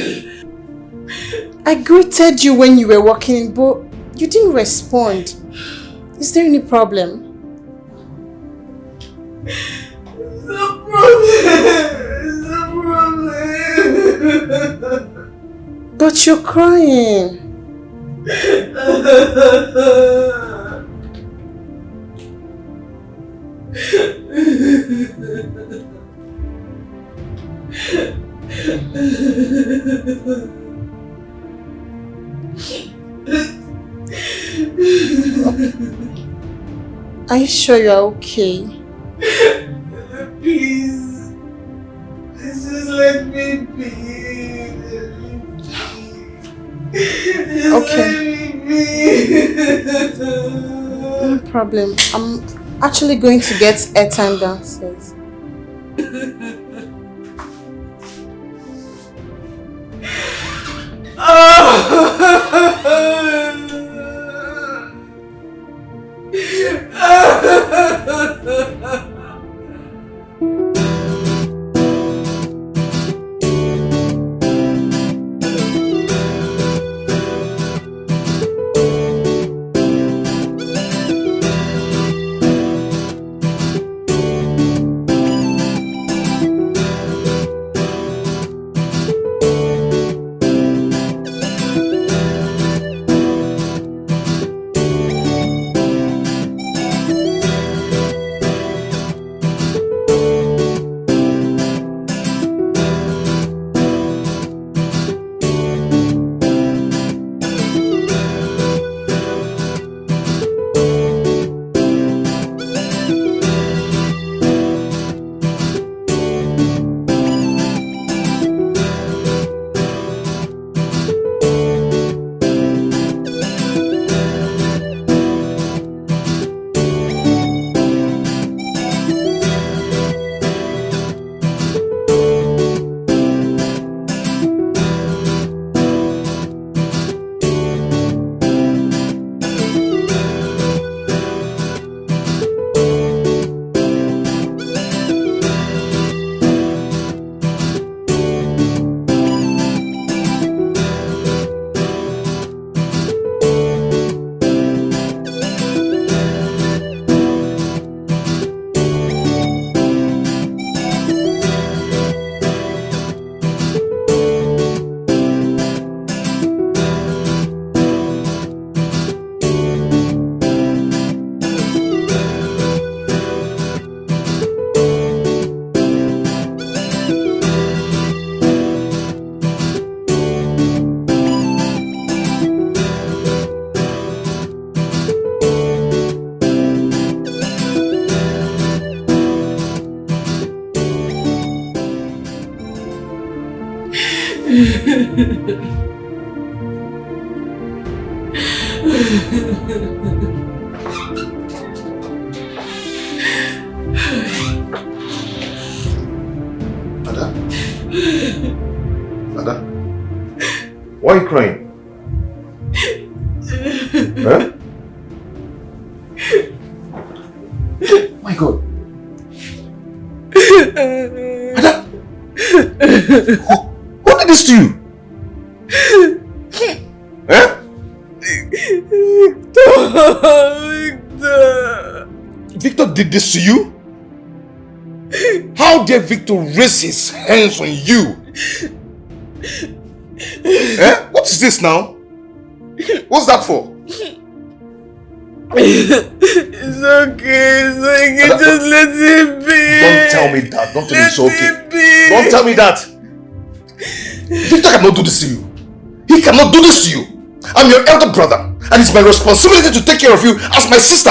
I greeted you when you were walking in, but you didn't respond. Is there any problem? But you're crying. Are you sure you're okay? Please. Just let me be. Okay. No problem. I'm actually going to get airtime downstairs. Oh! Ada? Ada? Why are you crying? Huh? My God. Ada? Who did this to you? Huh? Victor did this to you? How dare Victor raise his hands on you? What is this now? What's that for? It's okay, just let it be. Don't tell me that. Don't tell me it's okay. Don't tell me that. Victor cannot do this to you. He cannot do this to you. I'm your elder brother, and it's my responsibility to take care of you as my sister,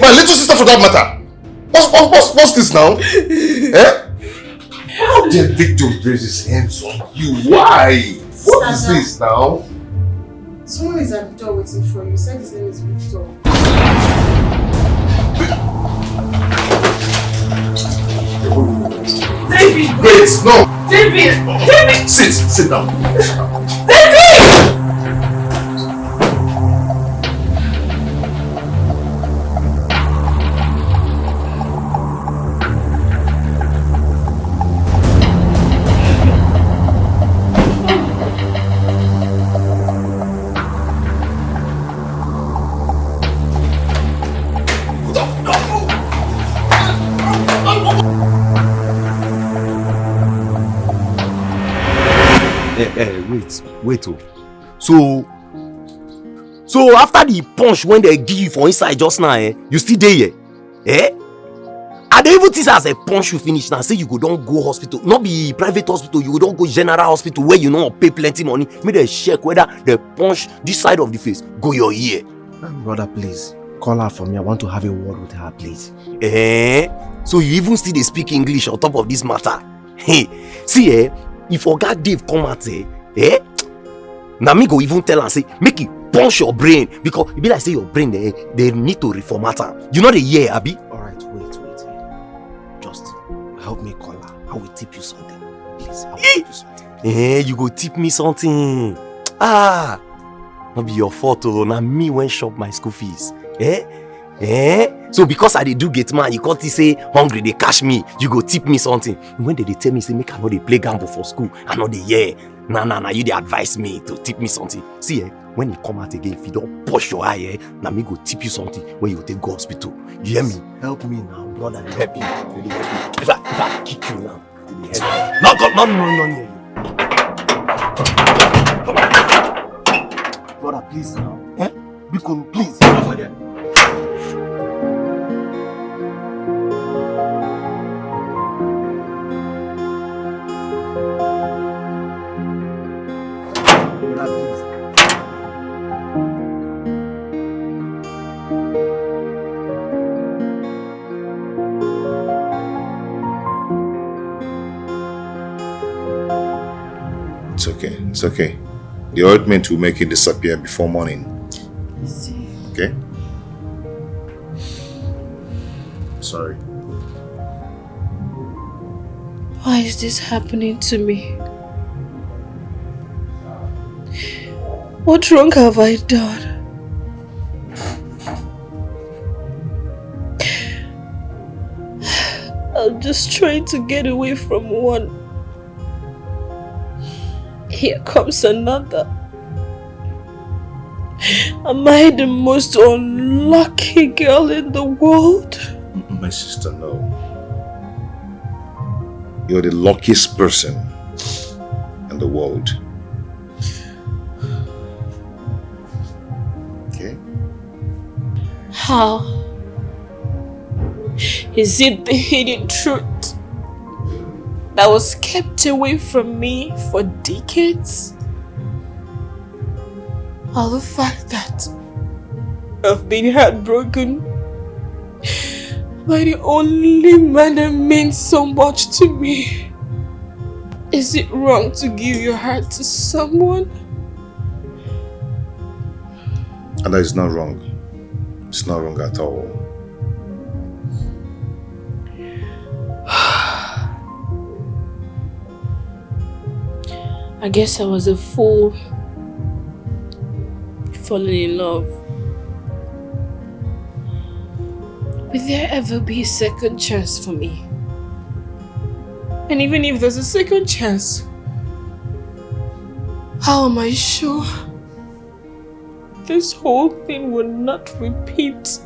my little sister for that matter. What's this now? How dare Victor raise his hands on you? Why? What is this now? Someone is at the door waiting for you. He said his name is Victor. David! Wait, no! David! David! Sit down. David! Wait. So after the punch when they give you for inside just now, you still there, I don't even think as a punch you finish now. Say you go don't go hospital, not be private hospital. You don't go general hospital where you know pay plenty money. Make them check whether the punch this side of the face go your ear. Brother, please call her for me. I want to have a word with her, please. So you even still they speak English on top of this matter? Hey, see, if Oga Dave come out, now me go even tell and say make it punch your brain because it be like say your brain they need to reformat her. You know the year, Abi? Alright, wait. Just help me call her. I will tip you something. Please, I will tip you something. You go tip me something. Not be your fault, now me when shop my school fees. So because I dey do gate man, you can't say hungry, they cash me, you go tip me something. When they tell me say make I know they play gamble for school, I know they Nah, you they advise me to tip me something. See, when you come out again, if you don't push your eye, now me go tip you something when you take go hospital. You hear me? Help me now, brother. Help you. Really help you. If I kick you now, no. Brother, please now. Bikon, please. It's okay. The ointment will make it disappear before morning. Okay? Sorry. Why is this happening to me? What wrong have I done? I'm just trying to get away from one. Here comes another. Am I the most unlucky girl in the world? My sister, no. You're the luckiest person in the world. Okay? How? Is it the hidden truth that was kept away from me for decades? Or the fact that I've been heartbroken by the only man that means so much to me? Is it wrong to give your heart to someone? And that is not wrong. It's not wrong at all. I guess I was a fool falling in love. Will there ever be a second chance for me? And even if there's a second chance, how am I sure this whole thing will not repeat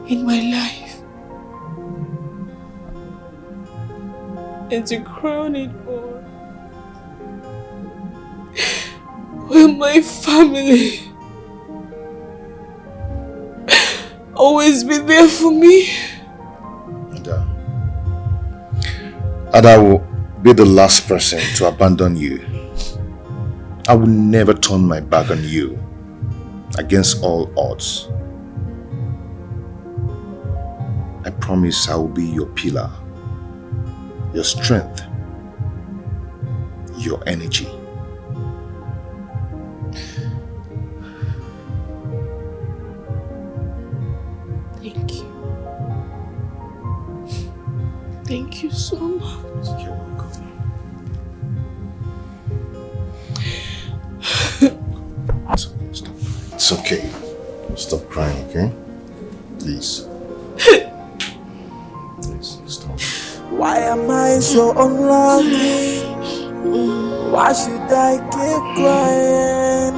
in my life? And to crown it all, will my family always be there for me? And I will be the last person to abandon you. I will never turn my back on you against all odds. I promise I will be your pillar, your strength, your energy. Thank you. Thank you so much. You're welcome. It's okay. Stop crying, okay? Please. Please, stop. Why am I so unlucky? Why should I keep crying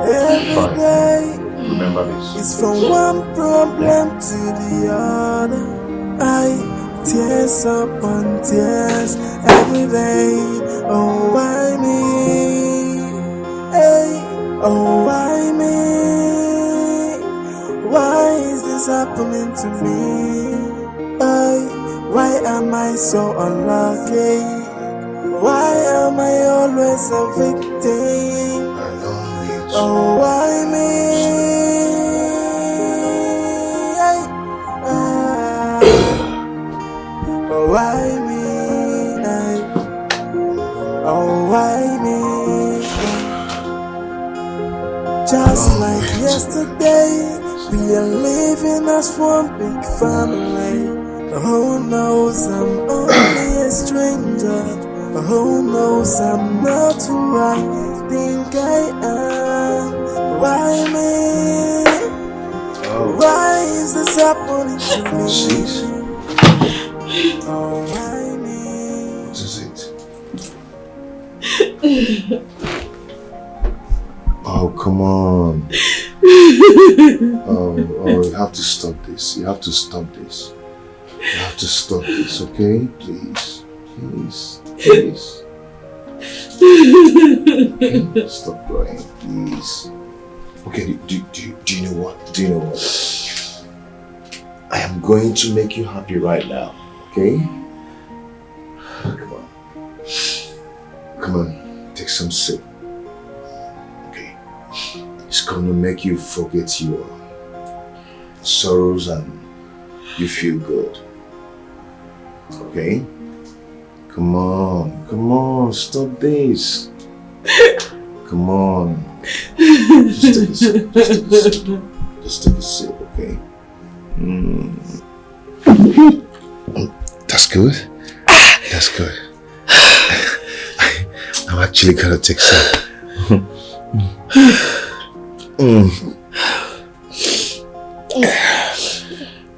every day? Remember this. It's from one problem to the other. I tears upon tears every day. Oh, why me? Hey, oh, why me? Why is this happening to me? Why am I so unlucky? Why am I always a victim? Oh, why me? Oh, why me? Oh, why me? Just like yesterday, we are living as one big family. Who knows I'm only a stranger? Who knows I'm not who I think I am? Why me? Why is this happening to me? Oh, why me? What is it? Oh, come on. Oh, you have to stop this. You have to stop this. You have to stop this, okay? Please. Please. Please. Okay? Stop crying, please. Okay, do you know what? Do you know what? I am going to make you happy right now, okay? Come on. Come on, take some sip. Okay. It's going to make you forget your sorrows and you feel good. Okay? Come on, stop this. Come on. Just take a sip, just take a sip, okay? That's good. That's good. I'm actually gonna take some.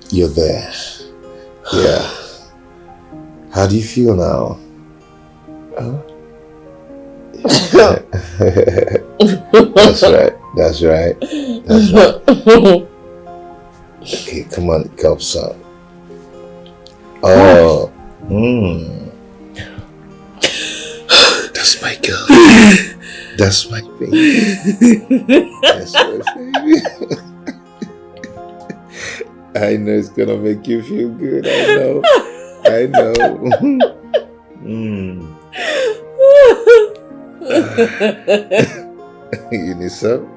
You're there. Yeah. How do you feel now? Huh? That's right. That's right. That's right. Okay, come on, gulp some. Oh. That's my girl. That's my baby. That's my baby. I know it's gonna make you feel good. I know. I know. You need some?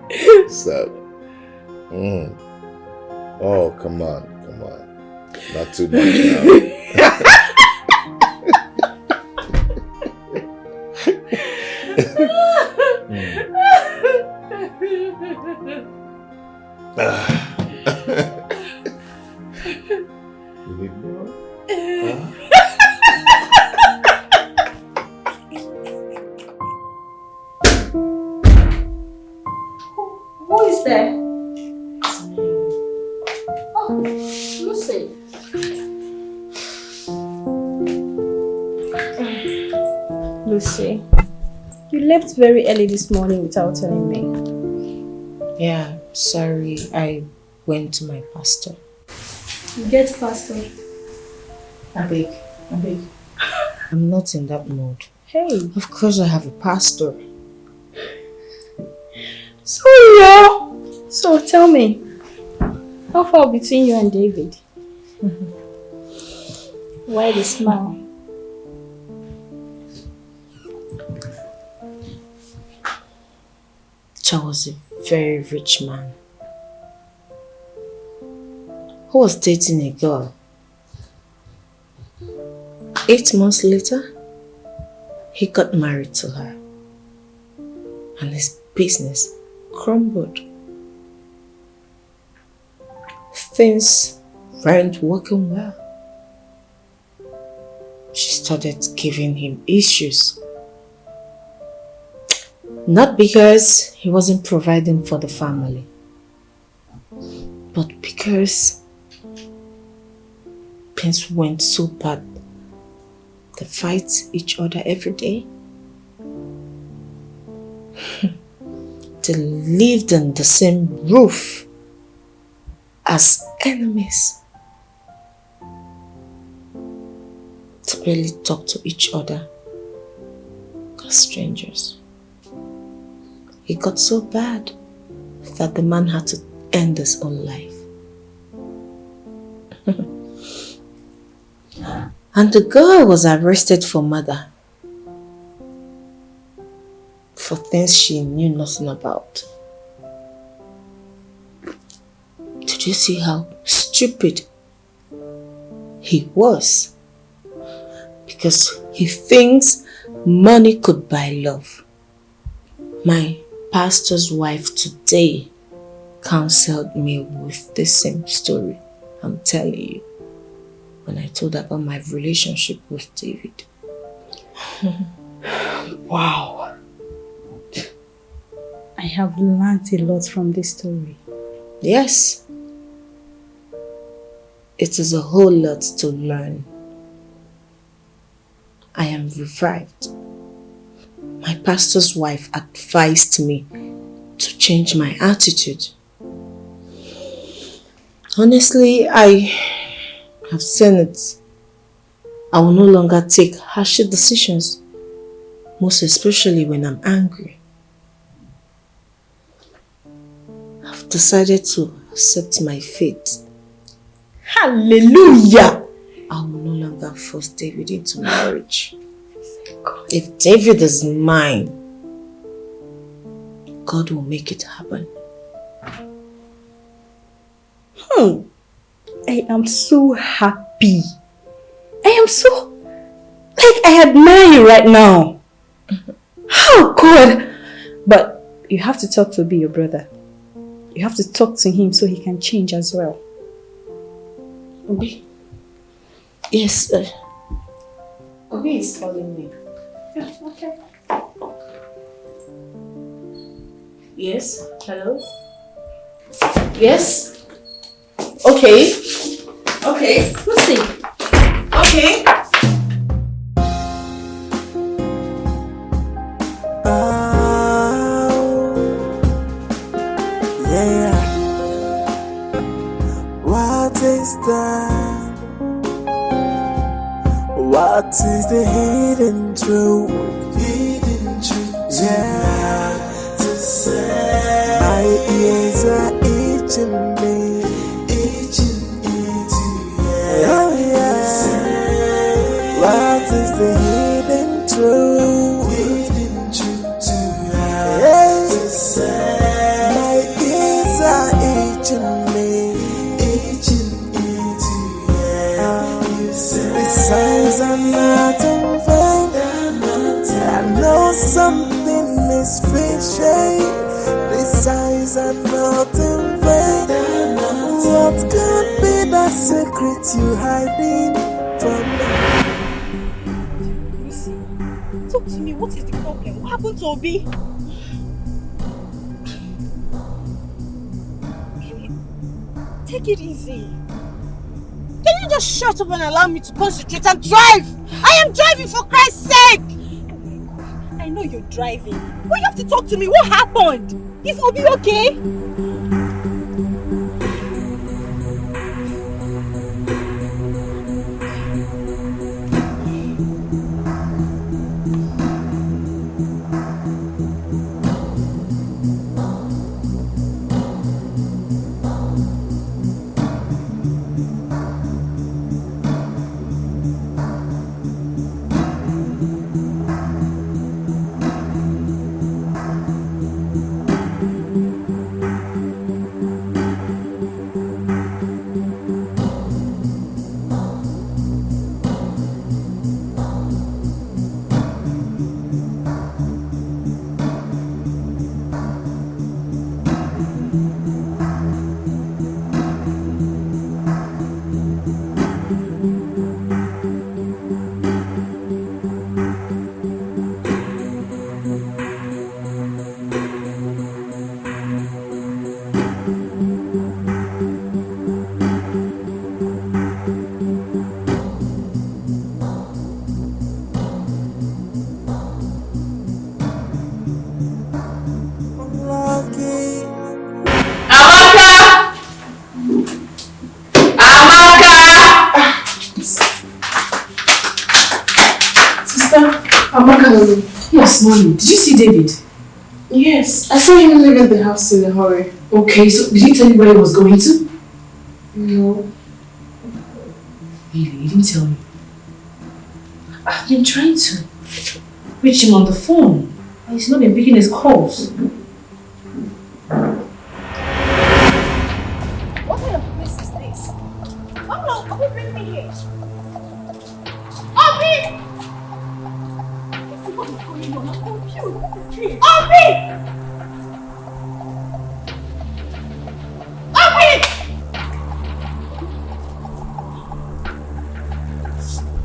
Some. Oh, come on. Not too much now. You need more? Who is there? Oh, Lucy. Lucy, you left very early this morning without telling me. Yeah, sorry. I went to my pastor. You get pastor. I beg. I'm not in that mood. Hey. Of course I have a pastor. So tell me, how far between you and David? Why the smile? Charles was a very rich man who was dating a girl. 8 months later, he got married to her and his business crumbled. Things weren't working well. She started giving him issues. Not because he wasn't providing for the family, but because things went so bad. They fight each other every day. They lived on the same roof as enemies. They barely talk to each other as strangers. It got so bad that the man had to end his own life. And the girl was arrested for murder. For things she knew nothing about. Did you see how stupid he was? Because he thinks money could buy love. My pastor's wife today counseled me with the same story. I'm telling you. When I told her about my relationship with David. Wow. I have learned a lot from this story. Yes. It is a whole lot to learn. I am revived. My pastor's wife advised me to change my attitude. Honestly, I have seen it. I will no longer take harsh decisions, most especially when I'm angry. I've decided to accept my fate. Hallelujah! I will no longer force David into marriage. If David is mine, God will make it happen. I am so happy. I am so... I admire you right now. Oh God! But you have to talk to Obi, your brother. You have to talk to him so he can change as well. Obi? Yes. Obi is calling me. Yeah, okay. Yes? Hello? Yes? Okay. Okay. Let's see. Okay. Yeah. What is that? What is the hidden truth? Hidden truth. Yeah. To say. My ears are itching me. Oh yeah. What is the hidden truth? Hidden truth. Yeah. To say. My ears are itching me. The signs are not in vain. I know something is fishy. The prayers are not in vain. What could be the secret you hiding from me? Lucy, talk to me. What is the problem? What happened to Obi? Take it easy. Can you just shut up and allow me to concentrate and drive? I am driving, for Christ's sake! I know you're driving, but you have to talk to me. What happened? Is Obi okay? Yes, Mommy. Did you see David? Yes, I saw him leaving the house in a hurry. Okay, so did he tell you where he was going to? No. Really, he didn't tell me. I've been trying to reach him on the phone. And he's not been picking his calls. What kind of place is this? Oh no, Obi, bring me here. Obi! What is going on? I'm confused. What is this? Obi! Obi!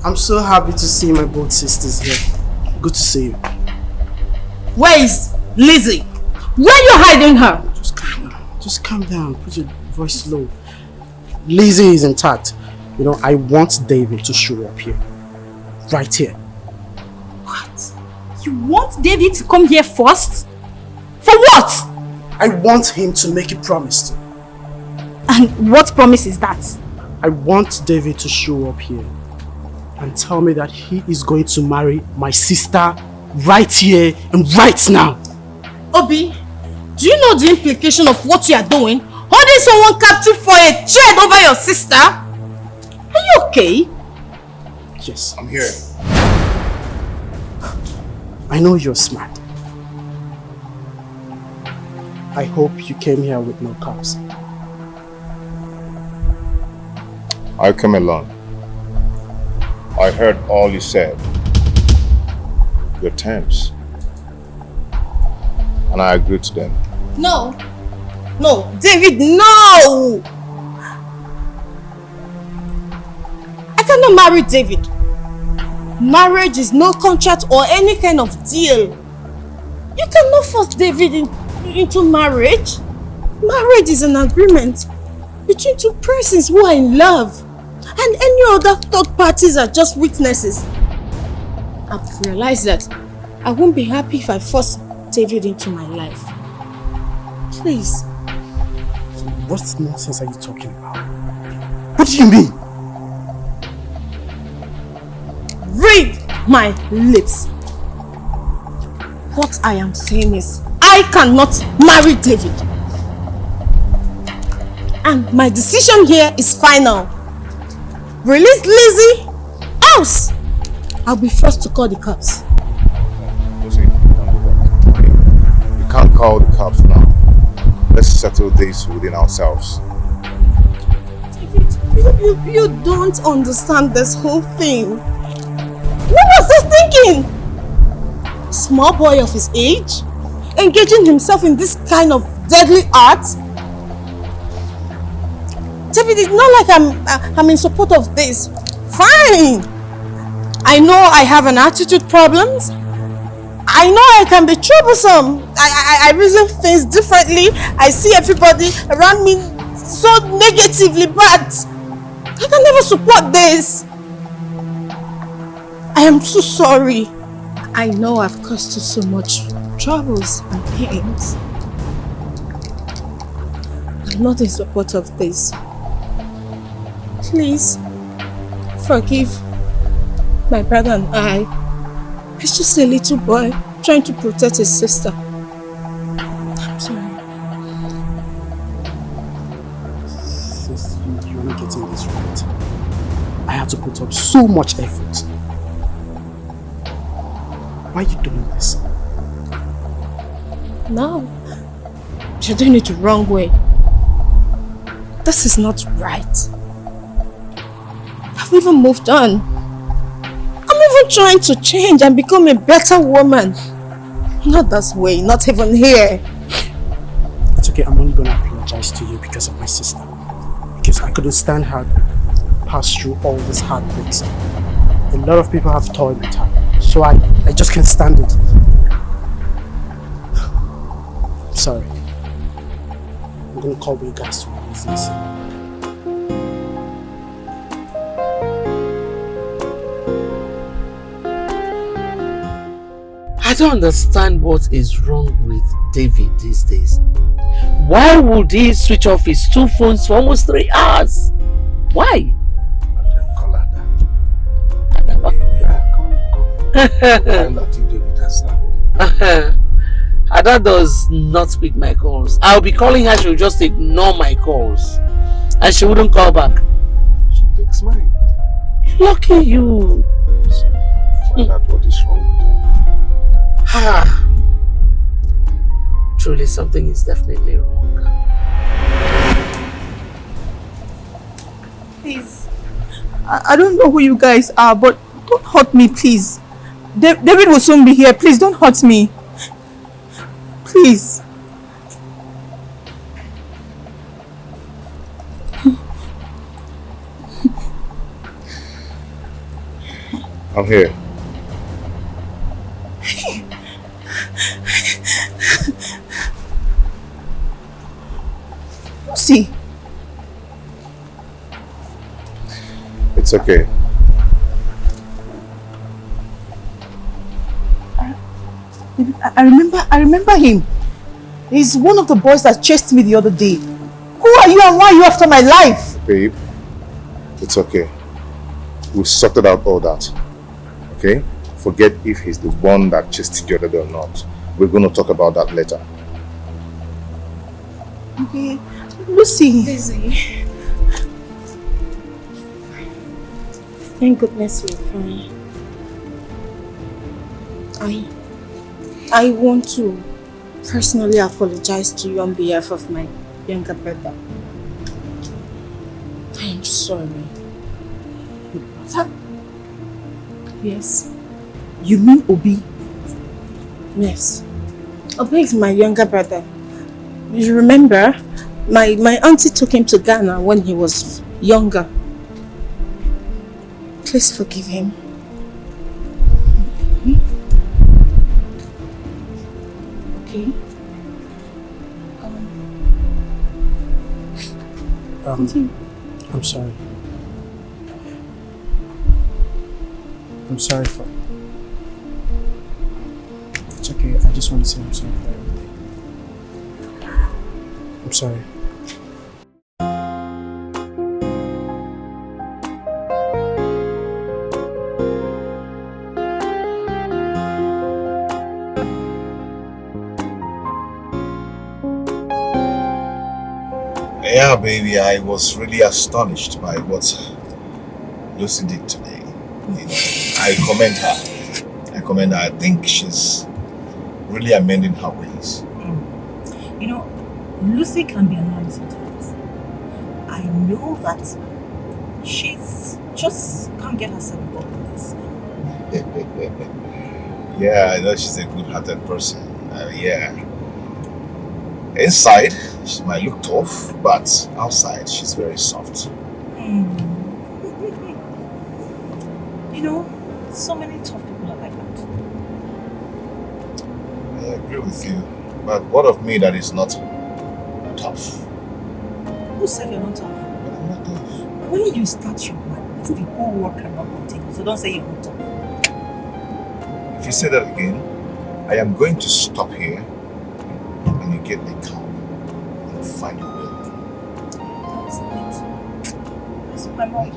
I'm so happy to see my both sisters here. Good to see you. Where is Lizzie? Where are you hiding her? Just calm down. Put your voice low. Lizzie is intact. You know, I want David to show up here. Right here. What? You want David to come here first? For what? I want him to make a promise to. And what promise is that? I want David to show up here and tell me that he is going to marry my sister right here and right now. Obi, do you know the implication of what you are doing? Holding someone captive for a thread over your sister? Are you okay? Yes. I'm here. I know you're smart. I hope you came here with no cops. I came alone. I heard all you said. Your terms. And I agreed to them. No. No, David, no! I cannot marry David. Marriage is no contract or any kind of deal. You cannot force David into marriage. Marriage is an agreement between two persons who are in love. And any other third parties are just witnesses. I've realized that I won't be happy if I force David into my life. Please. What nonsense are you talking about? What do you mean? Read my lips. What I am saying is, I cannot marry David. And my decision here is final. Release Lizzie, else I'll be forced to call the cops. You can't call the cops now. Let's settle this within ourselves. David, you don't understand this whole thing. What was he thinking? Small boy of his age, engaging himself in this kind of deadly art. David, it's not like I'm in support of this. Fine. I know I have an attitude problems. I know I can be troublesome. I reason things differently. I see everybody around me so negatively, but I can never support this. I am so sorry. I know I've caused you so much troubles and pains. I'm not in support of this. Please, forgive my brother and I. He's just a little boy trying to protect his sister. I'm sorry. Sis, you're not getting this right. I have to put up so much effort. Why are you doing this? No. You're doing it the wrong way. This is not right. I've even moved on. I'm even trying to change and become a better woman. Not this way, not even here. It's okay, I'm only gonna apologize to you because of my sister. Because I couldn't stand her pass through all these heartbreaks. A lot of people have toyed with her, so I just can't stand it. I'm sorry. I'm gonna call you guys to my business. I don't understand what is wrong with David these days. Why would he switch off his 2 phones for almost 3 hours? Why? Ada does not pick my calls. I'll be calling her, she'll just ignore my calls. And she wouldn't call back. She takes mine. Lucky you. Find out what is wrong with her. Truly, something is definitely wrong. Please, I don't know who you guys are, but don't hurt me, please. David will soon be here. Please don't hurt me. Please. I'm here. Lucy. It's okay. I remember him. He's one of the boys that chased me the other day. Who are you and why are you after my life? Babe, it's okay. We've sorted out all that. Okay? Forget if he's the one that chased you the other day or not. We're going to talk about that later. Okay. Lucy. Daisy. Thank goodness you're fine. I want to personally apologize to you on behalf of my younger brother. I'm sorry. Your brother? Yes. You mean Obi? Yes. Obi is my younger brother. You remember, my auntie took him to Ghana when he was younger. Please forgive him. Okay? I'm sorry. I'm sorry for... It's okay, I just want to say I'm sorry for everything. I'm sorry. Yeah, baby, I was really astonished by what Lucy did today. You know, I commend her. I think she's really amending her ways. You know, Lucy can be annoying sometimes. I know that she's just can't get herself involved in this. Yeah, I know she's a good-hearted person. Yeah. Inside, she might look tough, but outside, she's very soft. You know, so many tough people are like that. I agree with you. But what of me that is not tough? Who said you're not tough? But I'm not tough. When you start your madness, the whole world cannot continue. So don't say you're not tough. If you say that again, I am going to stop here and you get the car and find your will. That's it. That's my mom.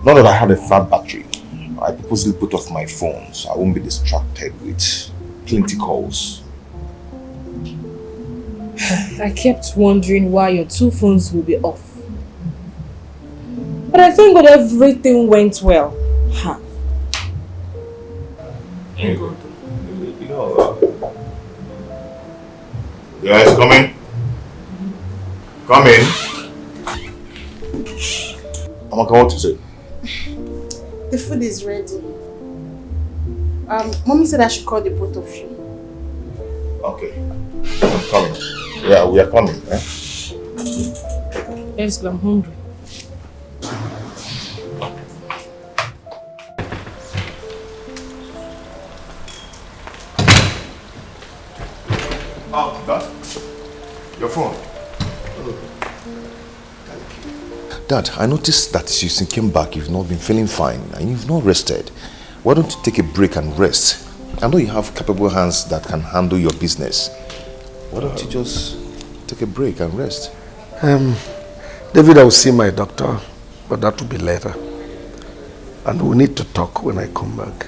Now that I have a flat battery, I purposely put off my phone so I won't be distracted with plenty calls. I kept wondering why your 2 phones will be off. But I thank God everything went well. Huh. You know, guys, come in. Come in. Amaka, what is it? The food is ready. Mommy said I should call the both of you. Okay. I'm coming. Yeah, we are coming. Eh? Yes, I'm hungry. Oh, Dad. Your phone. Dad, I noticed that since you came back, you've not been feeling fine and you've not rested. Why don't you take a break and rest? I know you have capable hands that can handle your business. Why don't you just take a break and rest? David, I will see my doctor, but that will be later. And we need to talk when I come back.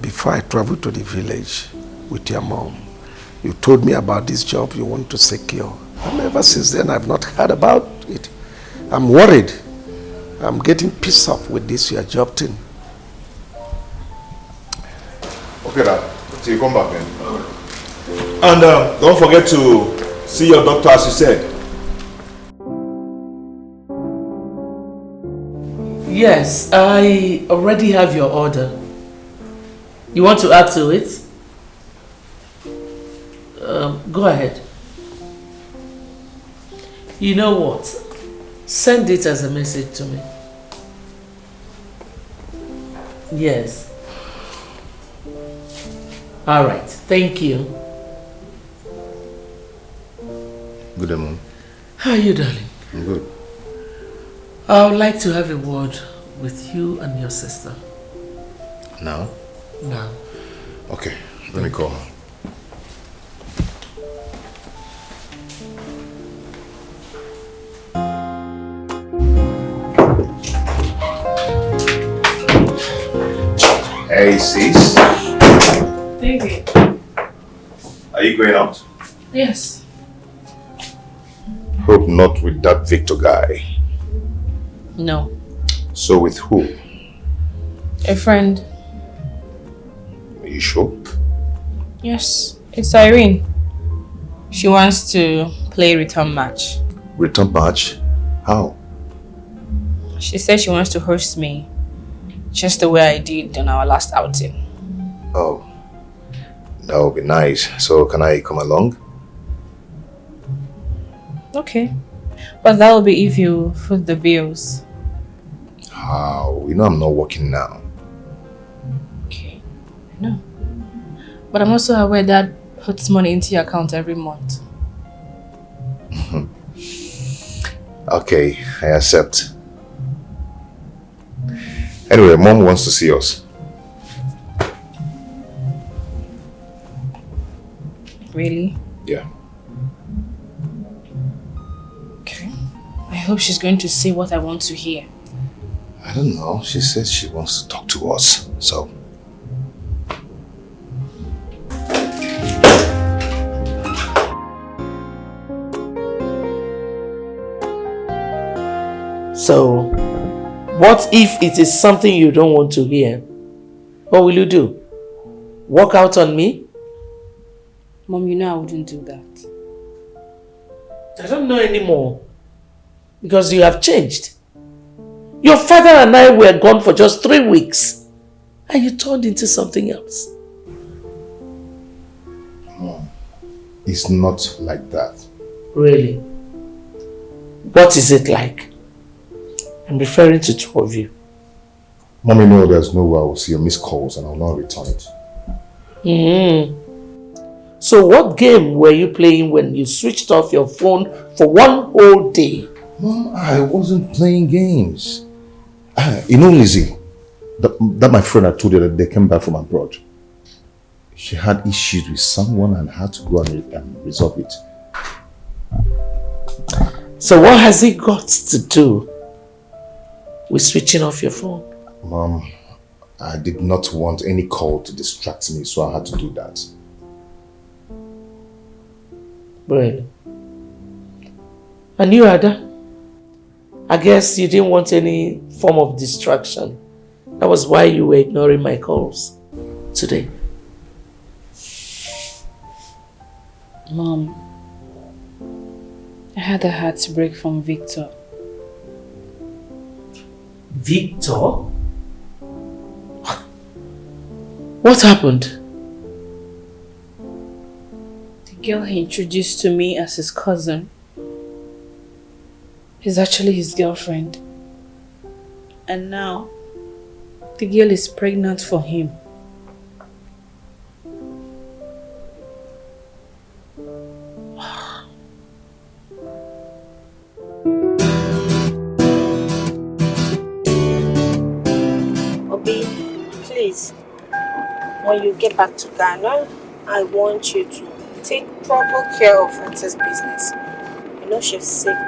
Before I travel to the village with your mom, you told me about this job you want to secure. And ever since then, I've not heard about it. I'm worried. I'm getting pissed off with this your job thing. Okay, Dad. So you come back then. And don't forget to see your doctor as you said. Yes, I already have your order. You want to add to it? Go ahead. You know what? Send it as a message to me. Yes. All right. Thank you. Good day, Mom. How are you, darling? I'm good. I would like to have a word with you and your sister. Now? Now. Okay. Let me call her. Hey, sis. David. Are you going out? Yes. Hope not with that Victor guy. No. So with who? A friend. Are you sure? Yes. It's Irene. She wants to play return match. Return match? How? She said she wants to host me. Just the way I did on our last outing. Oh. That would be nice. So can I come along? Okay. But that will be if you foot the bills. How? You know I'm not working now. Okay. I know. But I'm also aware Dad puts money into your account every month. Okay, I accept. Anyway, Mom wants to see us. Really? Yeah. Okay. I hope she's going to say what I want to hear. I don't know. She says she wants to talk to us, so. So, what if it is something you don't want to hear? What will you do? Walk out on me? Mom, you know I wouldn't do that. I don't know anymore. Because you have changed. Your father and I were gone for just 3 weeks. And you turned into something else. Mom, it's not like that. Really? What is it like? I'm referring to 2 of you. Mommy, no, there's no way I will see your missed calls and I will not return it. So what game were you playing when you switched off your phone for 1 whole day? Mom, I wasn't playing games. You know Lizzie, that my friend I told you that they came back from abroad. She had issues with someone and had to go and resolve it. So what has it got to do with switching off your phone? Mom, I did not want any call to distract me, so I had to do that. Really? And you, Ada? I guess you didn't want any form of distraction. That was why you were ignoring my calls today. Mom, I had a heartbreak from Victor. Victor? What happened? The girl he introduced to me as his cousin is actually his girlfriend. And now, the girl is pregnant for him. Obi, please, when you get back to Ghana, I want you to take proper care of Frances' business. You know she's sick.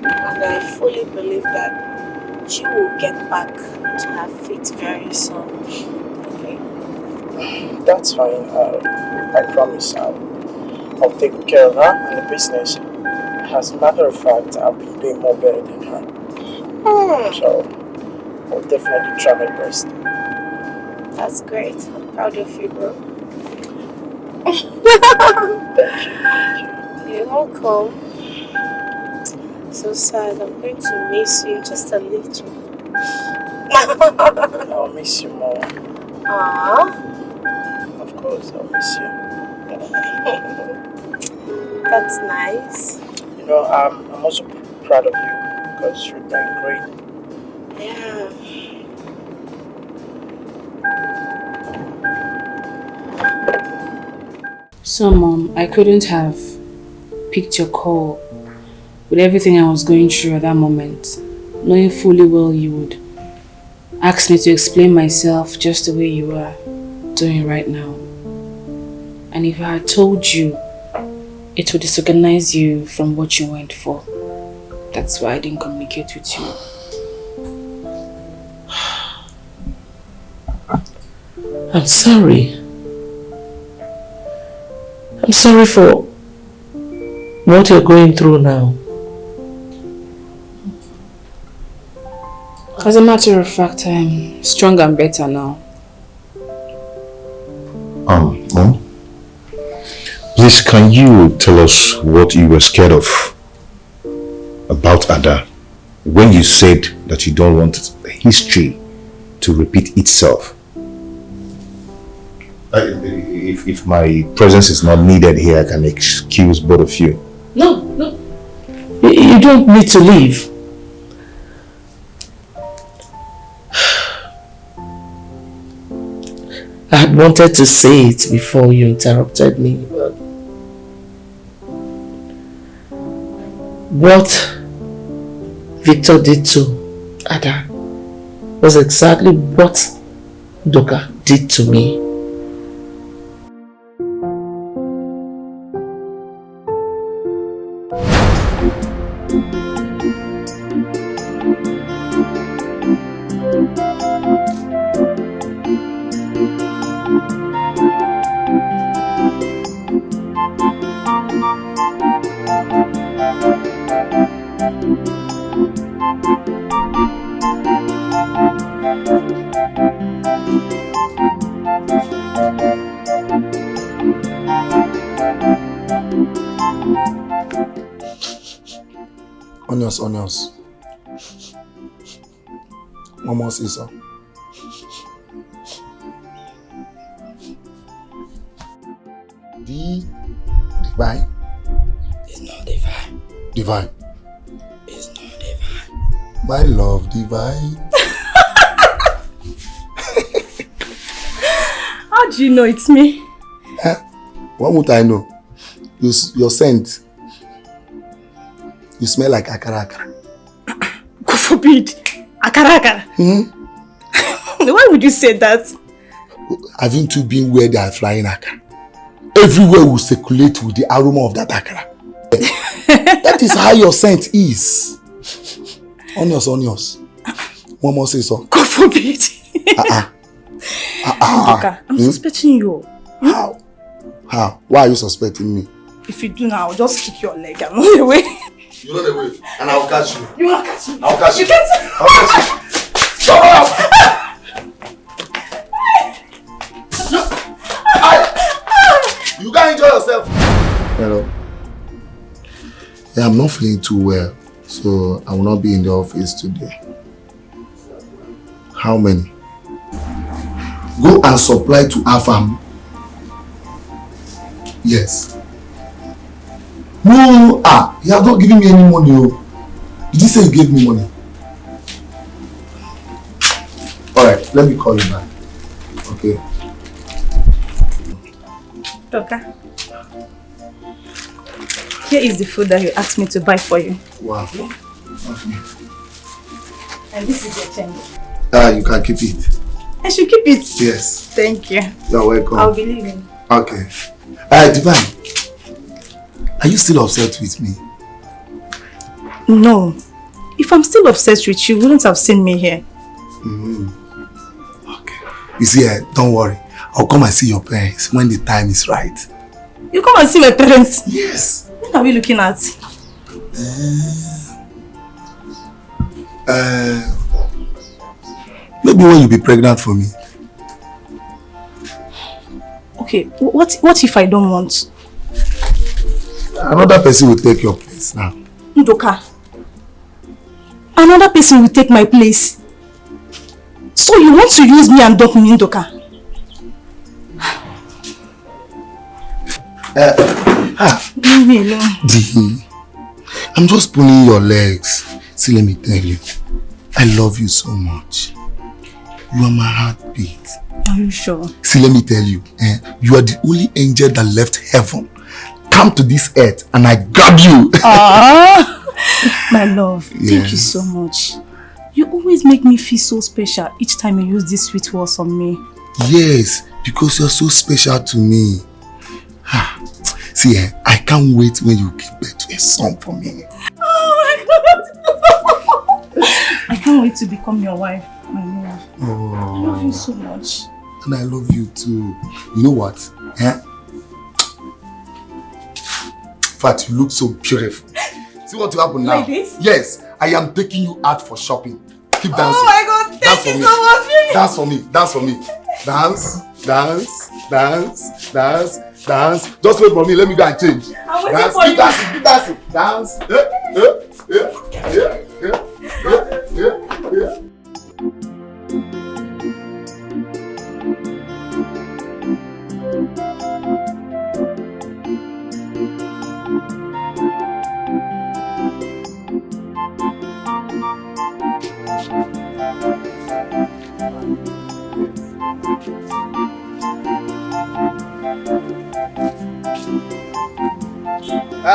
And I fully believe that she will get back to her feet very soon. Okay? That's fine. I promise I'll take care of her and the business. As a matter of fact, I'll be doing more better than her. So I'll definitely try my best. That's great. I'm proud of you, bro. Thank you. You're welcome. So sad. I'm going to miss you just a little. I'll miss you more. Aww. Of course, I'll miss you. That's nice. You know, I'm also proud of you because you're doing great. Yeah. So, Mom, I couldn't have picked your call with everything I was going through at that moment, knowing fully well you would ask me to explain myself just the way you are doing right now. And if I had told you, it would disorganize you from what you went for. That's why I didn't communicate with you. I'm sorry. I'm sorry for what you're going through now. As a matter of fact, I'm stronger and better now. Mom? Please, can you tell us what you were scared of about Ada when you said that you don't want history to repeat itself? If my presence is not needed here, I can excuse both of you. No. You don't need to leave. I had wanted to say it before you interrupted me, but what Victor did to Ada was exactly what Doka did to me. Onions. Mama says so. Divine. It's not divine. Divine. It's not divine. My love, divine. How do you know it's me? Huh? What would I know? Your scent. You smell like akara akara. God forbid. Akara akara. Why would you say that? Haven't you been where they are flying akara? Everywhere will circulate with the aroma of that akara. That is how your scent is. Onions. One more say so. God forbid. I'm suspecting you. How? Why are you suspecting me? If you do now, I'll just kick your leg. I'm on the way. You're on the way, and I'll catch you. You will catch me. I'll catch you. You can't. I'll catch you. Stop up! You can't enjoy yourself. Hello. Yeah, I'm not feeling too well, so I will not be in the office today. How many? Go and supply to our family. Yes. No, you have not given me any money. Did you say you gave me money? Alright, let me call you back. Okay. Okay. Here is the food that you asked me to buy for you. Wow. Okay. And this is your change. You can keep it. I should keep it? Yes. Thank you. You're welcome. I'll be leaving. Okay. Divine. Are you still upset with me? No. If I'm still obsessed with you, you wouldn't have seen me here. Okay. You see, don't worry. I'll come and see your parents when the time is right. You come and see my parents? Yes. When are we looking at? Maybe when you be pregnant for me. Okay, what if I don't want? Another person will take your place now. Ndoka. Another person will take my place. So you want to use me and dump me, Ndoka? Leave me alone. Dee, I'm just pulling your legs. See, let me tell you. I love you so much. You are my heartbeat. Are you sure? See, let me tell you. You are the only angel that left heaven. Come to this earth and I grab you. My love, thank you so much. You always make me feel so special each time you use these sweet words on me. Yes, because you're so special to me. See, I can't wait when you give birth to a son for me. Oh my God! I can't wait to become your wife, my love. Oh. I love you so much. And I love you too. You know what? In fact, you look so beautiful. See what will happen now? Like this? Yes, I am taking you out for shopping. Keep dancing. Oh my God, thank you so much. Dance for me, dance for me. Dance, dance, dance, dance, dance. Just wait for me, let me go and change. I'm waiting Dance, for keep you. dancing, keep dancing. Dance.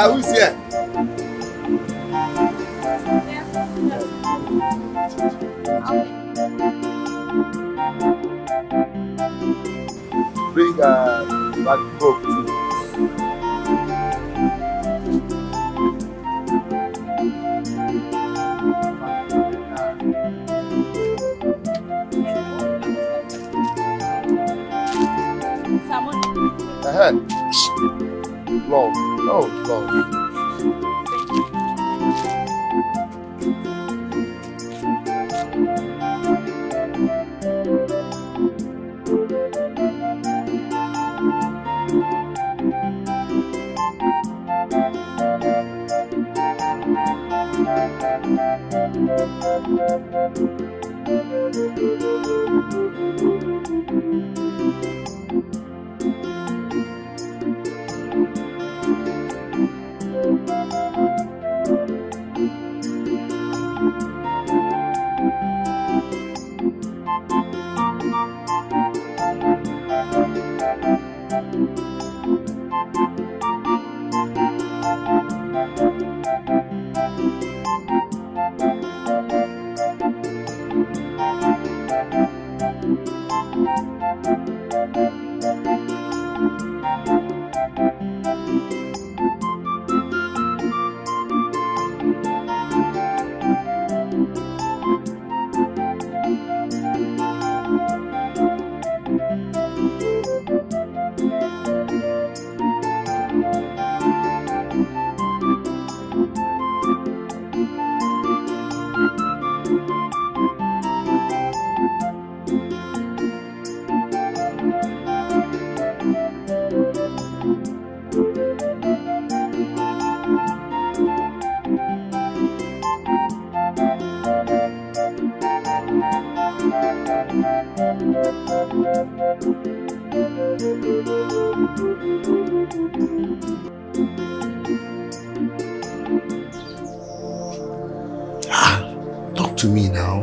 Who's here? Bring that coke too. Ahead. Love. Oh, love. Talk to me now.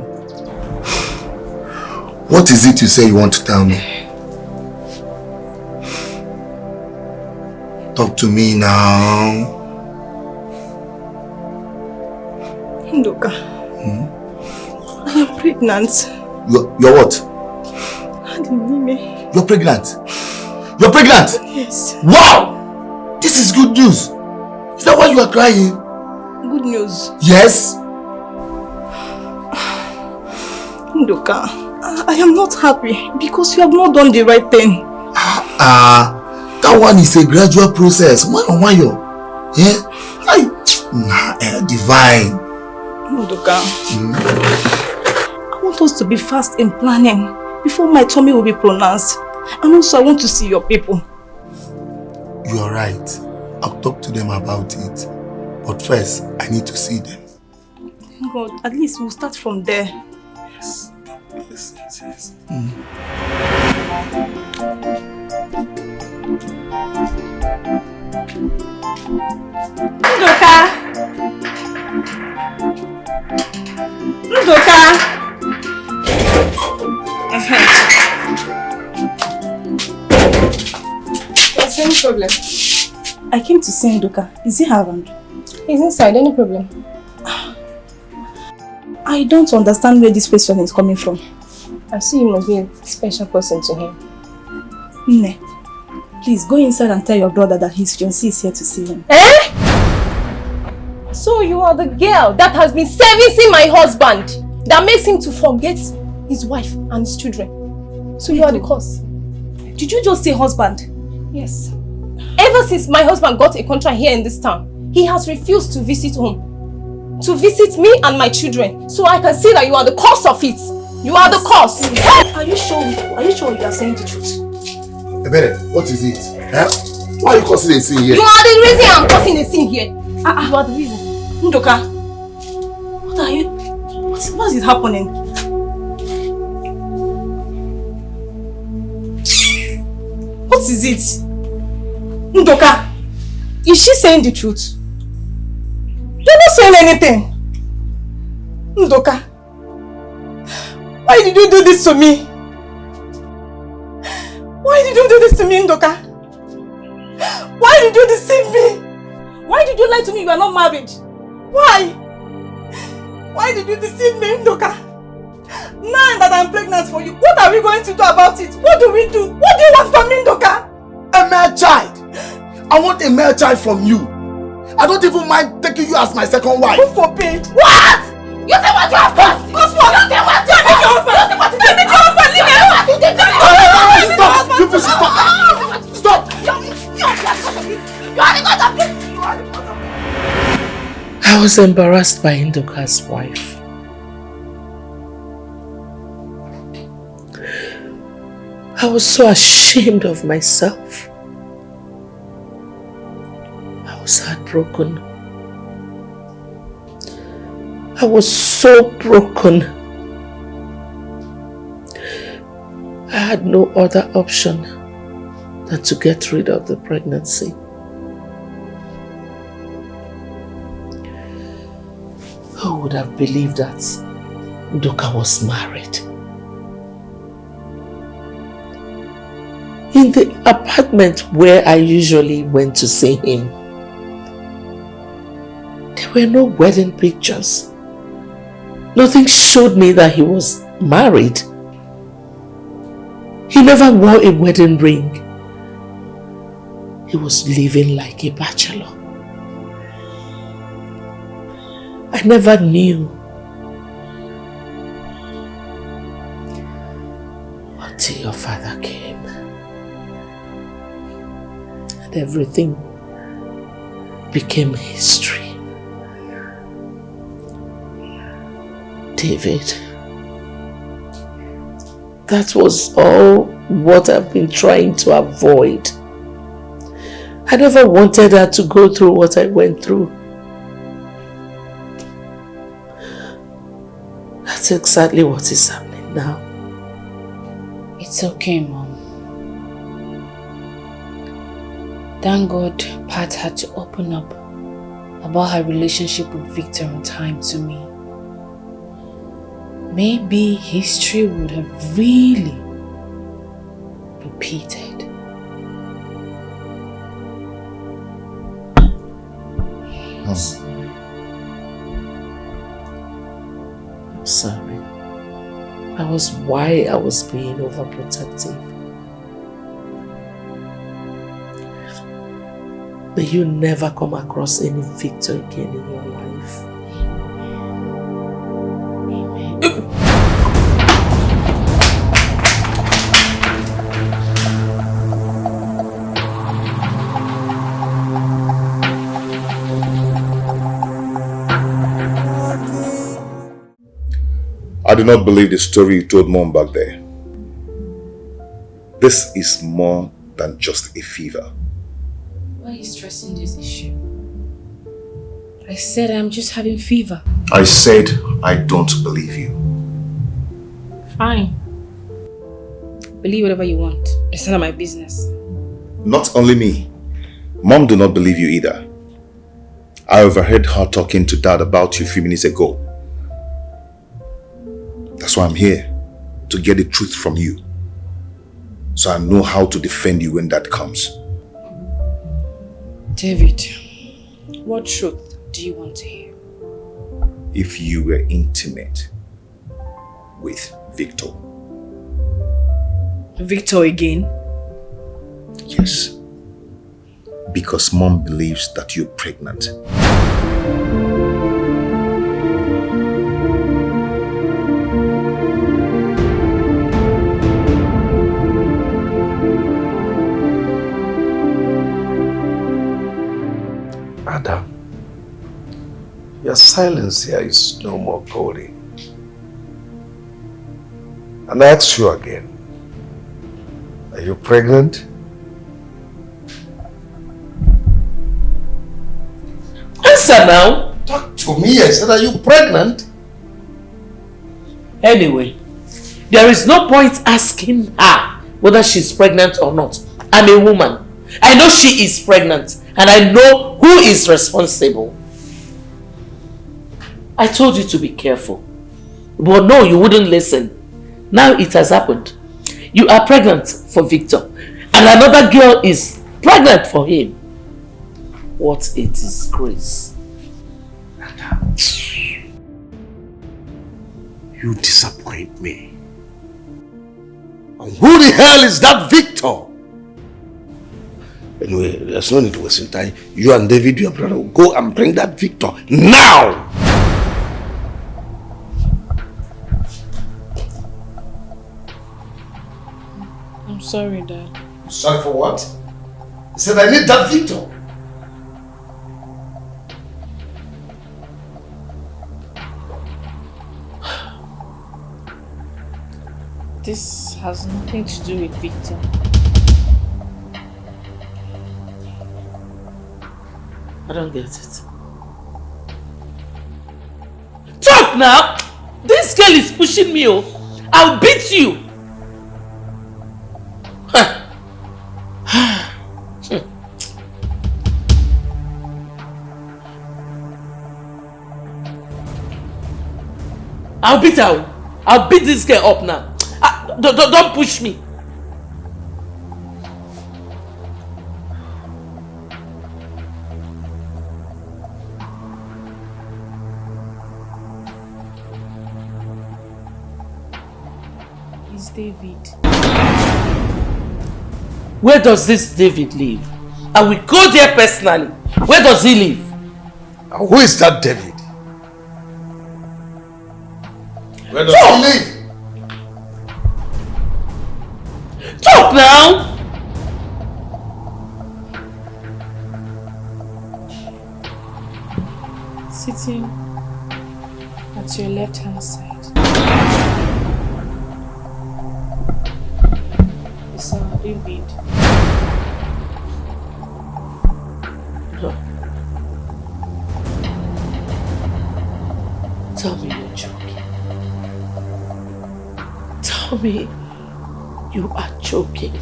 What is it you say you want to tell me? Talk to me now. Ndoka, I am pregnant. You're what? Adimime. You're pregnant? You're pregnant? Yes. Wow! This is good news. Is that why you are crying? Good news. Yes? Ndoka, I am not happy because you have not done the right thing. That one is a gradual process. Why? Yeah? Divine. Ndoka, I want us to be fast in planning before my tummy will be pronounced. And also I want to see your people. You are right. I'll talk to them about it. But first, I need to see them. God, at least we'll start from there. Yes. Ndoka! What's any problem? I came to see Ndoka. Is he around? He's inside, any problem? I don't understand where this question is coming from. I see you must be a special person to him. Nne, please go inside and tell your brother that his fiancée is here to see him. Eh? So you are the girl that has been servicing my husband, that makes him to forget his wife and his children. So you are the cause. Did you just say husband? Yes. Ever since my husband got a contract here in this town, he has refused to visit home. To visit me and my children. So I can see that you are the cause of it. You are the cause. Are you sure you are saying the truth? Ebere, what is it? Why are you causing a scene here? You are the reason I'm causing a scene here. You are the reason. Ndoka, what are you? What is happening? What is it? Ndoka, is she saying the truth? You're not saying anything. Ndoka, why did you do this to me? Why did you do this to me, Ndoka? Why did you deceive me? Why did you lie to me you are not married? Why? Why did you deceive me, Ndoka? Now that I'm pregnant for you, what are we going to do about it? What do we do? What do you want from me, Ndoka? A male child. I want a male child from you. I don't even mind taking you as my second wife. Who forbid? What? You say what you have done? Because what? You say what you have done? You say what you have done? Leave me alone. Stop! You should stop! Stop! I was embarrassed by Ndoka's wife. I was so ashamed of myself. I was heartbroken. I was so broken. I had no other option than to get rid of the pregnancy. Who would have believed that Nduka was married? In the apartment where I usually went to see him, there were no wedding pictures. Nothing showed me that he was married. He never wore a wedding ring. He was living like a bachelor. I never knew until your father came. And everything became history. David, that was all what I've been trying to avoid. I never wanted her to go through what I went through. That's exactly what is happening now. It's okay, Mom. Thank God Pat had to open up about her relationship with Victor on time to me. Maybe history would have really repeated. I'm sorry. That was why I was being overprotective. May you never come across any Victor again in your life. I do not believe the story you told Mom back there. This is more than just a fever. Why are you stressing this issue? I said I'm just having fever. I said I don't believe you. Fine. Believe whatever you want. It's none of my business. Not only me. Mom do not believe you either. I overheard her talking to Dad about you a few minutes ago. That's why I'm here, to get the truth from you. So I know how to defend you when that comes. David, what truth do you want to hear? If you were intimate with Victor. Victor again? Yes. Because Mom believes that you're pregnant. Ada, your silence here is no more golden. And I ask you again, are you pregnant? Answer now. Talk to me. I said, are you pregnant? Anyway, there is no point asking her whether she's pregnant or not. I'm a woman. I know she is pregnant. And I know who is responsible. I told you to be careful. But no, you wouldn't listen. Now it has happened. You are pregnant for Victor. And another girl is pregnant for him. What a disgrace. You disappoint me. And who the hell is that Victor? Anyway, there's no need to waste time. You and David, your brother, will go and bring that Victor now! I'm sorry, Dad. Sorry for what? He said I need that Victor. This has nothing to do with Victor. I don't get it. Talk now! This girl is pushing me. I'll beat you. I'll beat her. I'll beat this girl up now. Don't push me. It's David. Where does this David live? I will go there personally. Where does he live? Who is that David? Where does he live? Talk now! Sitting at your left hand side. It's David. Tell me you're joking. Tell me you are joking.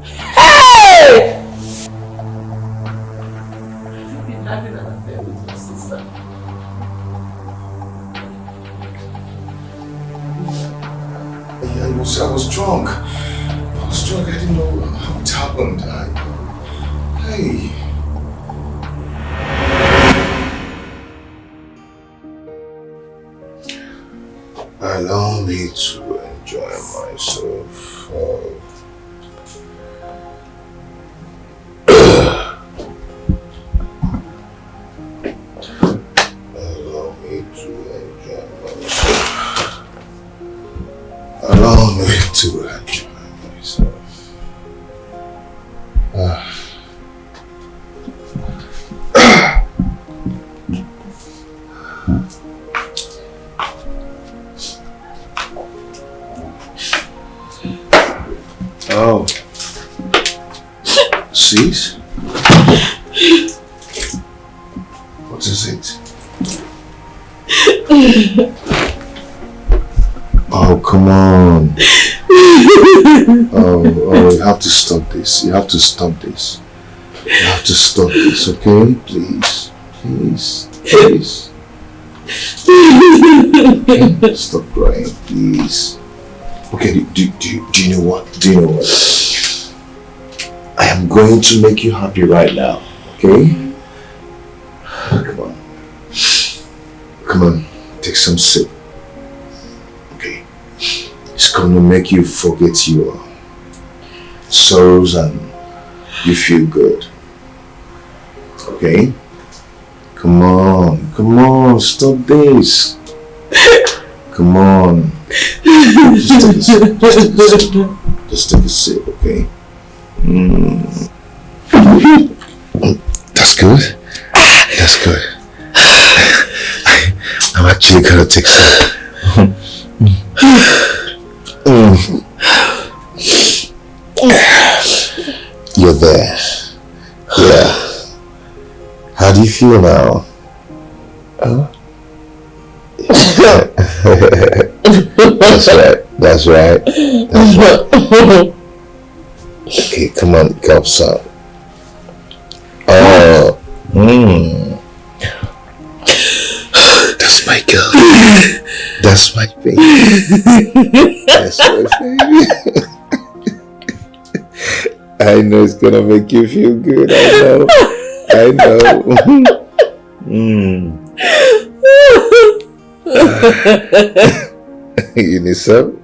Hey! You've been having an affair with your sister. I was drunk. I didn't know how it happened. Hey. Allow me to enjoy myself. Allow me to enjoy myself. Allow me to enjoy myself. Oh. Cease? What is it? Oh, come on. Oh, you have to stop this. You have to stop this. You have to stop this, okay? Please. Please. Please. Okay? Stop crying, please. Okay, do you know what? Do you know what? I am going to make you happy right now, okay? Come on. Come on, take some sip. Okay. It's going to make you forget your sorrows and you feel good. Okay? Come on, stop this. Come on. Just take a sip. Just take a sip, okay? That's good. That's good. I'm actually gonna take some. You're there. Yeah. How do you feel now? That's right. Okay, come on, go some. Oh, that's my girl. That's my baby. That's my baby. I know it's gonna make you feel good. I know. You need some?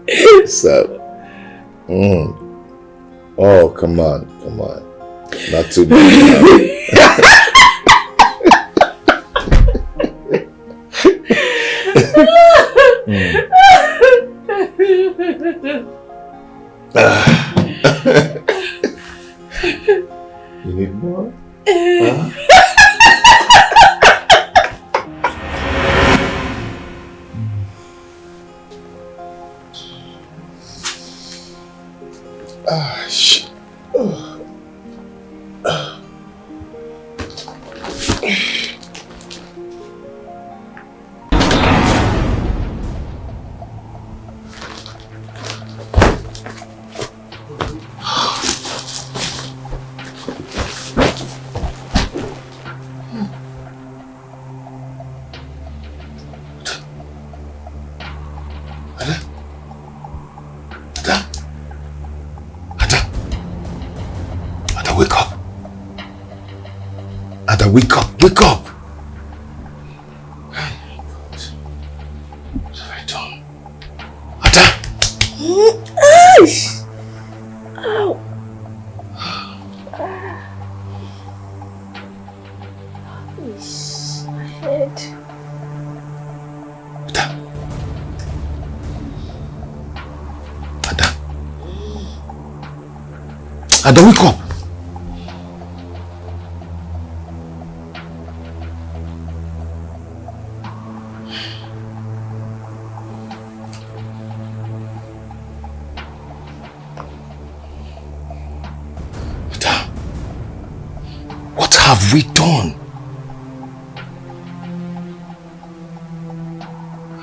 Some. Oh, come on. Not too bad. You need more? Huh? Shit. Ada, wake up, wake up! What have I done? Ada! Ow! My head. Ada, wake up! Ada, what have we done?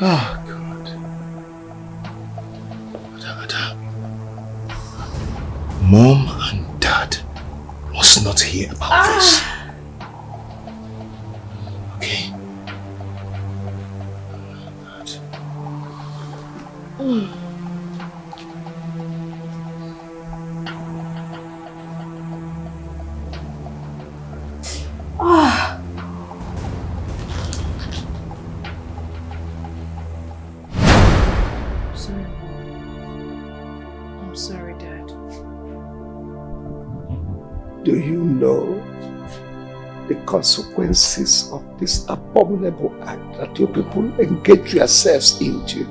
Oh, God. Ada. Mom and Dad must not hear about this. Okay? Sorry, Mom. I'm sorry, Dad. Do you know the consequences of this abominable act that you people engage yourselves into?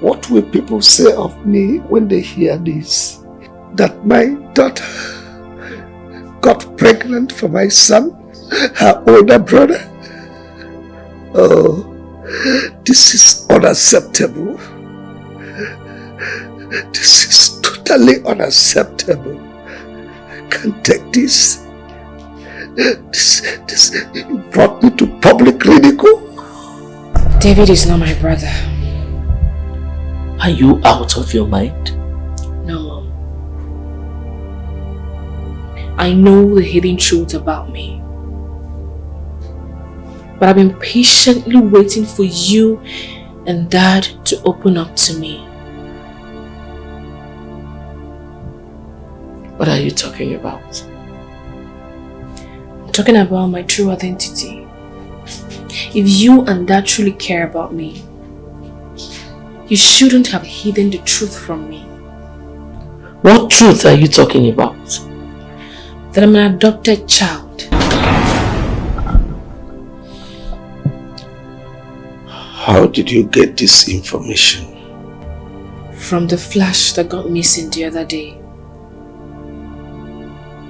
What will people say of me when they hear this? That my daughter got pregnant for my son, her older brother? Oh, this is unacceptable. This is totally unacceptable. I can't take this. This brought me to public ridicule. David is not my brother. Are you out of your mind? No, Mom. I know the hidden truth about me. But I've been patiently waiting for you and Dad to open up to me. What are you talking about? I'm talking about my true identity. If you and Dad truly care about me, you shouldn't have hidden the truth from me. What truth are you talking about? That I'm an adopted child. How did you get this information? From the flash that got missing the other day.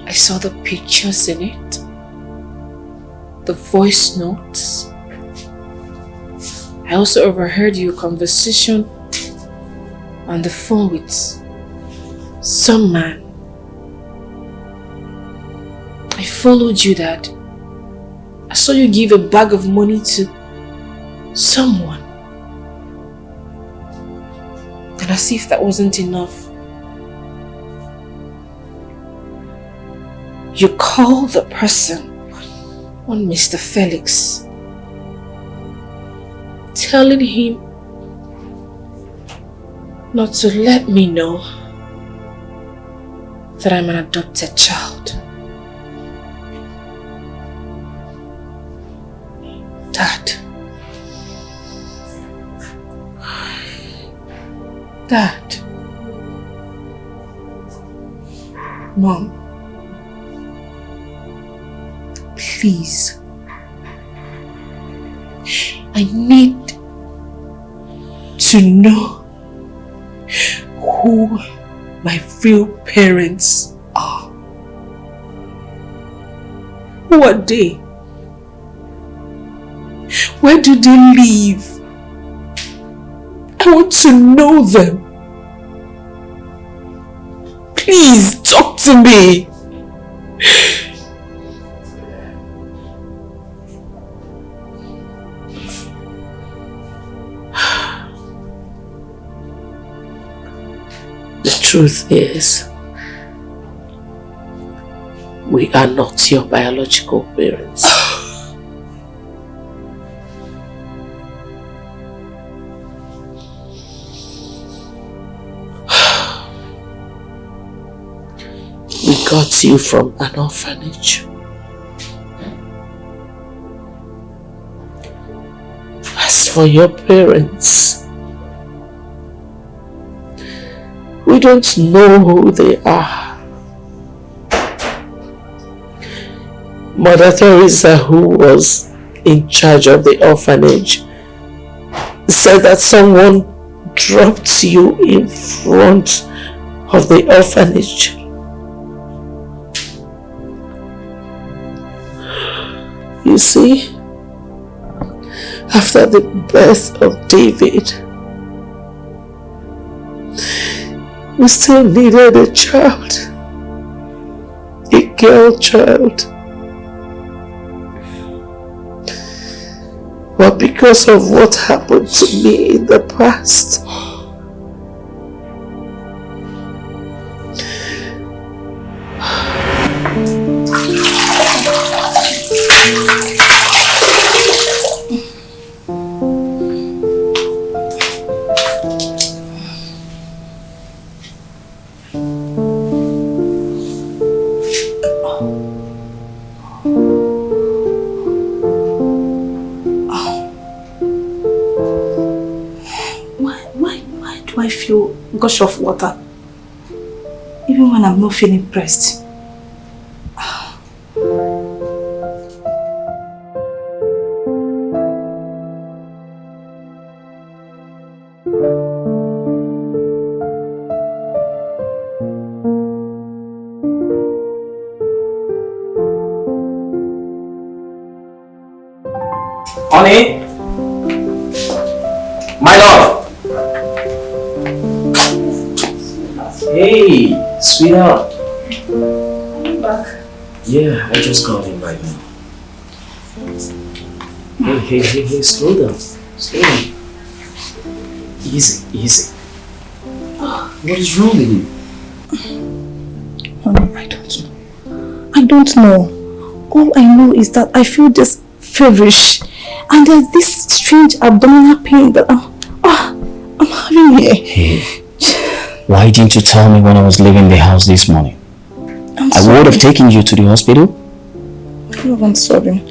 I saw the pictures in it, the voice notes. I also overheard your conversation on the phone with some man. I followed you, Dad. I saw you give a bag of money to someone. And as if that wasn't enough, you called the person, one Mr. Felix, telling him not to let me know that I'm an adopted child. Dad. Dad. Mom. Please. I need to know who my real parents are. Who are they? Where do they live? I want to know them. Please talk to me. The truth is, we are not your biological parents. We got you from an orphanage. As for your parents, we don't know who they are. Mother Teresa, who was in charge of the orphanage, said that someone dropped you in front of the orphanage. You see, after the birth of David, we still needed a child, a girl child. But because of what happened to me in the past, gush of water, even when I'm not feeling pressed. Honey, my love. Hey, sweetheart. I'm back. Yeah, I just got in right now. Hey, slow down. Slow down. Easy. What is wrong with you? Honey, I don't know. All I know is that I feel this feverish and there's this strange abdominal pain that I'm having here. Hey, why didn't you tell me when I was leaving the house this morning? I would have taken you to the hospital. Love, I'm sorry.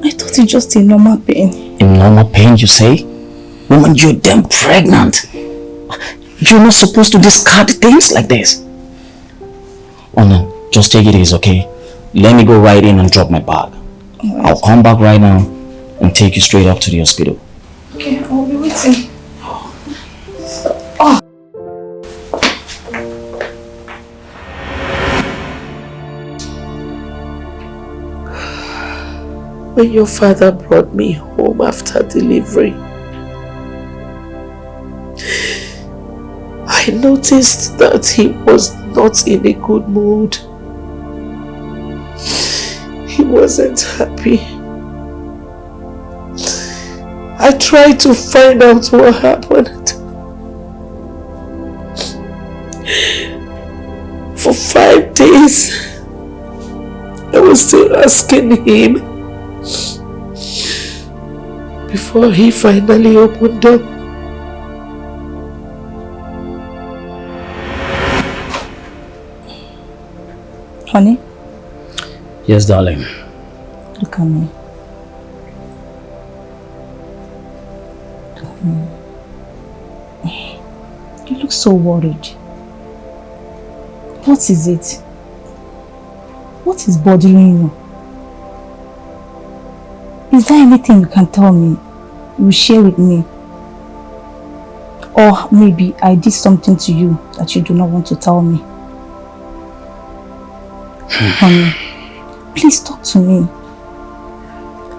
I thought it's just a normal pain. A normal pain, you say? Woman, you're damn pregnant. You're not supposed to discard things like this. Oh no, just take it easy, okay? Let me go right in and drop my bag. Right. I'll come back right now and take you straight up to the hospital. Okay, I'll be waiting. When your father brought me home after delivery, I noticed that he was not in a good mood. He wasn't happy. I tried to find out what happened. For 5 days, I was still asking him before he finally opened up. Honey? Yes, darling. Look at me. You look so worried. What is it? What is bothering you? Is there anything you can tell me? You will share with me? Or maybe I did something to you that you do not want to tell me? Honey, please talk to me.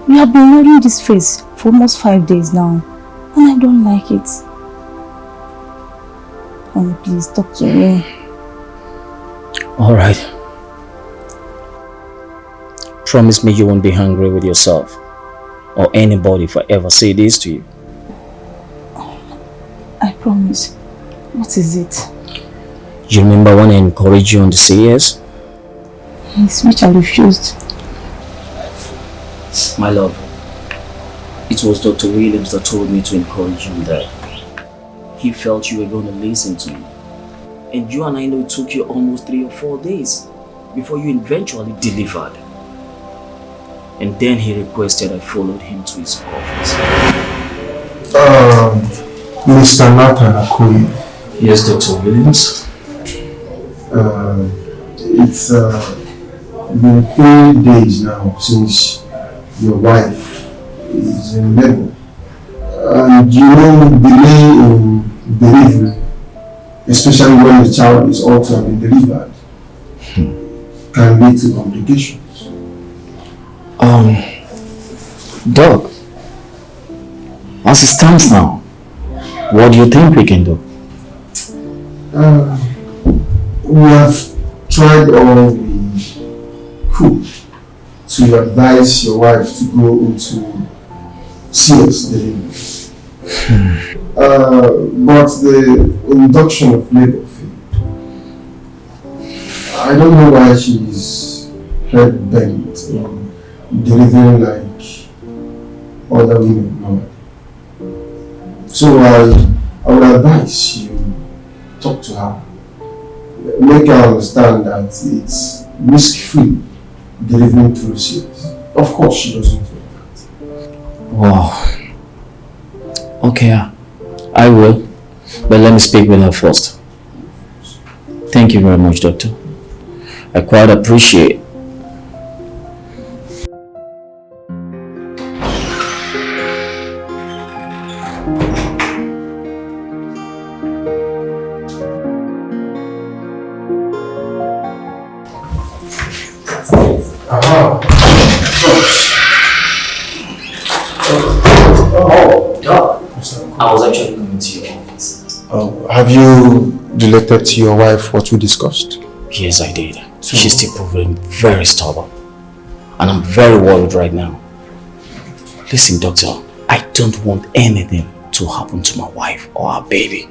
We have been wearing this face for almost 5 days now, and I don't like it. Honey, please talk to me. Alright. Promise me you won't be angry with yourself or anybody if I ever say this to you. I promise. What is it? You remember when I encouraged you on the CS? Yes, which I refused. My love, it was Dr. Williams that told me to encourage you that he felt you were going to listen to me. And you and I know it took you almost 3 or 4 days. before you eventually delivered. And then he requested I followed him to his office. Mr. Nathan Akoye. Yes, Dr. Williams. It's been 3 days now since your wife is in labor. And you know, delay in delivery, especially when the child is also being delivered, can lead to complications. Doc, as it stands now, what do you think we can do? We have tried all we could to advise your wife to go into serious delivery. But the induction of labor failed. I don't know why she's head bent on delivering like other women normally. So I would advise you talk to her. Make her understand that it's risk-free delivering through CS. Of course she doesn't feel that. Wow. Okay, I will. But let me speak with her first. Thank you very much, Doctor. I quite appreciate. I was actually coming to your office. Have you related to your wife what we discussed? Yes, I did. She's still proving very stubborn. And I'm very worried right now. Listen, doctor, I don't want anything to happen to my wife or our baby.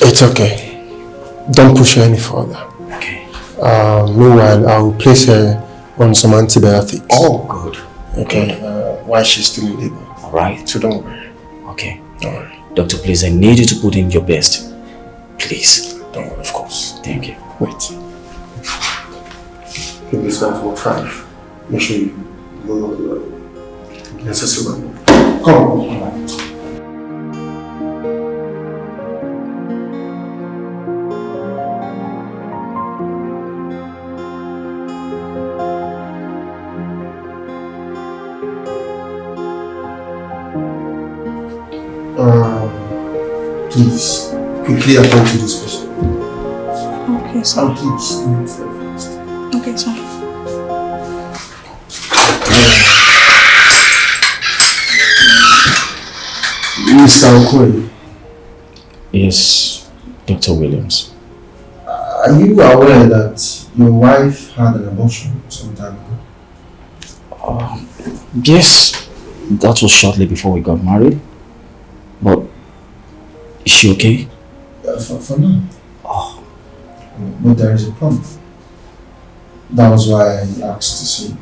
It's okay. Don't push her any further. Okay. Meanwhile, I will place her on some antibiotics. Oh, good. Okay, while she's still in labor. Alright. So don't worry. Okay. Alright. Doctor, please, I need you to put in your best. Please. Don't worry, of course. Thank you. Wait. Okay, it's time for 5. Make sure you go necessary. Come on. Please, quickly attend to this person. Okay, sir. Please, do it first. Okay, sir. Mr. Okoye. Yes, Dr. Williams. Are you aware that your wife had an abortion some time ago? Yes, that was shortly before we got married. But is she okay? For now. Oh. But there is a problem. That was why I asked to see you.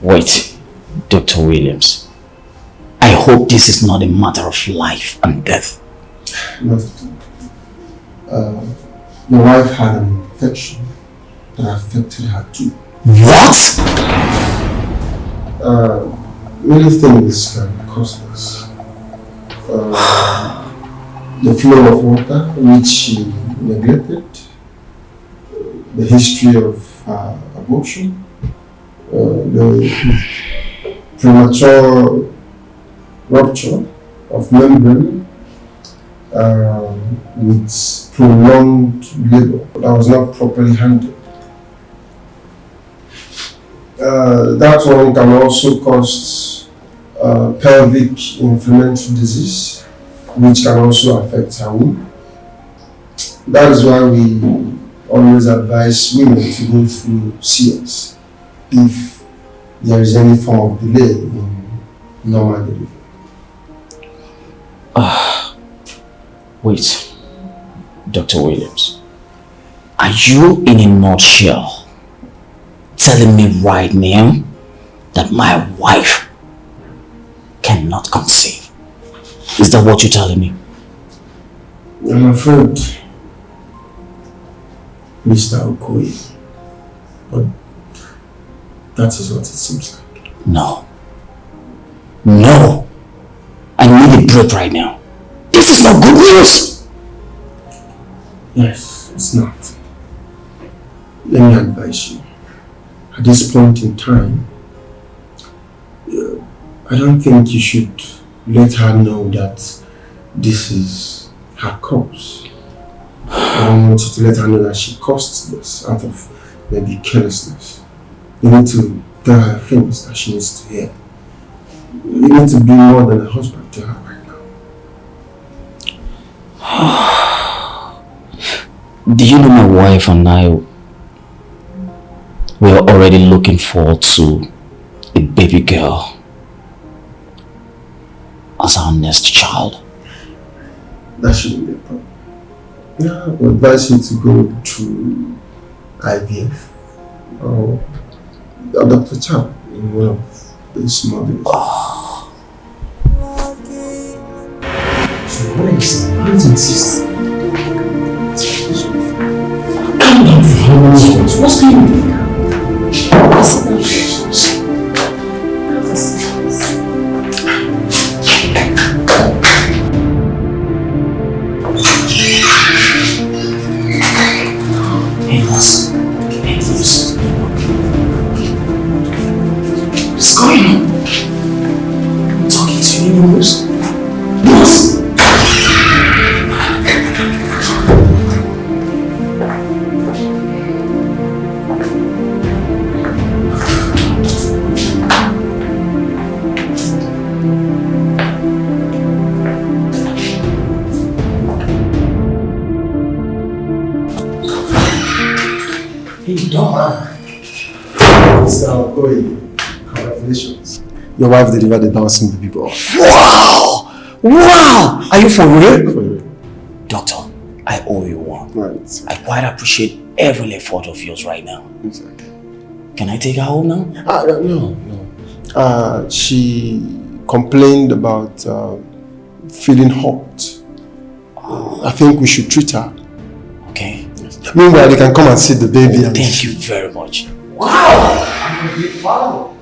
Wait, Dr. Williams. I hope this is not a matter of life and death. Not at all. Your wife had an infection that affected her too. What? Many things can cause this. The flow of water, which she neglected, the history of abortion, the premature rupture of membrane with prolonged labor that was not properly handled. That one can also cause pelvic inflammatory disease, which can also affect her womb. That is why we always advise women to go through CS if there is any form of delay in normal delivery. Wait, Dr. Williams. Are you in a nutshell telling me right now that my wife cannot conceive? Is that what you're telling me? I'm afraid Mr. Okoye. But that is what it seems like. No. No! I need a break right now. This is not good news! Yes, it's not. Let me advise you. At this point in time, I don't think you should let her know that this is her cause. I don't want you to let her know that she caused this out of maybe carelessness. You need to tell her things that she needs to hear. You need to be more than a husband to her right now. Do you know my wife and I, we are already looking forward to a baby girl as our next child? That shouldn't be a problem. Yeah, I would advise you to go through IVF or adopt a child in one of these models. So what are you saying? Brothers and sisters, calm down for how many years? What's going on? Hey, boss. Hey, boss. What's going on? I'm talking to you, boss. Boss! Mr. Okoye, congratulations. Your wife delivered a bouncing baby boy. Wow! Wow! Are you for real? For real. Doctor, I owe you one. Right. I quite appreciate every effort of yours right now. Exactly. Can I take her home now? No. She complained about feeling hot. I think we should treat her. Okay. Yes. Meanwhile, they can come and see the baby. And thank you very much. Wow! I'm a big father.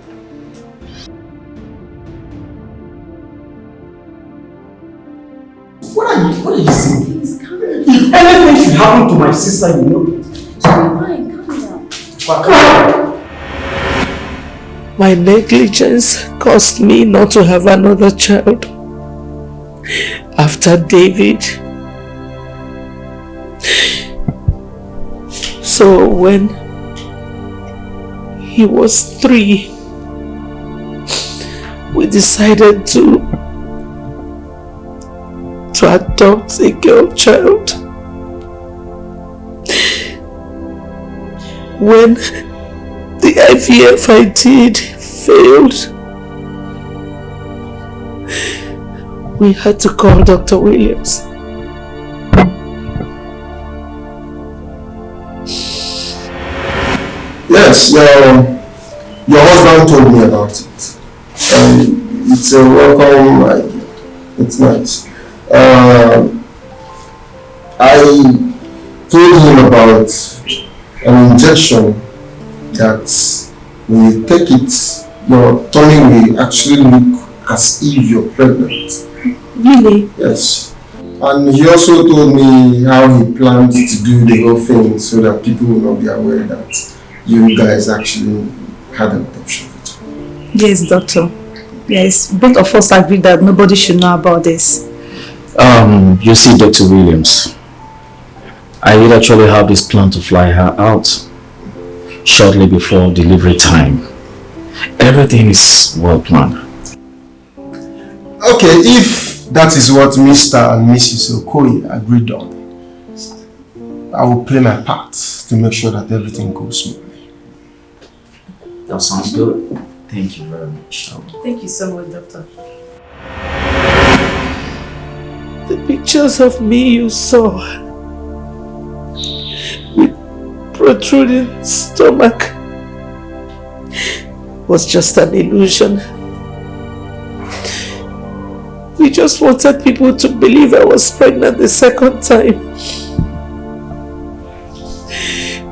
What are you saying? If anything should happen to my sister, you know it. Fine, calm down. My negligence caused me not to have another child after David. So when he was 3, we decided to adopt a girl child. When the IVF I did failed, we had to call Dr. Williams. Yes, your husband told me about it. It's a welcome idea. It's nice. I told him about an injection that when you take it, your tummy will actually look as if you're pregnant. Really? Yes. And he also told me how he planned to do the whole thing so that people will not be aware that you guys actually had an adoption. Yes, doctor. Yes, both of us agree that nobody should know about this. You see, Dr. Williams, I did actually have this plan to fly her out shortly before delivery time. Everything is well planned. Okay, if that is what Mr. and Mrs. Okoye agreed on, I will play my part to make sure that everything goes smoothly. That sounds good. Thank you very much. Thank you so much, doctor. The pictures of me you saw with protruding stomach was just an illusion. We just wanted people to believe I was pregnant the second time.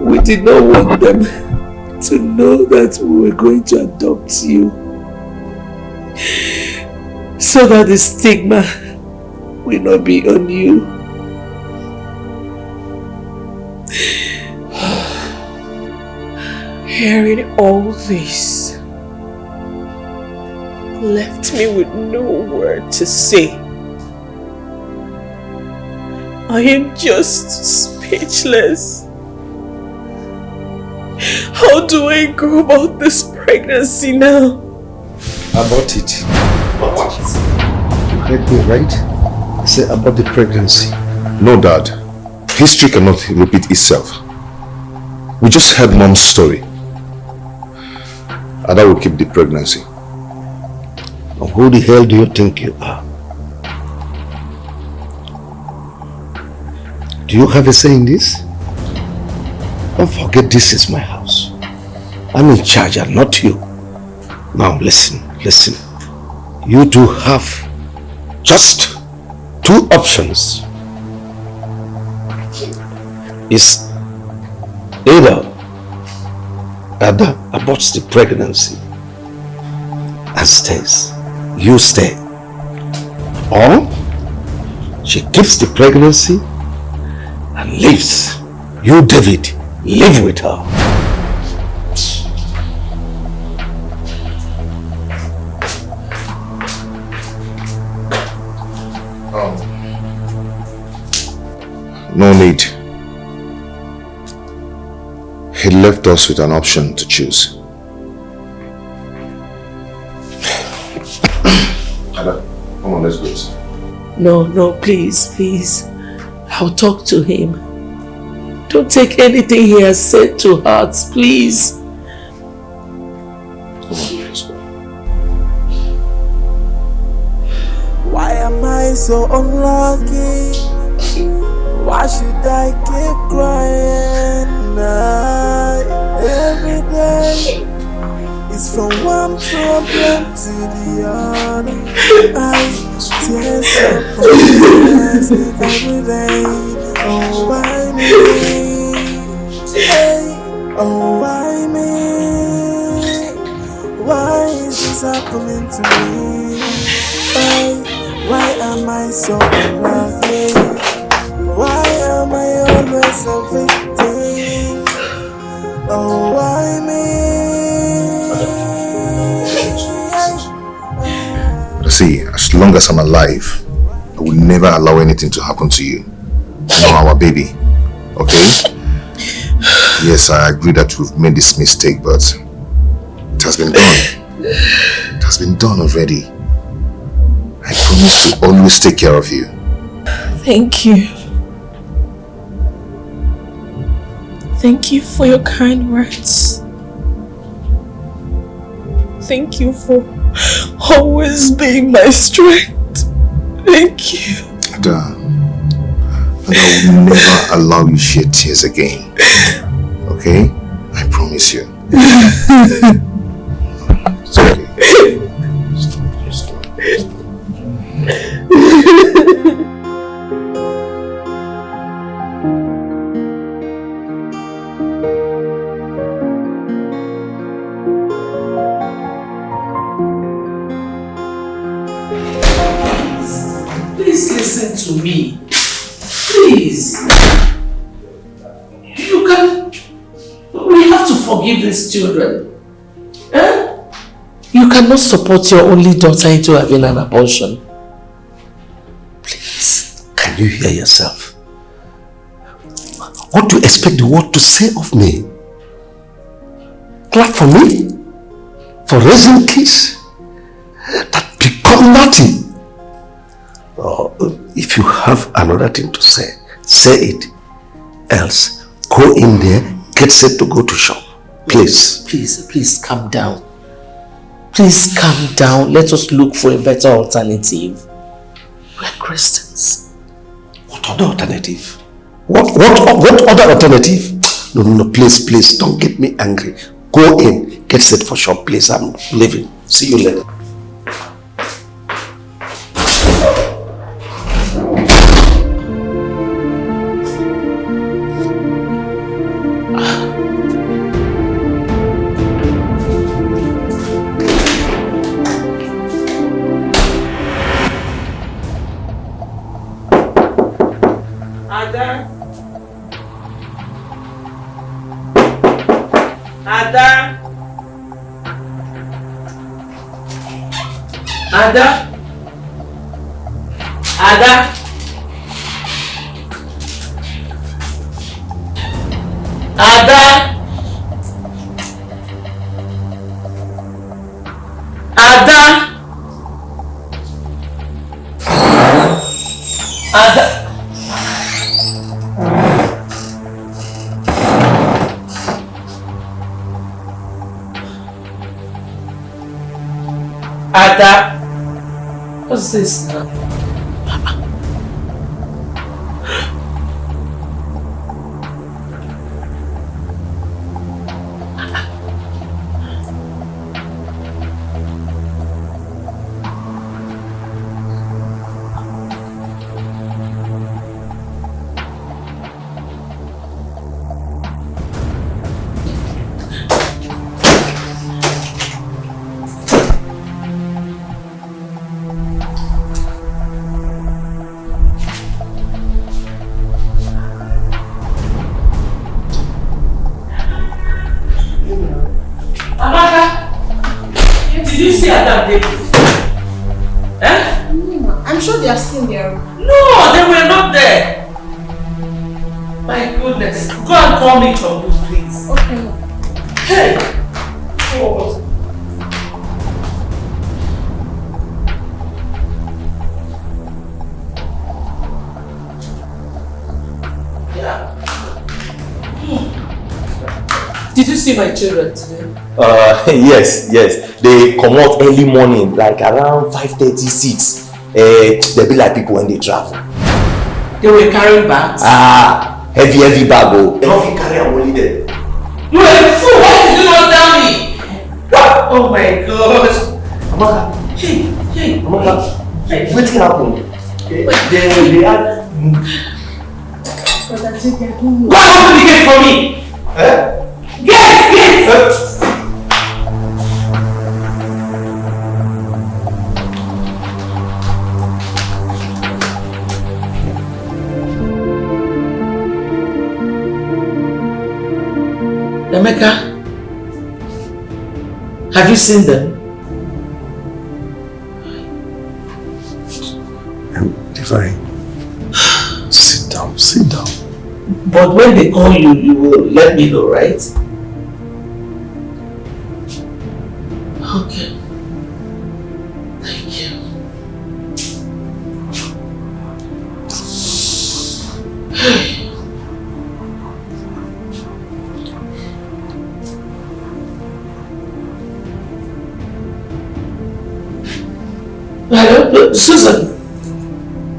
We did not want them to know that we were going to adopt you, so that the stigma will not be on you. Hearing all this left me with no word to say. I am just speechless. How do I go about this pregnancy now? About it. What? You heard me right? I said about the pregnancy. No, Dad. History cannot repeat itself. We just heard Mom's story. Ada will keep the pregnancy. Now, who the hell do you think you are? Do you have a say in this? Don't forget, this is my house. I'm in charge and not you. Now listen. You two have just two options. It's either Ada aborts the pregnancy and stays. You stay. Or she keeps the pregnancy and leaves. You, David, live with her. No need. He left us with an option to choose. Ada, come on, let's go. No, please. I'll talk to him. Don't take anything he has said to heart, please. Come on, let's go. Why am I so unlucky? Why should I keep crying every day? It's from one problem to the other. I tears up tears every day. Oh, why me? Hey, oh, why me? Why is this happening to me? Hey, why am I so unlucky? Why am I always a victim? Oh, why me? See, as long as I'm alive, I will never allow anything to happen to you. You know, our baby. Okay? Yes, I agree that we've made this mistake, but it has been done. It has been done already. I promise to always take care of you. Thank you. Thank you for your kind words. Thank you for always being my strength. Thank you. Ada, I will never allow you shed tears again. Okay? I promise you. It's okay. Please listen to me. Please. We have to forgive these children. Eh? You cannot support your only daughter into having an abortion. Please, can you hear yourself? What do you expect the world to say of me? Clap for me? For raising kids that become nothing? Or if you have another thing to say it. Else, go in there, get set to go to shop. Please. Please calm down. Please calm down. Let us look for a better alternative. We're Christians. What other alternative? What other alternative? No, please, don't get me angry. Go in, get set for shop, please. I'm leaving. See you later. Ada. Ada. Ada. Ada. Ada. Ada. Ada. Ada. What's this now? Did you see Adam David? Eh? No, I'm sure they are still there. No, they were not there. My goodness. Go and call me Chombu, please. Okay. Hey! Oh. Yeah. Did you see my children today? Yes. They come out early morning, like around 5:36. They be like people when they travel. They were carrying bags? Heavy bag. They don't carry a only there. You are a fool! Why did you not tell me? What? Oh my gosh! Amaka. Hey. Amaka. Hey, what's happened? They are. Go and open the gate for me! Eh? Get! Emeka, have you seen them? Divine, sit down. But when they call you, you will let me know, right? Okay. Thank you. Hello, Susan.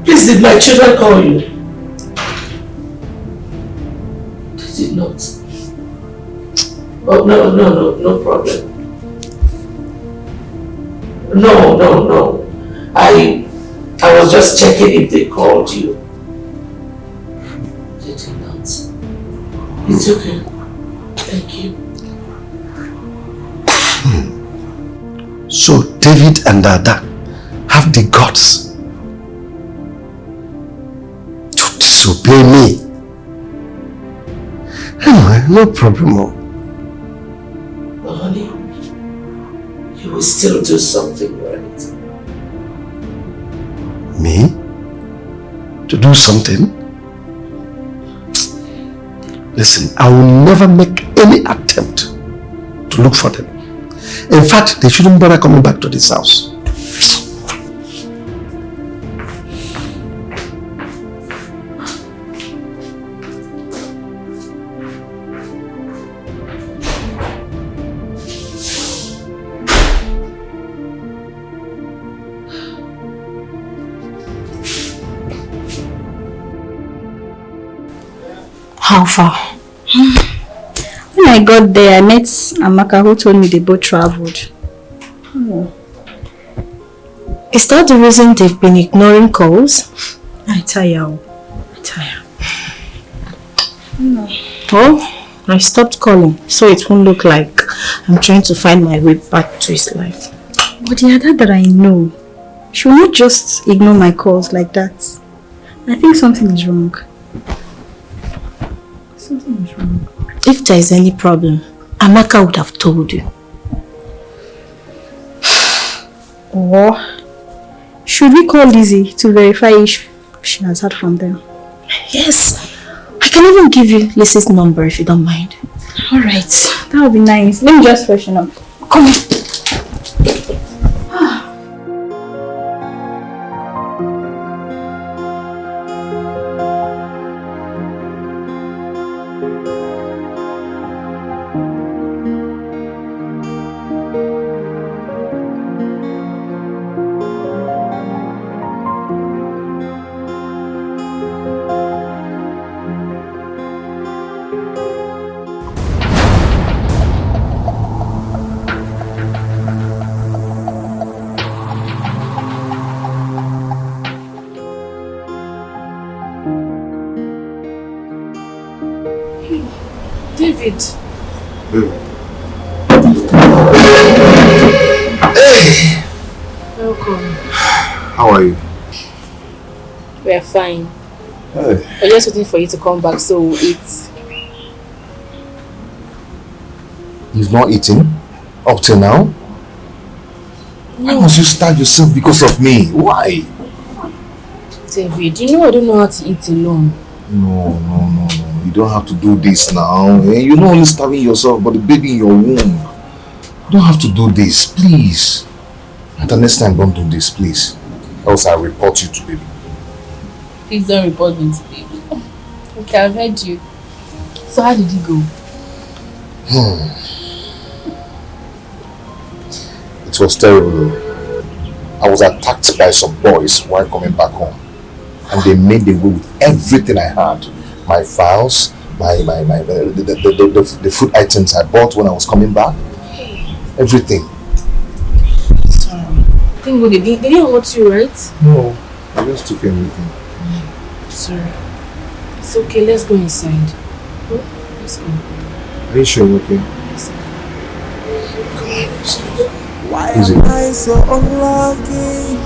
Please, did my children call you? They did not. Oh, no problem. No. I was just checking if they called you. They did not. It's okay. Thank you. So David and Ada have the guts to disobey me. Anyway, no problem. But honey, you will still do something right. Me? To do something? Listen, I will never make any attempt to look for them. In fact, they shouldn't bother coming back to this house. How far? When I got there, I met Amaka, who told me they both traveled. Is that the reason they've been ignoring calls? I tire. Oh, I stopped calling, so it won't look like I'm trying to find my way back to his life. But the other that I know, she will not just ignore my calls like that. I think something is wrong. Something is wrong. If there is any problem, Amaka would have told you. Or should we call Lizzie to verify if she has heard from them? Yes. I can even give you Lizzie's number if you don't mind. Alright, that would be nice. Let me just freshen up. Come on. David. Hey! Welcome. How are you? We are fine. Hey. We're just waiting for you to come back so we'll eat. You've not eaten up till now? Why must you starve yourself because of me? Why? David, you know I don't know how to eat alone. No. You don't have to do this now. You're not only starving yourself, but the baby in your womb. You don't have to do this, please. And the next time, don't do this, please. Else I'll report you to baby. Please don't report me to baby. Okay, I've heard you. So how did you go? It was terrible. I was attacked by some boys while coming back home. And they made away with everything I had. My files, the food items I bought when I was coming back. Everything. Sorry. I think they didn't hurt you, right? No. I just took everything. Sorry. It's okay, let's go inside. Let's go. Are you sure you're okay? Yes. Come on, let's go. Why am I so unlucky?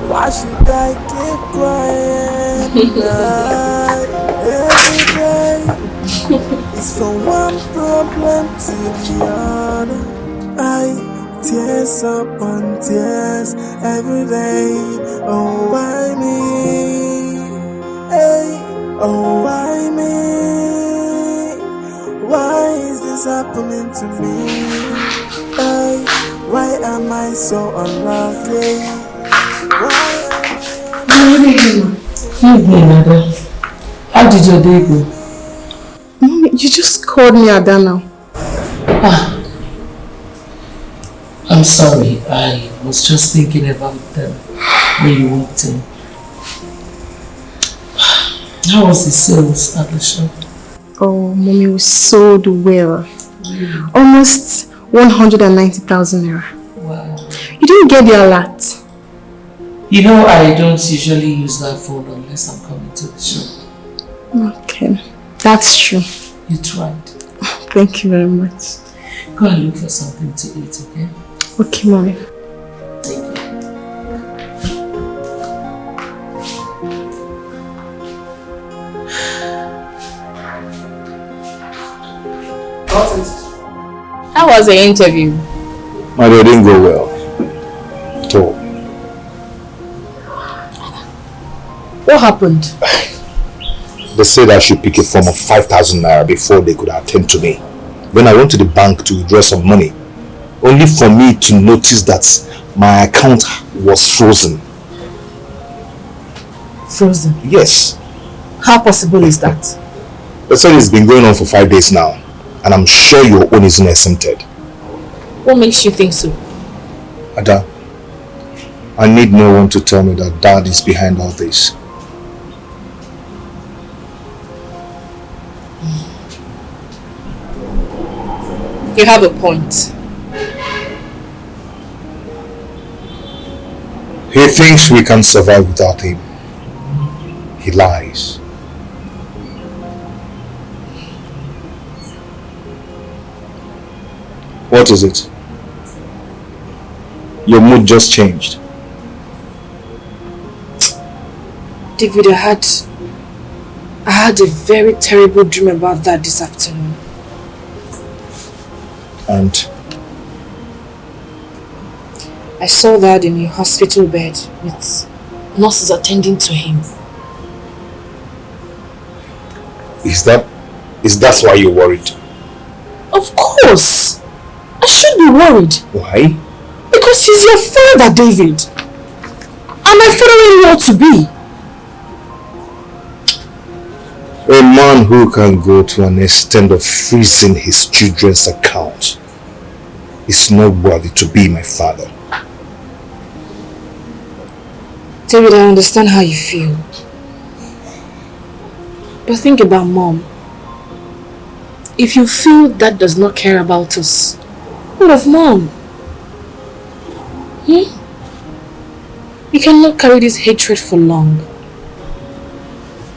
Why should I keep crying? Every day it's from one problem to the other. Tears upon tears every day. Oh, why me? Hey, oh, why me? Why is this happening to me? Hey, why am I so unlucky? How did your day go? Mommy, you just called me Adana. I'm sorry. I was just thinking about them when you walked in. How was the sales at the shop? Oh, Mommy, we sold well. Almost 190,000 naira. Wow. You didn't get the alert. You know, I don't usually use that phone unless I'm coming to the shop. Okay, that's true. You tried. Thank you very much. Go and look for something to eat, okay? Okay, Mommy. Thank you. How was the interview? My day didn't go well. At all. What happened? They said I should pick a form of 5,000 naira before they could attend to me. Then I went to the bank to withdraw some money, only for me to notice that my account was frozen. Frozen? Yes. How possible is that? They said it's been going on for 5 days now, and I'm sure your own isn't exempted. What makes you think so? Ada, I need no one to tell me that Dad is behind all this. You have a point. He thinks we can survive without him. He lies. What is it? Your mood just changed. David, I had I had a very terrible dream about that this afternoon. And? I saw Dad in a hospital bed with nurses attending to him. Is that why you're worried? Of course! I should be worried. Why? Because he's your father, David. And my father-in-law to be. A man who can go to an extent of freezing his children's account is not worthy to be my father. David, I understand how you feel. But think about Mom. If you feel Dad does not care about us, what of Mom? We cannot carry this hatred for long.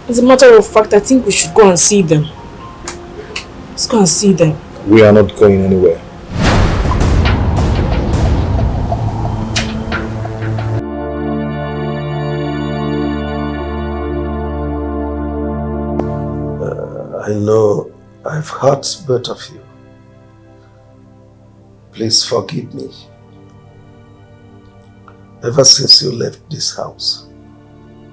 As a matter of fact, I think we should go and see them. Let's go and see them. We are not going anywhere. I know I've hurt both of you. Please forgive me. Ever since you left this house,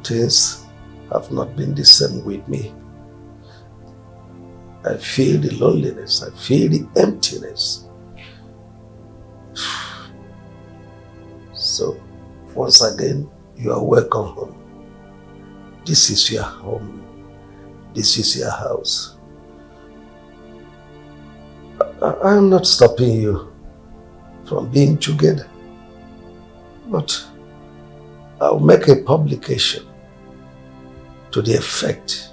things have not been the same with me. I feel the loneliness, I feel the emptiness. So, once again, you are welcome home. This is your home. This is your house. I am not stopping you from being together, but I'll make a publication to the effect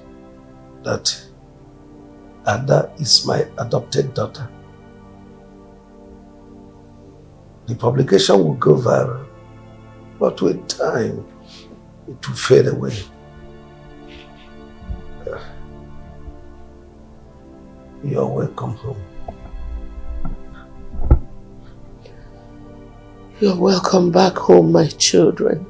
that Ada is my adopted daughter. The publication will go viral, but with time, it will fade away. You are welcome home. You're welcome back home, my children.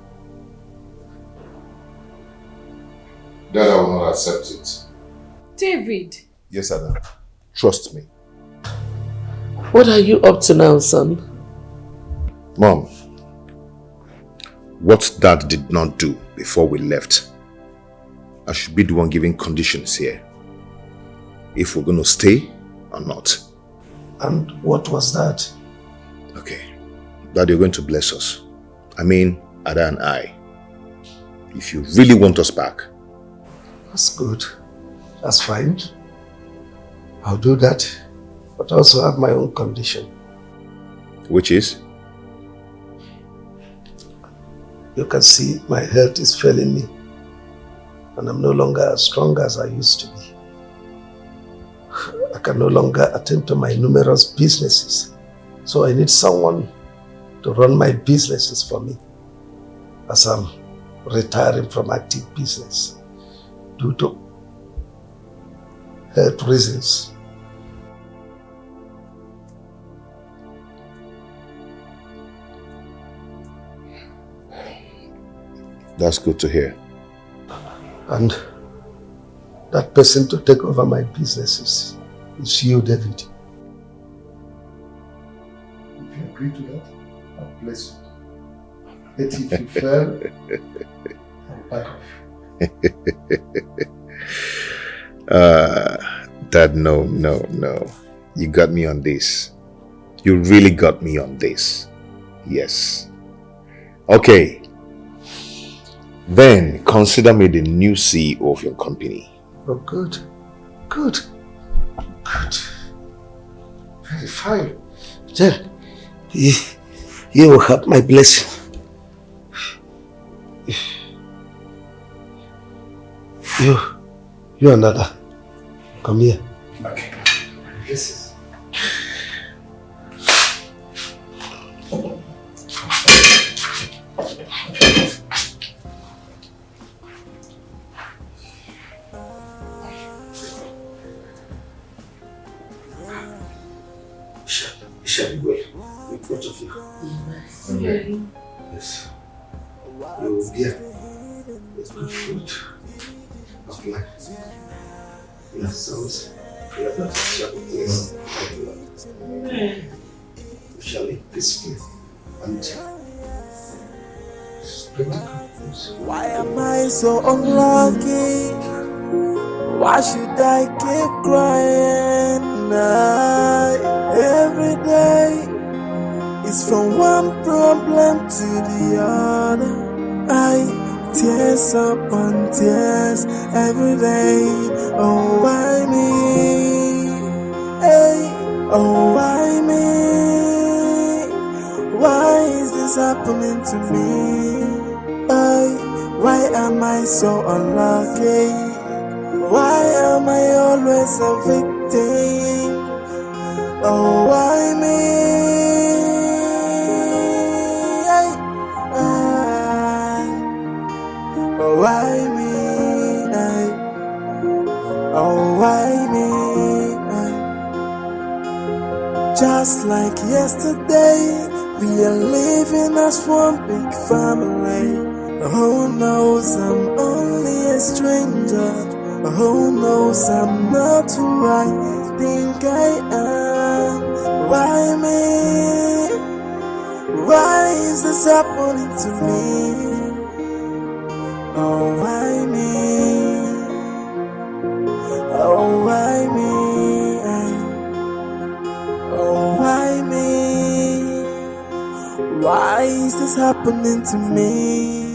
Dad, I will not accept it. David! Yes, Ada. Trust me. What are you up to now, son? Mom, what Dad did not do before we left, I should be the one giving conditions here. If we're going to stay or not. And what was that? Okay. Dad, you're going to bless us. I mean, Ada and I. If you really want us back. That's good. That's fine. I'll do that. But I also have my own condition. Which is? You can see my health is failing me. And I'm no longer as strong as I used to be. I can no longer attend to my numerous businesses. So I need someone to run my businesses for me as I'm retiring from active business due to health reasons. That's good to hear. And that person to take over my businesses is you, David. If you agree to that, I'll bless you. But if you fail, I'll back off. Dad, no. You got me on this. You really got me on this. Yes. Okay. Then consider me the new CEO of your company. Oh, good. Very fine. Then, you will have my blessing. You and Nada, come here. Okay. This is. It shall be well with both of you. Yes. You will bear. There's good food. of life. Your sons, your daughters shall be blessed by the Lord. We shall live peacefully and spread the good news. Why am I so unlucky? Why should I keep crying? Every day is from one problem to the other. Tears upon tears every day. Oh, why me? Hey, oh, why me? Why is this happening to me? Why am I so unlucky? Why am I always a victim? Oh, why me? Oh, why me? Oh, why me? Just like yesterday, we are living as one big family. Who knows I'm only a stranger? Who knows I'm not who I think I am? Why me? Why is this happening to me? Oh, why me? Oh, why me? Oh, why me? Why is this happening to me?